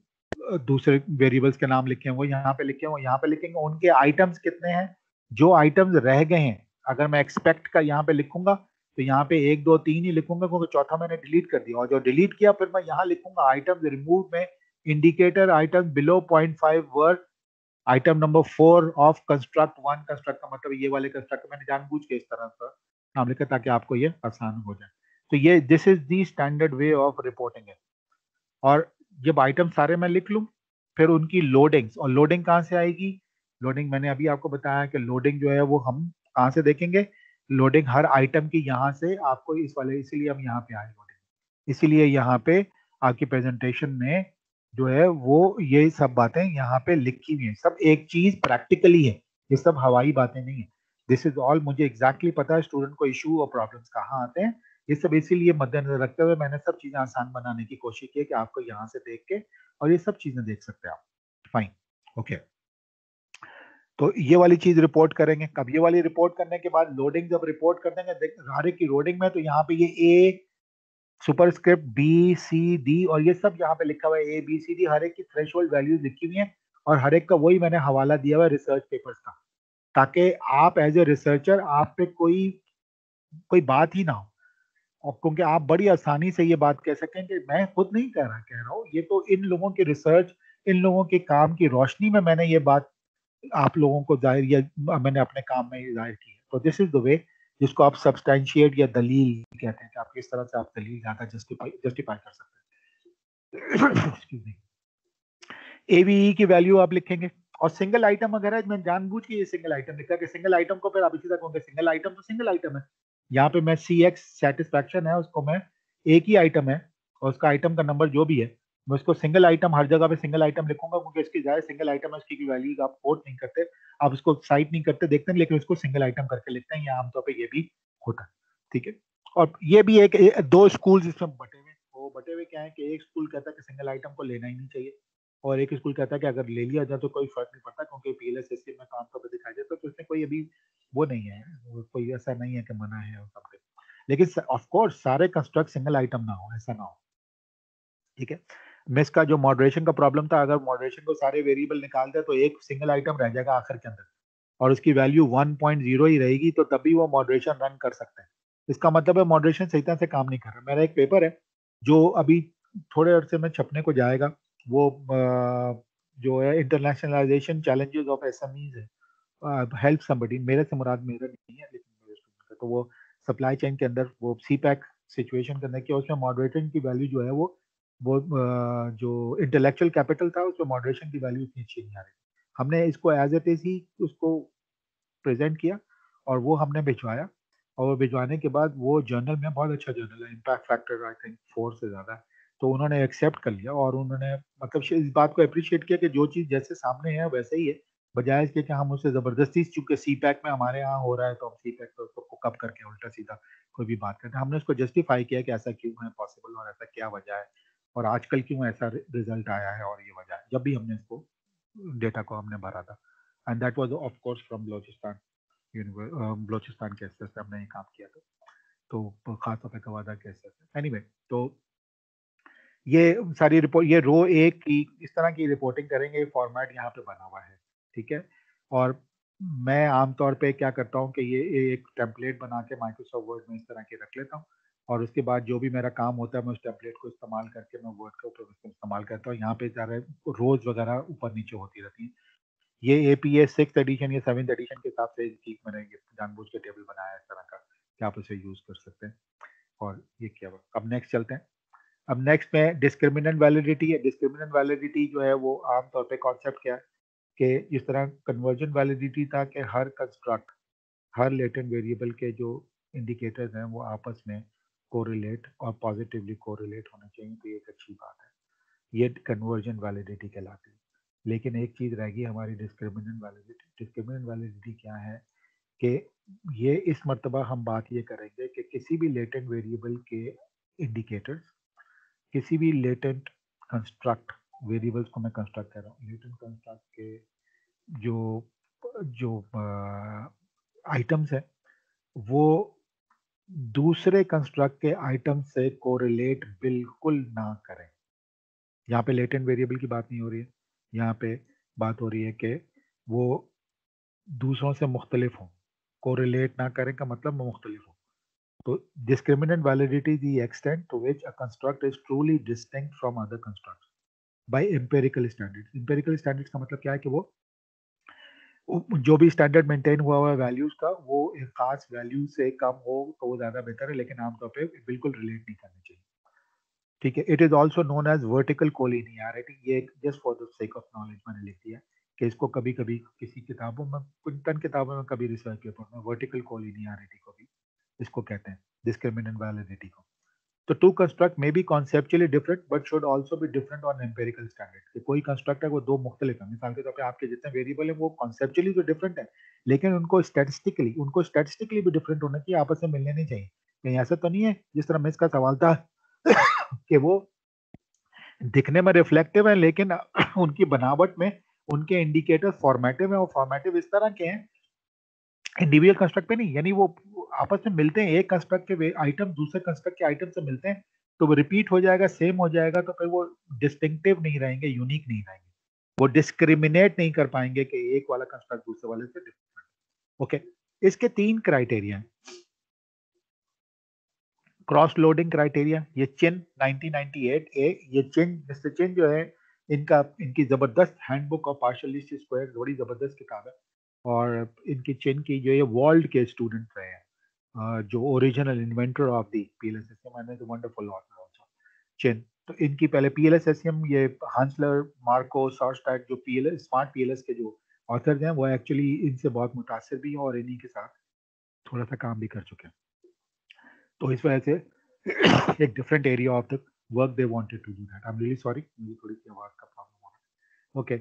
दूसरे वेरिएबल्स के नाम लिखे हैं वो यहाँ पे लिखे हैं, यहाँ पे लिखेंगे उनके आइटम्स कितने हैं, जो आइटम्स रह गए हैं। अगर मैं एक्सपेक्ट का यहाँ पे लिखूंगा तो यहाँ पे 1 2 3 ही लिखूंगा क्योंकि चौथा मैंने डिलीट कर दिया, और जो डिलीट किया फिर मैं यहाँ लिखूंगा आइटम्स रिमूव में indicator items below 0.5 word item number 4 of construct 1। Construct का मतलब ये वाले कंस्ट्रक्ट मैंने जानबूझ के इस तरह का नाम लिखा ताकि आपको ये आसान हो जाए। तो ये this is the standard way of reporting है। और जब आइटम सारे मैं लिख लूं फिर उनकी लोडिंग्स, और लोडिंग कहाँ से आएगी, लोडिंग मैंने अभी आपको बताया कि लोडिंग जो है वो हम कहाँ से देखेंगे, लोडिंग हर आइटम की यहाँ से आपको इस वाले, इसीलिए हम यहाँ पे आए लोडिंग, इसीलिए यहाँ पे आपकी प्रेजेंटेशन में जो है वो ये सब बातें यहाँ पे लिखी हुई हैं, सब एक चीज प्रैक्टिकली है, ये सब हवाई बातें नहीं है। दिस इज ऑल, मुझे एग्जैक्टली पता है स्टूडेंट को इशू और प्रॉब्लम्स कहाँ आते हैं, ये सब इसीलिए मद्देनजर रखते हुए मैंने सब चीजें आसान बनाने की कोशिश की है कि आपको यहाँ से देख के और ये सब चीजें देख सकते हैं आप। Fine, okay. तो ये वाली चीज रिपोर्ट करेंगे। कब ये वाली रिपोर्ट करने के बाद लोडिंग जब रिपोर्ट कर देंगे, हर एक की लोडिंग में, तो यहाँ पे ये ए सुपरस्क्रिप्ट बी सी डी और ये सब यहाँ पे लिखा हुआ है, ए बी सी डी, हर एक की थ्रेशोल्ड वैल्यूज लिखी हुई है और हर एक का वही मैंने हवाला दिया हुआ है रिसर्च पेपर्स का, ताकि आप एज ए रिसर्चर आप पे कोई बात ही ना हो, और क्योंकि आप बड़ी आसानी से ये बात कह सकें कि मैं खुद नहीं कह रहा हूँ, ये तो इन लोगों की रिसर्च, इन लोगों के काम की रोशनी में मैंने ये बात आप लोगों को जाहिर या मैंने अपने काम में जाहिर की है। तो दिस इज द वे जिसको आप सब्सटैंशिएट या दलील कहते हैं कि आप किस तरह से आप दलील ज्यादा जस्टिफाई कर सकते हैं। एवीई की वैल्यू आप लिखेंगे और सिंगल आइटम अगर है, मैं जानबूझ के ये सिंगल आइटम लिखा कि सिंगल आइटम को फिर आप इसी तरह कहोगे सिंगल आइटम तो सिंगल आइटम है, यहाँ पे मैं सी एक्स सेटिस्फैक्शन है उसको मैं एक ही आइटम है और उसका आइटम का नंबर जो भी है मैं उसको सिंगल आइटम हर जगह पे सिंगल आइटम लिखूंगा, क्योंकि इसकी जाए सिंगल आइटम है, उसकी वैल्यूज आप कोट नहीं करते, आप उसको साइट नहीं करते, देखते हैं, लेकिन उसको सिंगल आइटम करके लिखते हैं, या आमतौर पर ये भी होता है। ठीक है, और ये भी एक दो स्कूल इसमें बटे हुए, वो बटे हुए क्या है कि एक स्कूल कहता है कि सिंगल आइटम को लेना ही नहीं चाहिए और एक स्कूल कहता है कि अगर ले लिया जाए तो कोई फर्क नहीं पड़ता, क्योंकि पीएलएस सिस्टम में काम तो दिखाई देता है, तो इसमें कोई अभी वो नहीं है, कोई ऐसा नहीं है कि मना है और समथिंग, लेकिन ऑफ कोर्स सारे कंस्ट्रक्ट सिंगल आइटम ना हो, ऐसा ना हो। ठीक है, मिस का जो मॉडरेशन का प्रॉब्लम था, अगर मॉडरेशन को सारे वेरिएबल निकाल दे तो एक सिंगल आइटम रह जाएगा आखिर के अंदर और उसकी वैल्यू 1.0 ही रहेगी, तो तभी वो मॉडरेशन रन कर सकते हैं। इसका मतलब है मॉडरेशन सही तरह से काम नहीं कर रहा। मेरा एक पेपर है जो अभी थोड़े अरसे में छपने को जाएगा, वो जो है इंटरनेशनलाइजेशन चैलेंजेस ऑफ एसएमईज है, हेल्प समबडी, मेरे से मुराद मेरा नहीं है लेकिन मेरे स्टूडेंट का, तो वो सप्लाई चेन के अंदर वो सीपैक सिचुएशन करने की, उसमें मॉडरेशन की वैल्यू जो है वो जो इंटेलेक्चुअल कैपिटल था उसमें मॉडरेशन की वैल्यू इतनी अच्छी नहीं आ रही। हमने इसको एज इट इज ही उसको प्रेजेंट किया और वो हमने भिजवाया, और भिजवाने के बाद वो जर्नल में, बहुत अच्छा जर्नल है, इम्पैक्ट फैक्टर आई थिंक 4 से ज़्यादा है, तो उन्होंने एक्सेप्ट कर लिया और उन्होंने मतलब इस बात को अप्रिशिएट किया कि जो चीज़ जैसे सामने है वैसे ही है, बजाय इसके कि हम उससे ज़बरदस्ती, चूंकि सी पैक में हमारे यहाँ हो रहा है तो हम सी पैक को उसको कब करके उल्टा सीधा कोई भी बात करते हैं। हमने उसको जस्टिफाई किया कि ऐसा क्यों है पॉसिबल और ऐसा क्या वजह है और आजकल क्यों ऐसा रिजल्ट आया है और ये वजह है, जब भी हमने इसको डेटा को हमने भरा था, and that was of course from Balochistan, Balochistan cases से हमने ये काम किया था, तो खासतौर पे गवादा केसेस है। एनीवे, तो ये सारी रिपोर्ट, ये रो एक की इस तरह की रिपोर्टिंग करेंगे, फॉर्मेट यहाँ पे बना हुआ है। ठीक है, और मैं आमतौर पे क्या करता हूँ कि ये एक टेम्पलेट बना के माइक्रोसॉफ्ट वर्ड में इस तरह के रख लेता हूँ और उसके बाद जो भी मेरा काम होता है मैं उस टेम्पलेट को इस्तेमाल करके मैं वर्ड के ऊपर उसको इस्तेमाल करता हूँ। यहाँ पे सारे रोज वगैरह ऊपर नीचे होती रहती हैं। ये एपीए 6th एडिशन या 7th एडिशन के हिसाब से ठीक मैंने जानबूझ के टेबल बनाया है इस तरह का कि आप उसे यूज कर सकते हैं। और ये क्या हुआ, अब नेक्स्ट चलते हैं। अब नेक्स्ट में डिस्क्रिमिनेंट वैलिडिटी है। डिस्क्रिमिनेंट वैलिडिटी जो है वो आमतौर पे कॉन्सेप्ट क्या है कि जिस तरह कन्वर्जन वैलिडिटी था कि हर कंस्ट्रक्ट, हर लेटेंट वेरिएबल के जो इंडिकेटर्स हैं वो आपस में कोरिलेट और पॉजिटिवली कोरिलेट होना चाहिए, तो ये एक अच्छी बात है, ये कन्वर्जन वैलिडिटी कहलाती है। लेकिन एक चीज रहेगी हमारी डिस्क्रिमिनेंट वैलिडिटी। डिस्क्रिमिनेंट वैलिडिटी क्या है कि ये इस मर्तबा हम बात ये करेंगे कि किसी भी लेटेंट वेरिएबल के इंडिकेटर्स, किसी भी लेटेंट कंस्ट्रक्ट, वेरिएबल्स को मैं कंस्ट्रक्ट कर रहा हूँ, लेटेंट कंस्ट्रक्ट के जो जो आइटम्स है वो दूसरे कंस्ट्रक्ट के आइटम से कोरिलेट बिल्कुल ना करें। यहाँ पे लेटेंट वेरिएबल की बात नहीं हो रही है, यहाँ पे बात हो रही है कि वो दूसरों से मुख्तलिफ हों, कोरिलेट ना करें का मतलब मुख्तलिफ हो। तो discriminant validity is the extent to which a construct is truly distinct from other constructs by empirical standards. Empirical standards का मतलब क्या है कि वो जो भी स्टैंडर्ड मेंटेन हुआ हुआ है वैल्यूज का, वो एक खास वैल्यू से कम हो तो वो ज्यादा बेहतर है, लेकिन आमतौर पे बिल्कुल रिलेट नहीं करनी चाहिए। ठीक है, it is also known as vertical collinearity. ये just for the sake of knowledge मैंने लिख दिया कि इसको कभी कभी किसी किताबों में, कुछ तन किताबों में, कभी रिसर्च पेपर में वर्टिकल कोलिनियरिटी को भी इसको कहते हैं, डिस्क्रिमिनेंट वैलिडिटी को। तो two construct may be conceptually different but should also be different on empirical standard. कोई कंस्ट्रक्ट है वो दो मुख्तलिफ है, मिसाल के तौर पे आपके जितने वेरिएबल है वो कॉन्सेप्चुअली तो डिफरेंट है, लेकिन उनको स्टैटिस्टिकली भी डिफरेंट होना चाहिए, आपस में मिलने नहीं चाहिए। कहीं ऐसा तो नहीं है जिस तरह मिस का सवाल था कि वो दिखने में रिफ्लेक्टिव है लेकिन उनकी बनावट में उनके इंडिकेटर फॉर्मेटिव है, और फॉर्मेटिव इस तरह के हैं इंडिविजुअल कंस्ट्रक्ट पे नहीं, यानी वो आपस में मिलते हैं, एक कंस्ट्रक्ट के आइटम दूसरे कंस्ट्रक्ट के आइटम से मिलते हैं तो वो रिपीट हो जाएगा, सेम हो जाएगा, तो फिर वो डिस्टिंक्टिव नहीं रहेंगे, यूनिक नहीं रहेंगे, वो डिस्क्रिमिनेट नहीं कर पाएंगे कि एक वाला कंस्ट्रक्ट दूसरे वाले से डिफरेंट। ओके, इसके 3 क्राइटेरिया हैं। क्रॉस लोडिंग क्राइटेरिया, ये चिन 1998 ए, ये चिन मिस्टर चिन जो है इनकी जबरदस्त handbook of partial least square बड़ी जबरदस्त किताब है, और इनकी चिन की जो ये वर्ल्ड के स्टूडेंट रहे हैं, जो original inventor of the PLSSM and the wonderful author also Chin. तो इनकी पहले PLSSM ये हांसलर, मार्को, सॉर्स्टैक जो PLS स्मार्ट PLS के जो ऑथर्स हैं वो एक्चुअली इनसे बहुत मुतासिर भी हैं और इन्हीं के साथ थोड़ा सा काम भी कर चुके हैं, तो इस वजह से एक different area of the work they wanted to do that. I am really sorry, मुझे थोड़ी सी आवाज का प्रॉब्लम हो रहा है। ओके,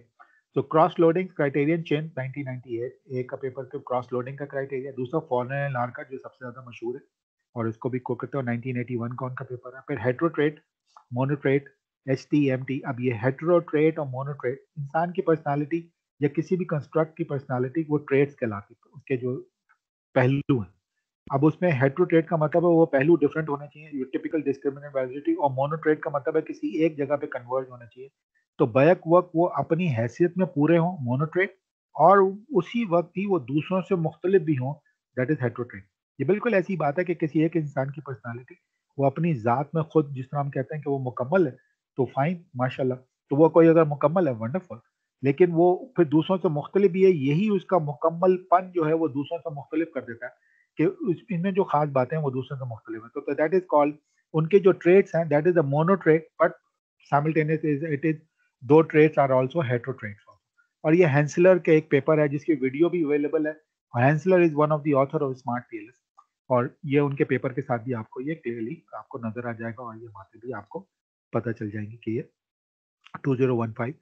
तो क्रॉस लोडिंग क्राइटेरियन चेन 1998 एक का पेपर के क्रॉस लोडिंग का क्राइटेरिया, दूसरा फॉर्नर एंड लार्का जो सबसे ज्यादा मशहूर है और इसको भी कोट करते हो 1981 का उनका पेपर है। फिर हेट्रोट्रेट, मोनोट्रेट, HTMT। अब ये हेट्रोट्रेट और मोनोट्रेट इंसान की पर्सनालिटी या किसी भी कंस्ट्रक्ट की पर्सनालिटी वो ट्रेट्स कहलाती है, उसके जो पहलू हैं। अब उसमें हेट्रोट्रेट का मतलब है वो पहलू डिफरेंट होने चाहिए, टिपिकल डिस्क्रिमिनेंट वैलिडिटी, और मोनोट्रेट का मतलब है किसी एक जगह पे कन्वर्ज होना चाहिए, तो बैक वक्त वो अपनी हैसियत में पूरे हों मोनोट्रेट, और उसी वक्त ही वो दूसरों से मुख्तलिफ भी हों, दैट इज हेट्रोट्रेट। ये बिल्कुल ऐसी बात है कि किसी एक इंसान की पर्सनालिटी वो अपनी ज़ात में खुद, जिस तरह हम कहते हैं कि वो मुकम्मल है, तो फाइन माशाल्लाह, तो वो कोई अगर मुकम्मल है वंडरफुल, लेकिन वो फिर दूसरों से मुख्तलिफ भी है, यही उसका मुकम्मलपन जो है वो दूसरों से मुख्तलिफ कर देता है कि इनमें जो खास बातें हैं वो दूसरों से मुख्तलिफ है, तो दैट इज कॉल्ड, उनके जो ट्रेट्स हैं that is a monotrait, but simultaneous it is two traits are also heterotraits. और ये हैंसलर के एक पेपर है जिसकी वीडियो भी अवेलेबल है, Henseler is one of the author of smart PLS, और ये उनके पेपर के साथ भी आपको ये क्लियरली आपको नजर आ जाएगा, और ये बातें भी आपको पता चल जाएंगी कि ये 2015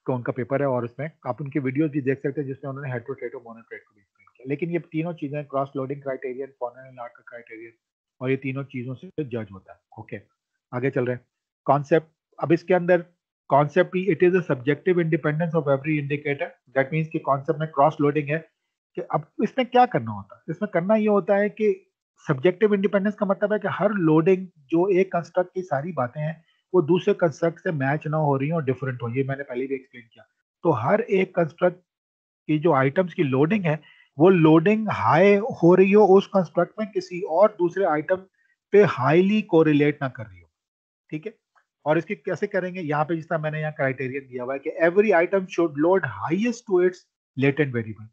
का उनका पेपर है, और उसमें आप उनकी वीडियोस भी देख सकते हैं जिसमें उन्होंने हेट्रोट्रेट और मोनोट्रेट को भी एक्सप्लेन किया। लेकिन ये तीनों चीजें cross loading criterion, Fornell and Larcker criterion, और ये तीनों चीजों से जज होता है। ओके, आगे चल रहे हैं। कॉन्सेप्ट, अब इसके अंदर concept, it is a subjective independence of every indicator, that means कि कॉन्सेप्ट में क्रॉस लोडिंग है कि अब इसमें क्या करना होता है, इसमें करना ये होता है कि सब्जेक्टिव इंडिपेंडेंस का मतलब है कि हर लोडिंग जो एक कंस्ट्रक्ट की सारी बातें हैं वो दूसरे कंस्ट्रक्ट से मैच ना हो रही हो और डिफरेंट हो, ये मैंने पहले भी एक्सप्लेन किया। तो हर एक कंस्ट्रक्ट की जो आइटम्स की लोडिंग है वो लोडिंग हाई हो रही हो उस कंस्ट्रक्ट में किसी और दूसरे आइटम पे हाईली कोरिलेट ना कर रही हो, ठीक है। और इसकी कैसे करेंगे, यहाँ पे जिस तरह मैंने यहाँ क्राइटेरियन दिया हुआ है कि every item should load highest to its latent variable,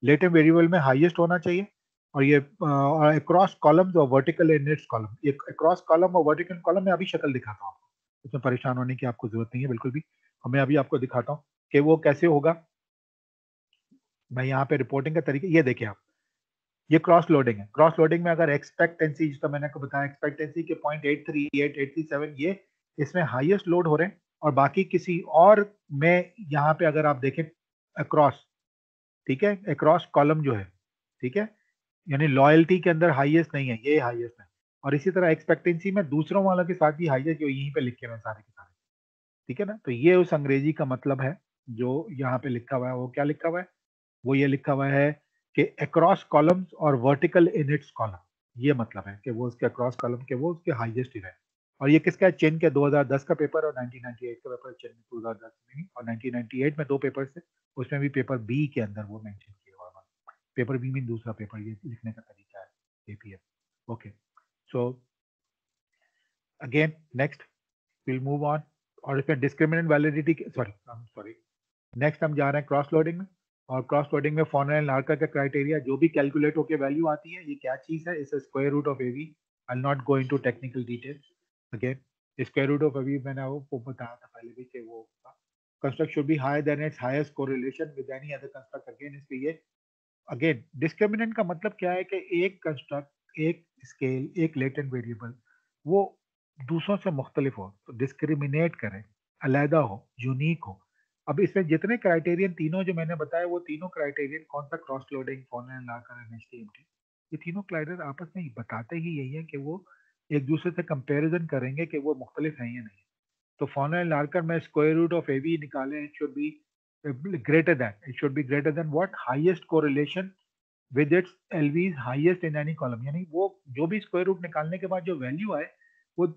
latent variable में हाईएस्ट होना चाहिए, और ये अक्रॉस कॉलम्स और वर्टिकल इन इट्स कॉलम, ये अक्रॉस कॉलम और वर्टिकल कॉलम में अभी शक्ल दिखाता हूँ आपको, इसमें परेशान होने की आपको जरूरत नहीं है बिल्कुल भी, और मैं अभी आपको दिखाता हूँ कि वो कैसे होगा। मैं यहाँ पे रिपोर्टिंग का तरीका ये देखिए आप, ये क्रॉस लोडिंग है। क्रॉस लोडिंग में अगर एक्सपेक्टेंसी, जिस तो मैंने आपको बताया एक्सपेक्टेंसी के 0.838 837 ये इसमें हाईएस्ट लोड हो रहे हैं, और बाकी किसी और में यहाँ पे अगर आप देखें अक्रॉस, ठीक है, अक्रॉस कॉलम जो है, ठीक है, यानी लॉयल्टी के अंदर हाईएस्ट नहीं है, ये हाईएस्ट है, और इसी तरह एक्सपेक्टेंसी में दूसरों वालों के साथ भी हाईएस्ट जो यहीं पे लिखे हुए हैं सारे के सारे, ठीक है ना। तो ये उस अंग्रेजी का मतलब है जो यहाँ पे लिखा हुआ है, वो क्या लिखा हुआ है, वो ये लिखा हुआ है कि अक्रॉस कॉलम्स और वर्टिकल इन इट्स कॉलम, ये मतलब है कि वो उसके अक्रॉस कॉलम के वो उसके हाईएस्ट ही रहे। और ये किसका है, चेन के 2010 का पेपर और 1998 का पेपर, चेन में 2010 में और 1998 में दो पेपर थे, उसमें भी पेपर बी के अंदर वो मेंशन किया हुआ है, पेपर बी में दूसरा पेपर, ये लिखने का तरीका है APF। Okay, so again next will move on, और इसमें डिस्क्रिमिनेंट वैलिडिटी, सॉरी नेक्स्ट हम जा रहे हैं क्रॉस लोडिंग में, और क्रॉस लोडिंग में फॉर्नर एंड लार्का का क्राइटेरिया जो भी कैलकुलेट होकर वैल्यू आती है, ये क्या चीज है, इस square root of AVE, I will not go into technical details. Again square root of AVE मैंने आपको बताया था पहले भी कि वो construct should be higher than its highest correlation with any other construct. Again इसके ये अगेन डिस्क्रिमिनेंट का मतलब क्या है कि एक कंस्ट्रक्ट, एक स्केल, एक लेटेंट वेरिएबल वो दूसरों से मुख्तलिफ हो, तो डिस्क्रिमिनेट करे, अलहदा हो, यूनिक हो। अब इसमें जितने क्राइटेरियन तीनों जो मैंने बताया वो तीनों क्राइटेरियन कौन सा, क्रॉस लोडिंग, फॉर्मूला लाकर, एचटीएमटी, ये तीनों क्राइटेरियन आपस में बताते ही यही है कि वो एक दूसरे से कंपैरिजन करेंगे कि वो मुख्तलिफ हैं या नहीं। तो फॉर्मूला लाकर मैं square root of A B निकालें, it should be greater than, it should be greater than what, highest correlation with its LV is highest in any column। यानी वो जो भी स्क्वायर रूट निकालने के बाद जो वैल्यू आए वो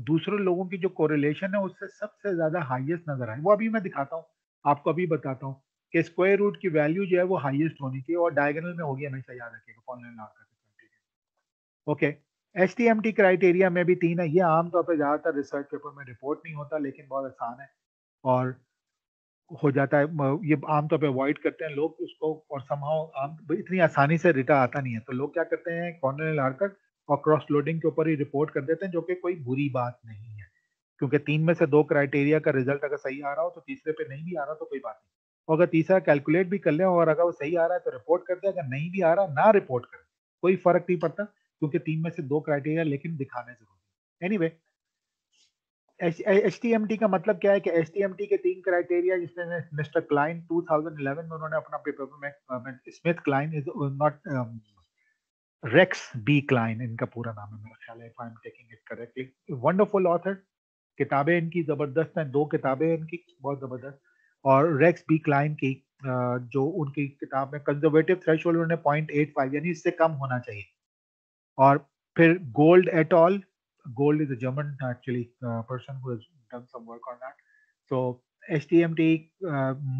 दूसरे लोगों की जो कोरिलेशन है उससे सबसे ज्यादा हाईएस्ट नजर आए। वो अभी मैं दिखाता हूँ आपको, अभी बताता हूँ कि स्क्वायर रूट की वैल्यू जो है वो हाईएस्ट होनी चाहिए और डायगोनल में होगी, हमेशा याद रखिएगा फॉर्मूला क्राइटेरिया। ओके, एचटीएमटी क्राइटेरिया में भी 3 है। ये आमतौर पर ज्यादातर रिसर्च पेपर में रिपोर्ट नहीं होता, लेकिन बहुत आसान है और हो जाता है। ये आमतौर पे अवॉइड करते हैं लोग उसको, और समहाउ इतनी आसानी से रिटा आता नहीं है, तो लोग क्या करते हैं, कॉर्नर लाकर और क्रॉस लोडिंग के ऊपर ही रिपोर्ट कर देते हैं, जो कि कोई बुरी बात नहीं है, क्योंकि 3 में से 2 क्राइटेरिया का रिजल्ट अगर सही आ रहा हो तो तीसरे पे नहीं भी आ रहा तो कोई बात नहीं, और अगर तीसरा कैलकुलेट भी कर ले और अगर वो सही आ रहा है तो रिपोर्ट कर दे, अगर नहीं भी आ रहा ना रिपोर्ट कर, कोई फर्क नहीं पड़ता, क्योंकि 3 में से 2 क्राइटेरिया लेकिन दिखाने जरूरी है। एनीवे, HTMT का मतलब क्या है कि HTMT के 3 क्राइटेरिया, जिसमें मिस्टर क्लाइन 2011 में उन्होंने अपना पेपर में, Smith Kline is not, Rex B Kline इनका पूरा नाम है मेरा ख्याल है, if I am taking it correctly. Wonderful author, किताबें इनकी जबरदस्त हैं, 2 किताबें इनकी बहुत जबरदस्त, और रेक्स बी क्लाइन की जो उनकी किताब में कंजर्वेटिव थ्रेशोल्ड उन्होंने 0.85 यानी इससे कम होना चाहिए। और फिर gold at all, gold is a German actually person who has done some work on that. So HTMT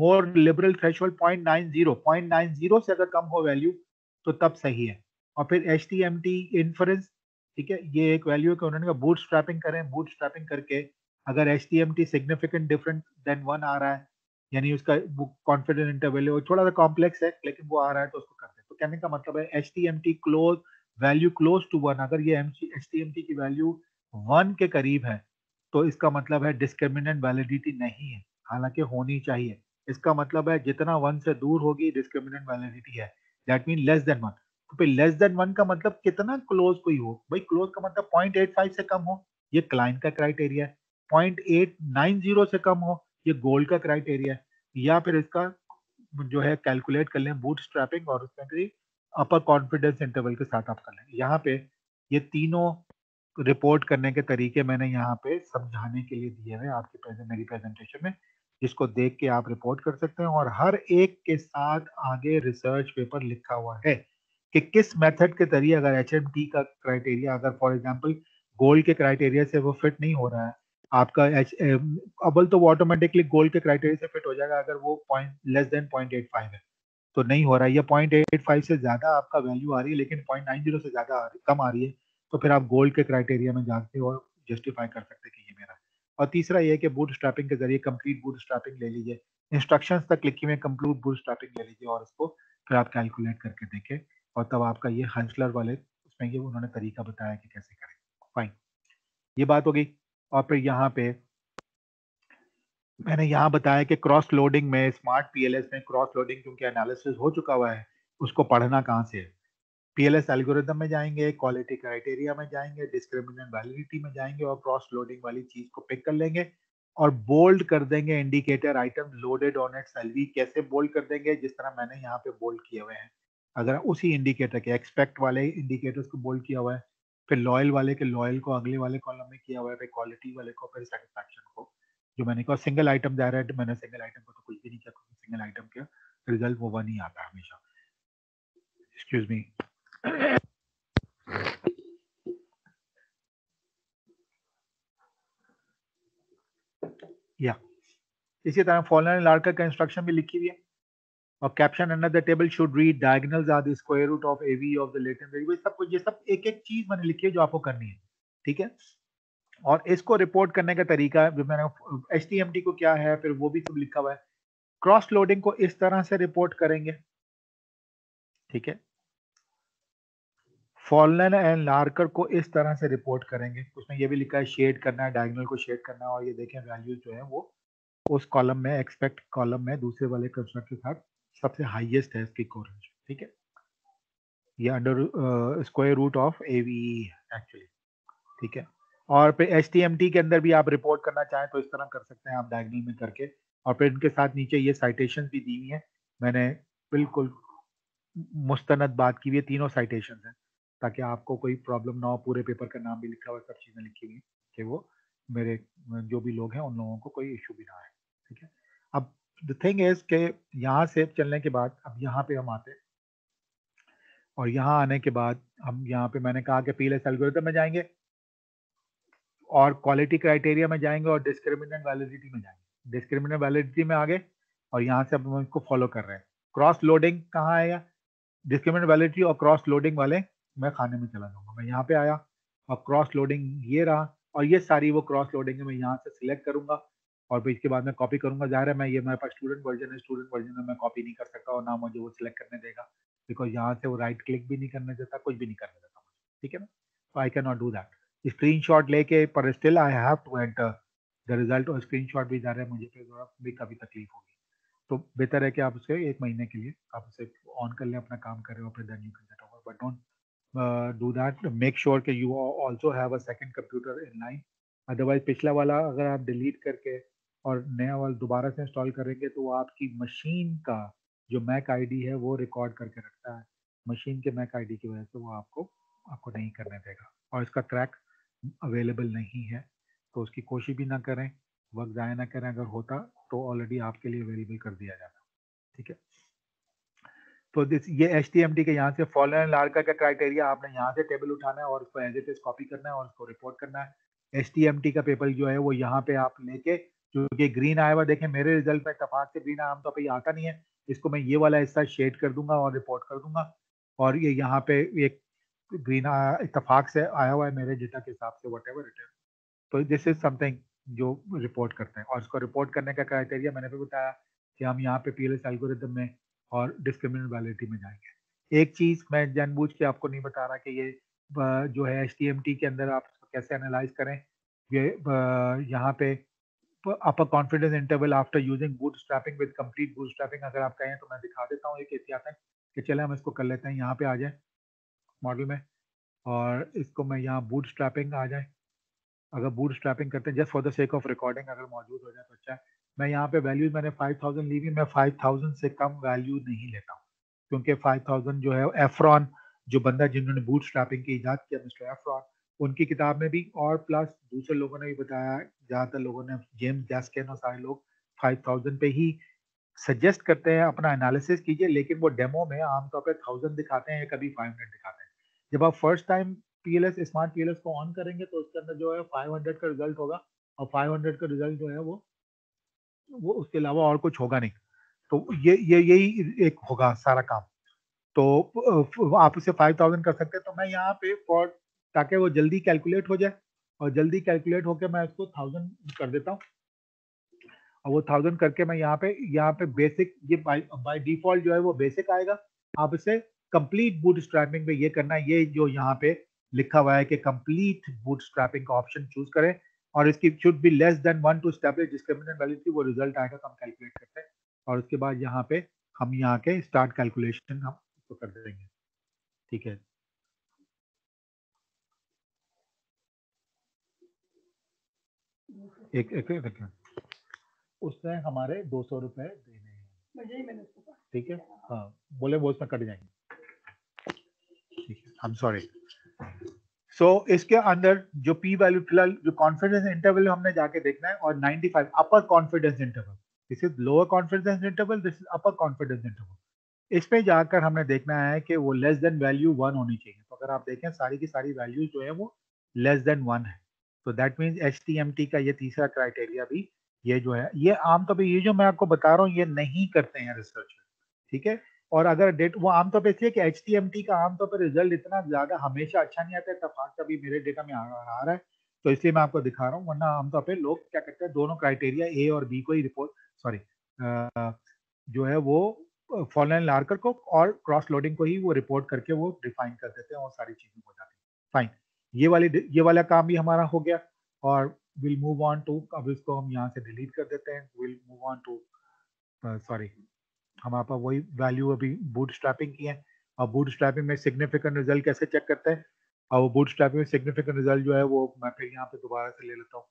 more liberal threshold 0.90 से अगर कम हो वैल्यू तो तब सही है। और फिर HTMT inference, ठीक है, ये एक वैल्यू है कि उन्होंने कहा बूट स्ट्रैपिंग करें, बूट स्ट्रैपिंग करके अगर HTMT सिग्निफिकेंट डिफरेंट देन 1 आ रहा है, यानी उसका कॉन्फिडेंस इंटरवल है थोड़ा सा कॉम्प्लेक्स है लेकिन वो आ रहा है तो उसको करते हैं। तो कहने का मतलब है HTMT close value close to 1, अगर ये HTMT की वैल्यू 1 के करीब है तो इसका मतलब है डिस्क्रिमिनेंट वैलिडिटी नहीं है, हालांकि होनी चाहिए। इसका मतलब है जितना 1 से दूर होगी डिस्क्रिमिनेंट वैलिडिटी है, दैट मीन लेस देन 1। तो फिर लेस देन 1 का मतलब कितना क्लोज कोई हो, भाई क्लोज का मतलब 0.85 से कम हो, ये क्लाइन का क्राइटेरिया है। 0.890 से कम हो, ये गोल्ड का क्राइटेरिया है। या फिर इसका जो है कैलकुलेट कर लें बूट स्ट्रैपिंग और उसमें भी अपर कॉन्फिडेंस इंटरवल के साथ आप कर लें। यहाँ पे ये तीनों रिपोर्ट करने के तरीके मैंने यहाँ पे समझाने के लिए दिए हुए आपकी मेरी प्रेजेंटेशन में, जिसको देख के आप रिपोर्ट कर सकते हैं। और हर एक के साथ आगे रिसर्च पेपर लिखा हुआ है कि किस मेथड के जरिए अगर HMT का क्राइटेरिया, अगर फॉर एग्जांपल गोल्ड के क्राइटेरिया से वो फिट नहीं हो रहा है आपका अव्वल तो वो ऑटोमेटिकली गोल्ड के क्राइटेरिया से फिट हो जाएगा, अगर वो लेस देन 0.85 है तो नहीं हो रहा है, या 0.85 से ज्यादा आपका वैल्यू आ रही है लेकिन 0.90 से ज्यादा कम आ रही है, तो फिर आप गोल्ड के क्राइटेरिया में जाके और जस्टिफाई कर सकते हैं कि ये मेरा। और तीसरा ये है कि बूट स्ट्रैपिंग के जरिए कंप्लीट बूट स्ट्रैपिंग ले लीजिए, इंस्ट्रक्शंस तक लिखी हुई कंप्लीट बूट स्ट्रैपिंग ले लीजिए और उसको फिर आप कैलकुलेट करके देखें, और तब आपका ये हंसलर वाले उसमें ये उन्होंने तरीका बताया कि कैसे करें। फाइन, ये बात हो गई। और फिर यहाँ पे मैंने यहाँ बताया कि क्रॉस लोडिंग में, स्मार्ट पीएलएस में क्रॉस लोडिंग क्योंकि एनालिसिस हो चुका हुआ है, उसको पढ़ना कहाँ से है। पीएलएस एल्गोरिथम में जाएंगे, क्वालिटी क्राइटेरिया में जाएंगे, डिस्क्रिमिनेंट वैलिडिटी में जाएंगे और क्रॉस लोडिंग वाली चीज को पिक कर लेंगे और बोल्ड कर देंगे indicator item loaded on its LV. कैसे बोल्ड कर देंगे, जिस तरह मैंने यहाँ पे बोल्ड किए हुए हैं, अगर उसी इंडिकेटर के एक्सपेक्ट वाले इंडिकेटर्स को बोल्ड किया हुआ है, फिर लॉयल वाले के लॉयल को अगले वाले कॉलम में किया हुआ है, फिर क्वालिटी वाले को, फिर सेटिस्फैक्शन को। जो मैंने कहा सिंगल आइटम जा रहा है, मैंने सिंगल आइटम को तो कुछ भी नहीं किया, क्योंकि सिंगल आइटम का रिजल्ट वो 1 ही आता है हमेशा। Excuse me. या इसी तरह फॉलोइंग लार्कर का इंस्ट्रक्शन भी लिखी हुई है और caption under the table should read diagonals are the square root of AV of the latent variable. सब कुछ ये सब एक एक चीज मैंने लिखी है जो आपको करनी है, ठीक है। और इसको रिपोर्ट करने का तरीका मैंने HTMT को क्या है फिर वो भी सब लिखा हुआ है। क्रॉस लोडिंग को इस तरह से रिपोर्ट करेंगे, ठीक है। फॉलन एंड लार्कर को इस तरह से रिपोर्ट करेंगे, उसमें ये भी लिखा है शेड करना है, डायगोनल को शेड करना है, और ये देखें वैल्यूज जो है वो उस कॉलम में, एक्सपेक्ट कॉलम में दूसरे वाले कंस्ट्रक्ट के साथ सबसे हाईएस्ट है इसकी कोरिलेशन, ठीक है। ये under square root of AV actually, ठीक है। और फिर HTMT के अंदर भी आप रिपोर्ट करना चाहें तो इस तरह कर सकते हैं आप डायगनल में करके, और फिर इनके साथ नीचे ये साइटेशन भी दी हुई है, मैंने बिल्कुल मुस्तनद बात की हुई है, तीनों साइटेशन हैं, ताकि आपको कोई प्रॉब्लम ना हो, पूरे पेपर का नाम भी लिखा हुआ है, सब चीज़ें लिखी हुई हैं कि वो मेरे जो भी लोग हैं उन लोगों को कोई इशू भी ना आए, ठीक है। अब द थिंग इज के यहाँ से चलने के बाद अब यहाँ पे हम आते हैं, और यहाँ आने के बाद हम यहाँ पे मैंने कहा कि पीएलएस एल्गोरिथम में जाएंगे और क्वालिटी क्राइटेरिया में जाएंगे और डिस्क्रिमिनेंट वैलिडिटी में जाएंगे। डिस्क्रिमिनेंट वैलिडिटी में आगे और यहाँ से अब हम इसको फॉलो कर रहे हैं। क्रॉस लोडिंग कहाँ आएगा? डिस्क्रिमिनेंट वैलिडिटी और क्रॉस लोडिंग वाले मैं खाने में चला जाऊंगा। मैं यहाँ पे आया और क्रॉस लोडिंग ये रहा, और ये सारी वो क्रॉस लोडिंग है, मैं यहाँ से सिलेक्ट करूंगा और फिर इसके बाद मैं कॉपी करूंगा। जाहिर है मैं ये मेरे पास स्टूडेंट वर्जन है, स्टूडेंट वर्जन में मैं कॉपी नहीं कर सकता और ना मुझे वो सिलेक्ट करने देगा, बिकॉज यहाँ से वो राइट क्लिक भी नहीं करने देता, कुछ भी नहीं करने देता मुझे, ठीक है ना। तो I can not do that. Screenshot लेके पर still I have to enter the result, और स्क्रीनशॉट भी जा रहा है मुझे, फिर थोड़ा भी कभी तकलीफ होगी। तो बेहतर है कि आप उसे 1 महीने के लिए आप उसे ऑन कर लें, अपना काम करें और फिर then you can get over, but don't do that. Make sure कि you also have a second computer in line, otherwise पिछला वाला अगर आप डिलीट करके और नया वाला दोबारा से इंस्टॉल करेंगे तो वो आपकी मशीन का जो मैक आईडी है वो रिकॉर्ड करके रखता है, मशीन के मैक आईडी की वजह से वो आपको नहीं करने देगा, और इसका ट्रैक अवेलेबल नहीं है, तो उसकी कोशिश भी ना करें, वक्त ज़ाया ना करें। अगर होता तो ऑलरेडी आपके लिए अवेलेबल कर दिया जाता, ठीक है। तो ये HTMT के यहाँ से फॉलोइंग एंड लार्का का क्राइटेरिया आपने यहाँ से टेबल उठाना है और उसको एज इट इज कॉपी करना है और उसको रिपोर्ट करना है। HTMT का पेपर जो है वो यहाँ पे आप लेके, जो कि ग्रीन आया हुआ, देखें मेरे रिजल्ट में इत्तेफाक से ग्रीन आमतौर पर आता नहीं है, इसको मैं ये वाला हिस्सा शेड कर दूंगा और रिपोर्ट कर दूंगा, और ये यहाँ पे एक ग्रीन इत्तेफाक से आया हुआ है मेरे डेटा के हिसाब से, वट एवर इट इज। तो दिस इज समथिंग जो रिपोर्ट करते हैं, और इसको रिपोर्ट करने का क्राइटेरिया मैंने भी बताया कि हम यहाँ पे पीएलएस एल्गोरिथम में और डिस्क्रिमिनेंट वैलिडिटी में जाएंगे। एक चीज मैं जानबूझ के आपको नहीं बता रहा कि ये जो है HTMT के अंदर आप इसको कैसे एनालाइज करें। ये यहाँ पे upper confidence interval after using bootstrapping with complete bootstrapping अगर आप कहें तो मैं दिखा देता हूँ एक एहतियातन कि चले हम इसको कर लेते हैं। यहाँ पे आ जाए मॉडल में, और इसको मैं यहाँ बूटस्ट्रैपिंग आ जाए, अगर बूटस्ट्रैपिंग करते हैं just for the sake of recording अगर मौजूद हो जाए तो अच्छा है। मैं यहाँ पे वैल्यूज मैंने 5000 ली हुई, मैं 5000 से कम वैल्यू नहीं लेता हूँ, क्योंकि 5000 जो है एफ्रॉन जो बंदा जिन्होंने बूटस्ट्रैपिंग की इजाद किया, मिस्टर एफ्रॉन, उनकी किताब में भी और प्लस दूसरे लोगों ने भी बताया, ज़्यादातर लोगों ने, जेम्स गैस्किन और सारे लोग 5000 पे ही सजेस्ट करते हैं। अपना एनालिसिस कीजिए, लेकिन वो डेमो में आमतौर पर 1000 दिखाते हैं या कभी 500 दिखाते हैं। जब आप first time PLS smart PLS को ऑन करेंगे तो उसके अंदर जो है 500 का रिजल्ट होगा, और 500 का रिजल्ट जो है वो उसके अलावा और कुछ होगा नहीं। तो ये यही एक होगा सारा काम। तो आप उसे 5000 कर सकते हैं। तो मैं यहाँ पे फॉर ताकि वो जल्दी कैलकुलेट हो जाए, और जल्दी कैलकुलेट होकर मैं इसको 1000 कर देता हूँ, और वो 1000 करके मैं यहाँ पे बेसिक, ये बाय डिफॉल्ट जो है वो बेसिक आएगा। आप इसे कंप्लीट बूटस्ट्रैपिंग पे ये करना है, ये जो यहाँ पे लिखा हुआ है कि कंप्लीट बूटस्ट्रैपिंग का ऑप्शन चूज करें, और इसकी should be less than 1 to establish discriminant value, वो रिजल्ट आएगा तो हम कैलकुलेट करते हैं, और उसके बाद यहाँ पे हम यहाँ के स्टार्ट कैलकुलेशन हम इसको कर देंगे, ठीक है। एक उसने हमारे 200 रुपए देने हैं, ठीक है, हाँ बोले वो उसमें कट जाएंगे, ठीक है, आई एम सॉरी। सो इसके अंदर जो पी वैल्यू फिलहाल जो कॉन्फिडेंस इंटरवल हमने जाके देखना है, और 95 upper confidence interval, this is lower confidence interval, this is upper confidence interval. इसमें जाकर हमने देखना है कि वो लेस देन वैल्यू 1 होनी चाहिए। तो अगर आप देखें सारी की सारी वैल्यूज जो है वो लेस देन 1 है, तो दैट मीन्स HTMT का ये तीसरा क्राइटेरिया भी, ये जो है, ये आमतौर पर ये जो मैं आपको बता रहा हूँ ये नहीं करते हैं रिसर्चर, ठीक है। और अगर डेट वो आमतौर पर इसलिए कि HTMT का आमतौर पर रिजल्ट इतना ज्यादा हमेशा अच्छा नहीं आता है, इत्तेफाक कभी मेरे डेटा में आ रहा है, तो इसलिए मैं आपको दिखा रहा हूँ, वरना आमतौर पर लोग क्या करते हैं, दोनों क्राइटेरिया A और B को ही रिपोर्ट, सॉरी जो है वो फॉलोइंग लार्कर को और क्रॉस लोडिंग को ही वो रिपोर्ट करके वो डिफाइन कर देते हैं और सारी चीजें हो जाती हैं। फाइन, ये वाला काम भी हमारा हो गया, और विल मूव ऑन टू, अब इसको हम यहाँ से डिलीट कर देते हैं, will move on to, sorry, हमारे पास वही वैल्यू अभी बूटस्ट्रैपिंग की है, और बूटस्ट्रैपिंग में सिग्निफिकेंट रिजल्ट कैसे चेक करते हैं, और वो बूटस्ट्रैप में सिग्निफिकेंट रिजल्ट जो है वो मैं फिर यहाँ पे दोबारा से ले लेता हूँ।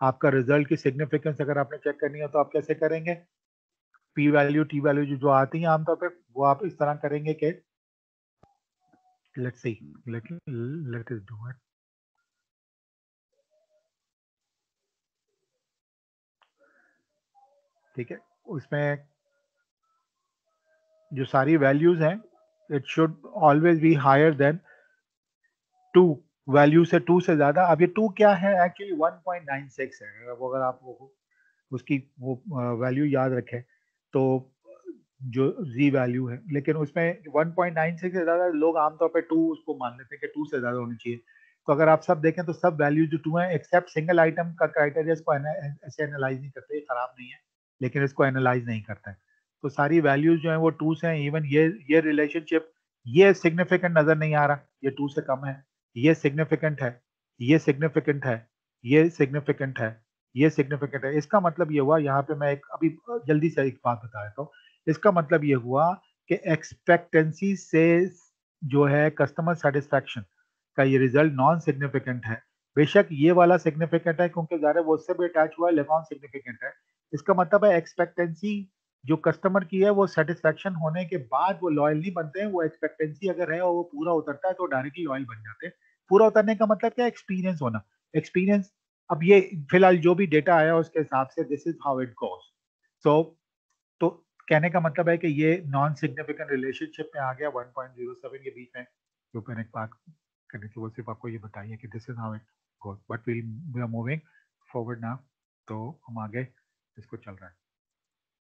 आपका रिजल्ट की सिग्निफिकेंस अगर आपने चेक करनी है तो आप कैसे करेंगे, पी वैल्यू टी वैल्यू जो आती है आमतौर पे वो आप इस तरह करेंगे कि let's see let us do it. ठीक है, उसमें जो सारी वैल्यूज हैं it should always be higher than 2, value से 2 से ज्यादा। अब ये 2 क्या है, एक्चुअली 1.96 है। वो अगर आप उसकी वो वैल्यू याद रखें तो जो z वैल्यू है, लेकिन उसमें 1.96 से ज्यादा लोग आमतौर पे 2 उसको मान लेते हैं कि 2 से ज्यादा होनी चाहिए। तो अगर आप सब देखें तो सब वैल्यू जो 2 है एक्सेप्ट सिंगल आइटम का क्राइटेरिया इसको ऐसे एनालाइज नहीं करते, खराब नहीं है लेकिन इसको एनालाइज नहीं करता है। तो सारी वैल्यूज जो है वो 2 से हैं। इवन ये रिलेशनशिप ये सिग्निफिकेंट नजर नहीं आ रहा, ये 2 से कम है, ये सिग्निफिकेंट है, ये सिग्निफिकेंट है, ये सिग्निफिकेंट है, ये सिग्निफिकेंट है। इसका मतलब ये हुआ, यहाँ पे मैं एक अभी जल्दी से एक बात बता देता हूँ। इसका मतलब ये हुआ कि एक्सपेक्टेंसी से जो है कस्टमर सेटिस्फैक्शन का ये रिजल्ट नॉन सिग्निफिकेंट है। बेशक ये वाला सिग्निफिकेंट है क्योंकि ज़ाहिर है वो उससे भी अटैच हुआ है, लेकिन सिग्निफिकेंट है। इसका मतलब है एक्सपेक्टेंसी जो कस्टमर की है वो सेटिस्फैक्शन होने के बाद वो लॉयल नहीं बनते हैं। वो एक्सपेक्टेंसी अगर है और वो पूरा उतरता है तो डायरेक्टली लॉयल बन जाते हैं। पूरा उतरने का मतलब क्या, एक्सपीरियंस होना, एक्सपीरियंस। अब ये फिलहाल जो भी डेटा आया उसके हिसाब से this is how it goes. So तो कहने का मतलब है कि ये नॉन सिग्निफिकेंट रिलेशनशिप में आ गया 1.07 के बीच में। जो मैंने एक बात करनी थी वो सिर्फ आपको ये बताइए कि this is how it goes, but we are moving forward now. तो हम आगे इसको चल रहा है।